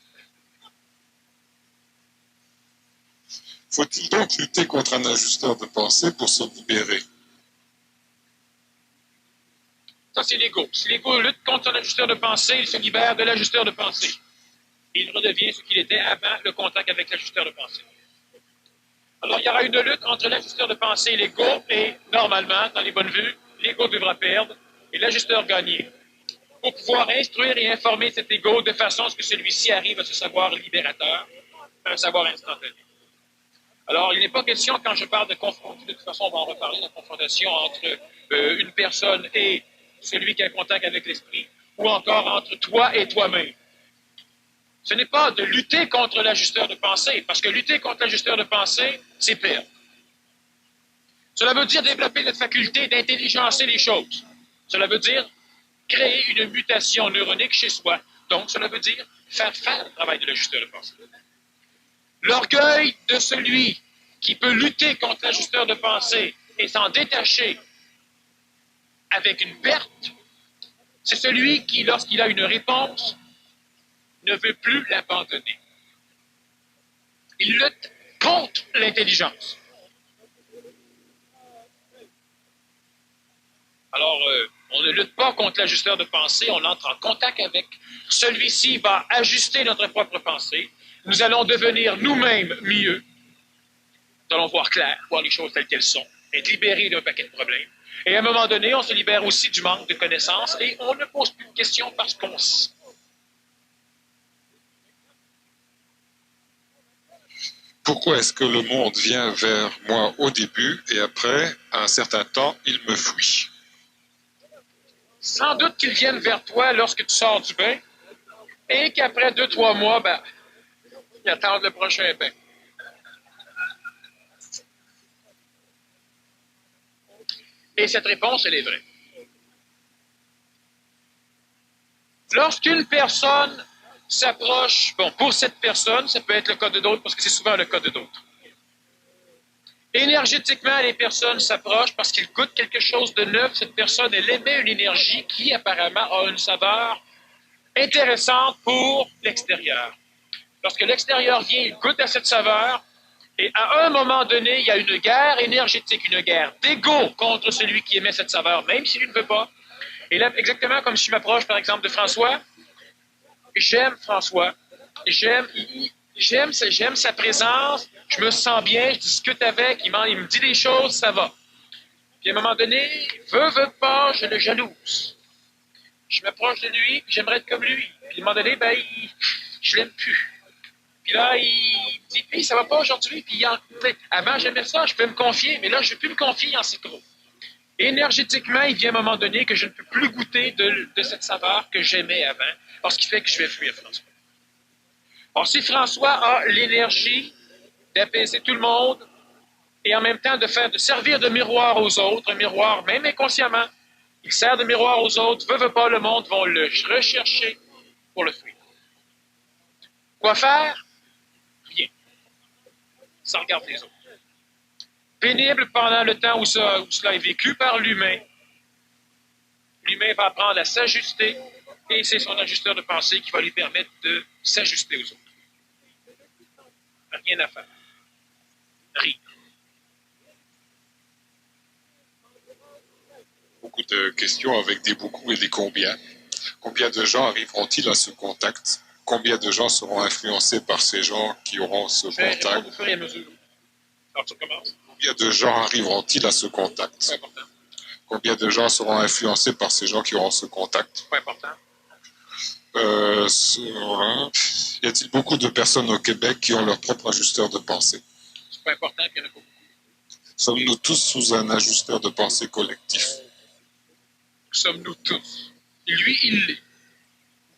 Speaker 4: Faut-il donc lutter contre un ajusteur de pensée pour se libérer?
Speaker 3: Ça, c'est l'ego. Si l'ego lutte contre un ajusteur de pensée, il se libère de l'ajusteur de pensée. Il redevient ce qu'il était avant le contact avec l'ajusteur de pensée. Alors, il y aura une lutte entre l'ajusteur de pensée et l'ego, et normalement, dans les bonnes vues, l'ego devra perdre et l'ajusteur gagner. Pour pouvoir instruire et informer cet ego de façon à ce que celui-ci arrive à ce savoir libérateur, un savoir instantané. Alors, il n'est pas question, quand je parle de confronter, de toute façon, on va en reparler, la confrontation entre une personne et celui qui a contact avec l'esprit, ou encore entre toi et toi-même. Ce n'est pas de lutter contre l'ajusteur de pensée, parce que lutter contre l'ajusteur de pensée, c'est perdre. Cela veut dire développer notre faculté d'intelligencer les choses. Cela veut dire créer une mutation neuronique chez soi. Donc, cela veut dire faire le travail de l'ajusteur de pensée. L'orgueil de celui qui peut lutter contre l'ajusteur de pensée et s'en détacher avec une perte, c'est celui qui, lorsqu'il a une réponse, ne veut plus l'abandonner. Il lutte contre l'intelligence. Alors, on ne lutte pas contre l'ajusteur de pensée, on entre en contact avec. Celui-ci va ajuster notre propre pensée. Nous allons devenir nous-mêmes mieux. Nous allons voir clair, voir les choses telles qu'elles sont, être libérés d'un paquet de problèmes. Et à un moment donné, on se libère aussi du manque de connaissances et on ne pose plus de questions parce qu'on sait.
Speaker 4: Pourquoi est-ce que le monde vient vers moi au début et après, à un certain temps, il me fuit?
Speaker 3: Sans doute qu'ils viennent vers toi lorsque tu sors du bain et qu'après 2-3 mois, ils attendent le prochain bain. Et cette réponse, elle est vraie. Lorsqu'une personne s'approche, pour cette personne, ça peut être le cas de d'autres, parce que c'est souvent le cas de d'autres. Énergétiquement, les personnes s'approchent parce qu'ils goûtent quelque chose de neuf. Cette personne, elle émet une énergie qui apparemment a une saveur intéressante pour l'extérieur. Lorsque l'extérieur vient, il goûte à cette saveur, et à un moment donné, il y a une guerre énergétique, une guerre d'ego contre celui qui émet cette saveur, même s'il ne veut pas. Et là, exactement comme si je m'approche, par exemple, de François, j'aime François, j'aime sa présence, je me sens bien, je discute avec, il me dit des choses, ça va. Puis à un moment donné, veut pas, je le jalouse. Je m'approche de lui, puis j'aimerais être comme lui. Puis à un moment donné, je l'aime plus. Puis là, il me dit, hey, ça va pas aujourd'hui. Puis avant, j'aimais ça, je peux me confier, mais là, je ne veux plus me confier en c'est trop. Énergétiquement, il vient un moment donné que je ne peux plus goûter de cette saveur que j'aimais avant, parce qu'il fait que je vais fuir François. Or, si François a l'énergie d'apaiser tout le monde et en même temps de servir de miroir aux autres, un miroir même inconsciemment, il sert de miroir aux autres, veut pas, le monde vont le rechercher pour le fuir. Quoi faire? Rien. Ça regarde les autres. Pénible pendant le temps où cela est vécu par l'humain. L'humain va apprendre à s'ajuster et c'est son ajusteur de pensée qui va lui permettre de s'ajuster aux autres. Rien à faire. Rire.
Speaker 4: Beaucoup de questions avec des beaucoup et des combien. Combien de gens arriveront-ils à ce contact? Combien de gens seront influencés par ces gens qui auront ce contact?
Speaker 3: Au fur et à mesure. Alors, tu commences.
Speaker 4: Combien de gens arriveront-ils à ce contact?
Speaker 3: C'est important.
Speaker 4: Combien de gens seront influencés par ces gens qui auront ce contact?
Speaker 3: C'est important.
Speaker 4: Y a-t-il beaucoup de personnes au Québec qui ont leur propre ajusteur de pensée?
Speaker 3: C'est pas important qu'il y en a pas beaucoup.
Speaker 4: Sommes-nous tous sous un ajusteur de pensée collectif?
Speaker 3: Sommes-nous tous? Lui, il l'est.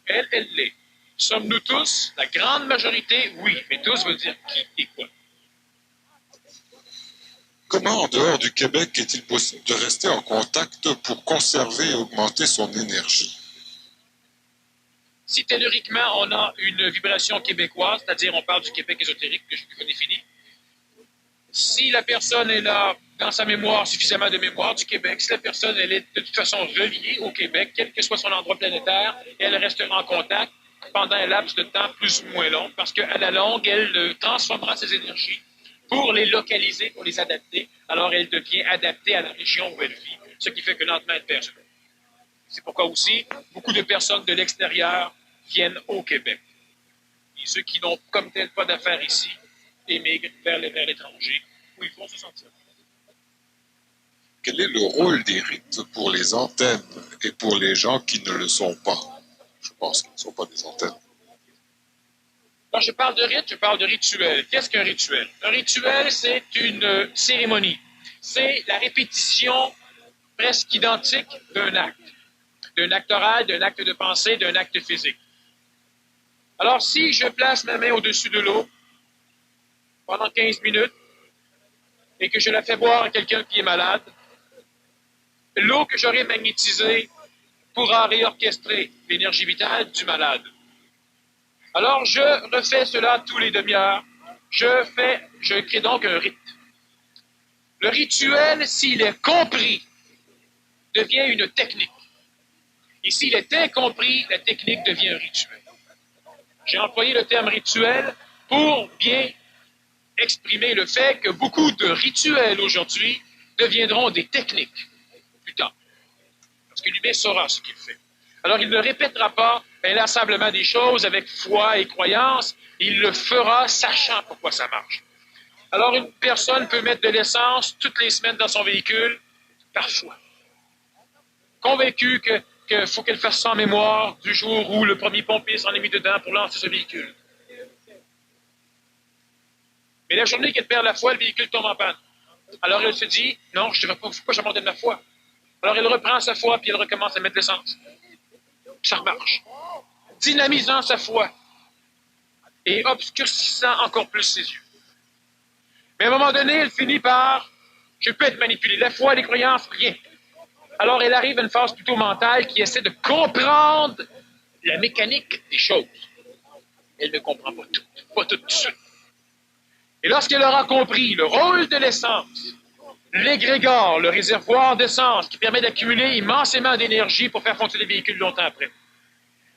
Speaker 3: Elle, elle l'est. Sommes-nous tous? La grande majorité, oui. Mais tous veut dire qui et quoi.
Speaker 4: Comment, en dehors du Québec, est-il possible de rester en contact pour conserver et augmenter son énergie?
Speaker 3: Si telluriquement, on a une vibration québécoise, c'est-à-dire on parle du Québec ésotérique que je définis, si la personne est là dans sa mémoire, suffisamment de mémoire du Québec, si la personne elle est de toute façon reliée au Québec, quel que soit son endroit planétaire, elle restera en contact pendant un laps de temps plus ou moins long, parce qu'à la longue, elle transformera ses énergies pour les localiser, pour les adapter. Alors, elle devient adaptée à la région où elle vit, ce qui fait que lentement, elle perd. C'est pourquoi aussi, beaucoup de personnes de l'extérieur viennent au Québec. Et ceux qui n'ont comme tel pas d'affaires ici, émigrent vers l'étranger, où ils vont se sentir.
Speaker 4: Quel est le rôle des rites pour les antennes et pour les gens qui ne le sont pas? Je pense qu'ils ne sont pas des antennes.
Speaker 3: Quand je parle de rite, je parle de rituel. Qu'est-ce qu'un rituel? Un rituel, c'est une cérémonie. C'est la répétition presque identique d'un acte oral, d'un acte de pensée, d'un acte physique. Alors, si je place ma main au-dessus de l'eau pendant 15 minutes et que je la fais boire à quelqu'un qui est malade, l'eau que j'aurai magnétisée pourra réorchestrer l'énergie vitale du malade. Alors, je refais cela tous les demi-heures. Je crée donc un rite. Le rituel, s'il est compris, devient une technique. Et s'il est incompris, la technique devient un rituel. J'ai employé le terme rituel pour bien exprimer le fait que beaucoup de rituels aujourd'hui deviendront des techniques plus tard. Parce que l'humain saura ce qu'il fait. Alors, il ne répétera pas inlassablement des choses avec foi et croyance, il le fera sachant pourquoi ça marche. Alors, une personne peut mettre de l'essence toutes les semaines dans son véhicule, parfois. Convaincu qu'il faut qu'elle fasse ça en mémoire du jour où le premier pompier s'en est mis dedans pour lancer ce véhicule. Mais la journée qu'elle perd la foi, le véhicule tombe en panne. Alors, elle se dit, non, je ne devrais pas, pourquoi j'abandonne ma foi? Alors, elle reprend sa foi, puis elle recommence à mettre de l'essence. Ça marche. Dynamisant sa foi et obscurcissant encore plus ses yeux. Mais à un moment donné, elle finit par « je peux être manipulé ». La foi, les croyances, rien. Alors, elle arrive à une phase plutôt mentale qui essaie de comprendre la mécanique des choses. Elle ne comprend pas tout de suite. Et lorsqu'elle aura compris le rôle de l'essence, l'égrégore, le réservoir d'essence qui permet d'accumuler immensément d'énergie pour faire fonctionner les véhicules longtemps après,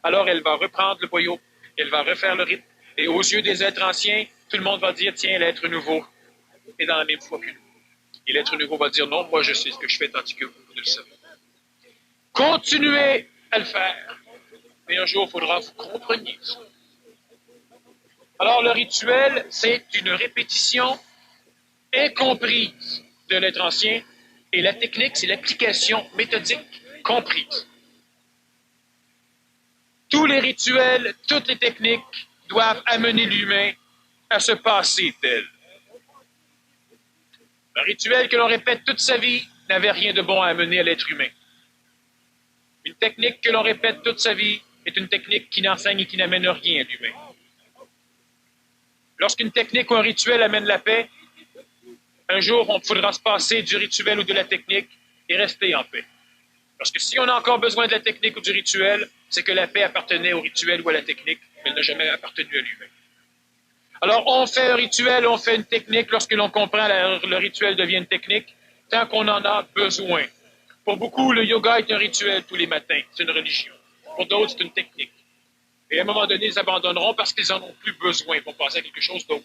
Speaker 3: alors elle va reprendre le boyau, elle va refaire le rythme, et aux yeux des êtres anciens, tout le monde va dire, tiens, l'être nouveau est dans la même foi que nous. Et l'être nouveau va dire, non, moi je sais ce que je fais tandis que vous ne le savez. Continuez à le faire, mais un jour, il faudra que vous compreniez ça. Alors, le rituel, c'est une répétition incomprise de l'être ancien, et la technique, c'est l'application méthodique comprise. Tous les rituels, toutes les techniques doivent amener l'humain à se passer d'elle. Un rituel que l'on répète toute sa vie n'avait rien de bon à amener à l'être humain. Une technique que l'on répète toute sa vie est une technique qui n'enseigne et qui n'amène rien à l'humain. Lorsqu'une technique ou un rituel amène la paix, un jour, on faudra se passer du rituel ou de la technique et rester en paix. Parce que si on a encore besoin de la technique ou du rituel, c'est que la paix appartenait au rituel ou à la technique, mais elle n'a jamais appartenu à l'humain. Alors, on fait un rituel, on fait une technique. Lorsque l'on comprend, le rituel devient une technique, tant qu'on en a besoin. Pour beaucoup, le yoga est un rituel tous les matins. C'est une religion. Pour d'autres, c'est une technique. Et à un moment donné, ils abandonneront parce qu'ils n'en ont plus besoin. Ils vont passer à quelque chose d'autre.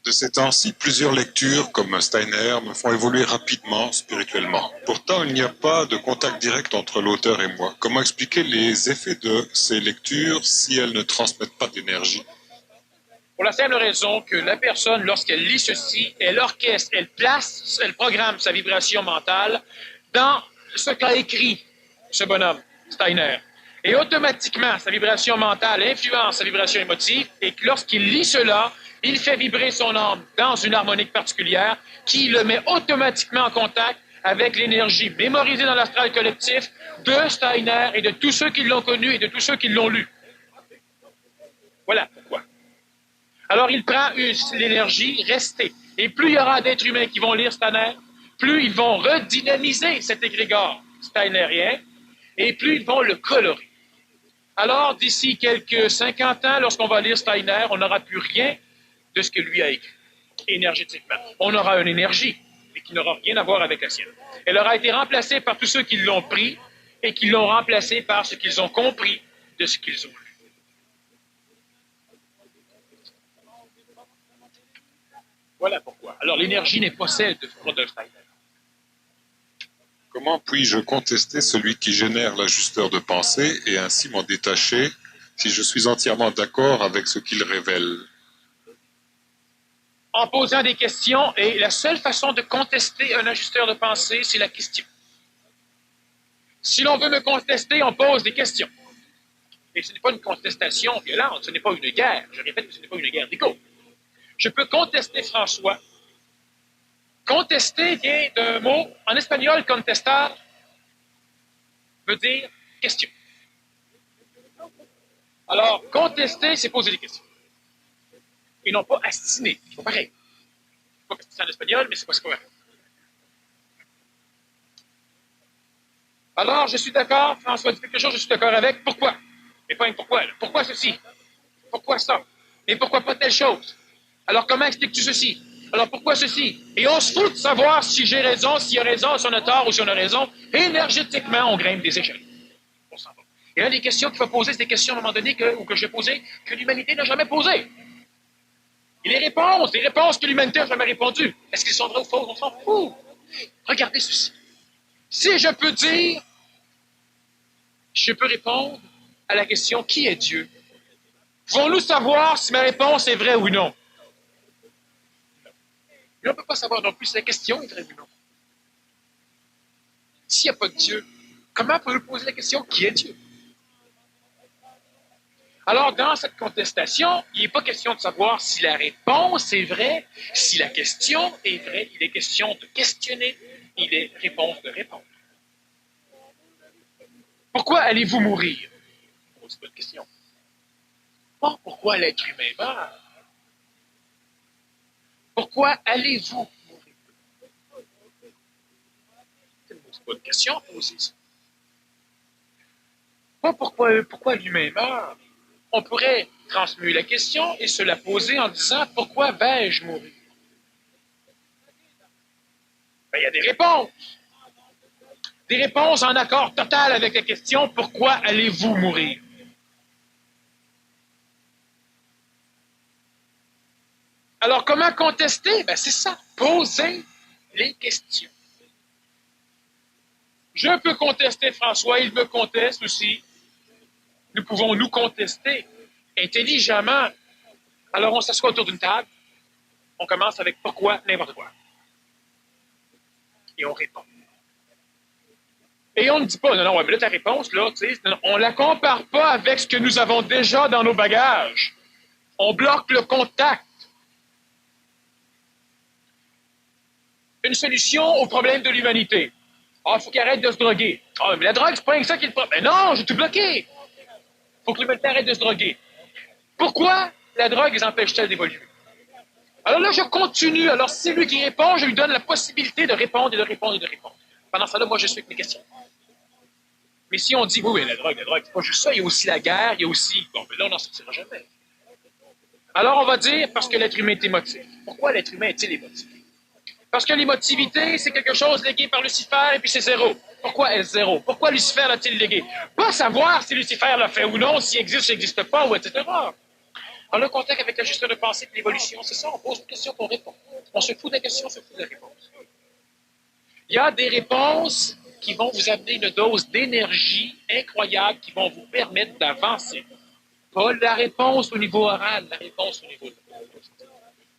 Speaker 4: De ces temps-ci, plusieurs lectures, comme Steiner, me font évoluer rapidement spirituellement. Pourtant, il n'y a pas de contact direct entre l'auteur et moi. Comment expliquer les effets de ces lectures si elles ne transmettent pas d'énergie?
Speaker 3: Pour la simple raison que la personne, lorsqu'elle lit ceci, elle orchestre, elle place, elle programme sa vibration mentale dans ce qu'a écrit ce bonhomme, Steiner. Et automatiquement, sa vibration mentale influence sa vibration émotive, et que lorsqu'il lit cela, il fait vibrer son âme dans une harmonique particulière qui le met automatiquement en contact avec l'énergie mémorisée dans l'astral collectif de Steiner et de tous ceux qui l'ont connu et de tous ceux qui l'ont lu. Voilà pourquoi. Alors, il prend l'énergie restée. Et plus il y aura d'êtres humains qui vont lire Steiner, plus ils vont redynamiser cet égrégore steinerien, et plus ils vont le colorer. Alors, d'ici quelques 50 ans, lorsqu'on va lire Steiner, on n'aura plus rien de ce que lui a écrit, énergétiquement. On aura une énergie, mais qui n'aura rien à voir avec la sienne. Elle aura été remplacée par tous ceux qui l'ont pris et qui l'ont remplacée par ce qu'ils ont compris de ce qu'ils ont lu. Voilà pourquoi. Alors, l'énergie n'est pas celle de Rudolf Steiner.
Speaker 4: Comment puis-je contester celui qui génère l'ajusteur de pensée et ainsi m'en détacher si je suis entièrement d'accord avec ce qu'il révèle?
Speaker 3: En posant des questions, et la seule façon de contester un ajusteur de pensée, c'est la question. Si l'on veut me contester, on pose des questions. Et ce n'est pas une contestation violente, ce n'est pas une guerre. Je répète que ce n'est pas une guerre d'ego. Je peux contester François. Contester vient d'un mot, en espagnol, contestar veut dire question. Alors, contester, c'est poser des questions. Et non pas astiner. C'est pas pareil. C'est pas que c'est en espagnol, mais c'est pas pareil. Alors, je suis d'accord, François dit quelque chose, je suis d'accord avec. Pourquoi? Mais pas un pourquoi. Là. Pourquoi ceci? Pourquoi ça? Et pourquoi pas telle chose? Alors, comment expliques-tu ceci? Alors, pourquoi ceci? Et on se fout de savoir si j'ai raison, s'il y a raison, si on a tort ou si on a raison. Énergétiquement, on grimpe des échelles. On s'en va. Et là, les questions qu'il faut poser, c'est des questions à un moment donné que j'ai posées, que l'humanité n'a jamais posées. Et les réponses que l'humanité n'a jamais répondues, est-ce qu'ils sont vraies ou fausses? On s'en fout. Regardez ceci. Si je peux dire, je peux répondre à la question qui est Dieu? Pouvons-nous savoir si ma réponse est vraie ou non? Mais on ne peut pas savoir non plus si la question est vraie ou non. S'il n'y a pas de Dieu, comment peut-on poser la question qui est Dieu? Alors, dans cette contestation, il n'est pas question de savoir si la réponse est vraie, si la question est vraie. Il est question de questionner, il est réponse de répondre. Pourquoi allez-vous mourir? C'est pas une question. Pas pourquoi l'être humain meurt. Pourquoi allez-vous mourir? C'est pas une question à poser, ça. Pas pourquoi l'humain meurt. On pourrait transmuer la question et se la poser en disant « Pourquoi vais-je mourir? » Ben, il y a des réponses. Des réponses en accord total avec la question « Pourquoi allez-vous mourir? » Alors, comment contester? Ben, c'est ça, poser les questions. Je peux contester François, il me conteste aussi. Nous pouvons nous contester intelligemment. Alors, on s'assoit autour d'une table, on commence avec pourquoi, n'importe quoi. Et on répond. Et on ne dit pas, non, non, ouais, mais là, ta réponse, là, tu sais, on ne la compare pas avec ce que nous avons déjà dans nos bagages. On bloque le contact. Une solution au problème de l'humanité. Ah, il faut qu'il arrête de se droguer. Ah, mais la drogue, c'est pas rien que ça qui est le problème. Mais non, j'ai tout bloqué. Il faut que l'humanité arrête de se droguer. Pourquoi la drogue les empêche-t-elle d'évoluer? Alors là, je continue. Alors, si c'est lui qui répond, je lui donne la possibilité de répondre et de répondre et de répondre. Pendant ce temps-là, moi, je suis avec mes questions. Mais si on dit, oui, la drogue, c'est pas juste ça, il y a aussi la guerre, il y a aussi... Bon, mais là, on n'en sortira jamais. Alors, on va dire, parce que l'être humain est émotif. Pourquoi l'être humain est-il émotif? Parce que l'émotivité, c'est quelque chose légué par Lucifer et puis c'est zéro. Pourquoi est-ce zéro? Pourquoi Lucifer l'a-t-il légué? Pas savoir si Lucifer l'a fait ou non, s'il existe ou n'existe pas, ou etc. En le contact avec l'ajusteur de pensée et de l'évolution, c'est ça, on pose une question qu'on répond. On se fout de la question, on se fout de la réponse. Il y a des réponses qui vont vous amener une dose d'énergie incroyable qui vont vous permettre d'avancer. Pas la réponse au niveau oral, la réponse au niveau de la réponse.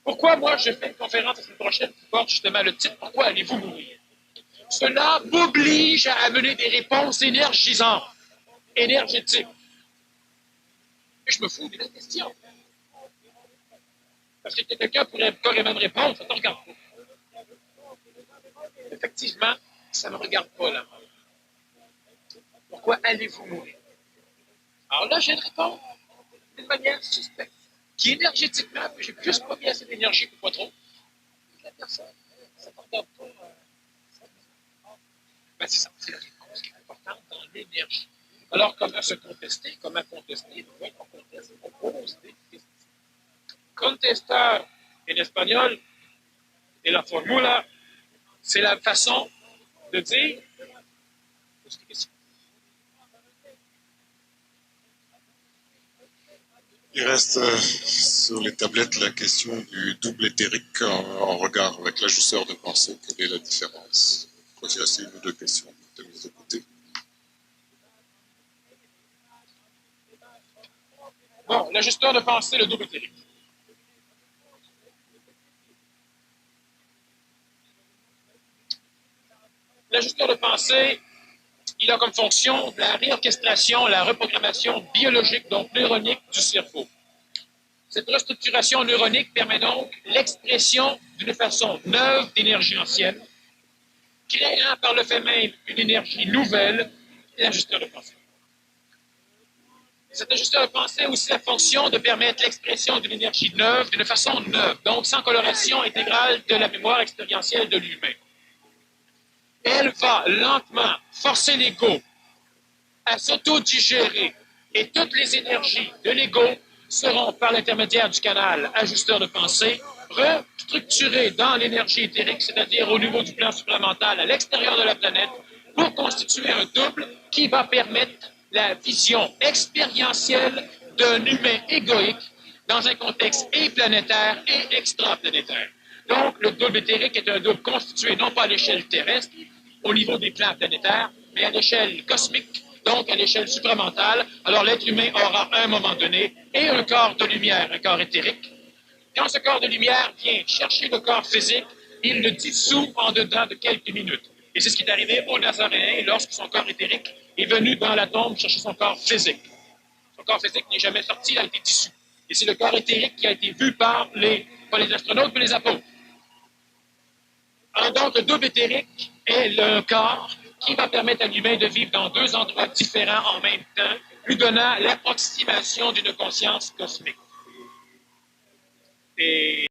Speaker 3: Pourquoi moi je fais une conférence la semaine prochaine qui porte justement le titre « Pourquoi allez-vous mourir ?» Cela m'oblige à amener des réponses énergisantes, énergétiques. Et je me fous de la question. Parce que quelqu'un pourrait carrément me répondre, ça ne te regarde pas. Effectivement, ça ne me regarde pas là. Pourquoi allez-vous mourir? Alors là, j'ai une réponse d'une manière suspecte, qui énergétiquement, j'ai plus pas mis assez d'énergie pour pas trop. La personne, ça ne me regarde pas. Ben, c'est ça, c'est la réponse qui est importante dans l'énergie. Alors, comment se contester? Comment contester? Oui, on conteste, on pose des questions. Contestar en espagnol et la formula, c'est la façon de dire pose des questions.
Speaker 4: Il reste sur les tablettes la question du double éthérique en regard avec l'ajusteur de pensée. Quelle est la différence? Je crois qu'il y a assez une ou deux questions qui ont été mises de côté.
Speaker 3: Bon, l'ajusteur de pensée, le double éthérique. L'ajusteur de pensée, il a comme fonction la réorchestration, la reprogrammation biologique, donc neuronique du cerveau. Cette restructuration neuronique permet donc l'expression d'une façon neuve d'énergie ancienne, créant par le fait même une énergie nouvelle, l'ajusteur de pensée. Cet ajusteur de pensée a aussi la fonction de permettre l'expression d'une énergie neuve, d'une façon neuve, donc sans coloration intégrale de la mémoire expérientielle de l'humain. Elle va lentement forcer l'ego à s'auto-digérer et toutes les énergies de l'ego seront, par l'intermédiaire du canal ajusteur de pensée, restructurées dans l'énergie éthérique, c'est-à-dire au niveau du plan supramental à l'extérieur de la planète, pour constituer un double qui va permettre la vision expérientielle d'un humain égoïque dans un contexte et planétaire et extraplanétaire. Donc, le double éthérique est un double constitué non pas à l'échelle terrestre, au niveau des plans planétaires, mais à l'échelle cosmique, donc à l'échelle supramentale. Alors, l'être humain aura à un moment donné et un corps de lumière, un corps éthérique. Quand ce corps de lumière vient chercher le corps physique, il le dissout en dedans de quelques minutes. Et c'est ce qui est arrivé au Nazaréen lorsque son corps éthérique est venu dans la tombe chercher son corps physique. Son corps physique n'est jamais sorti, il a été dissous. Et c'est le corps éthérique qui a été vu par pas les astronautes, mais les apôtres. Alors donc, le double éthérique est le corps qui va permettre à l'humain de vivre dans deux endroits différents en même temps, lui donnant l'approximation d'une conscience cosmique. Et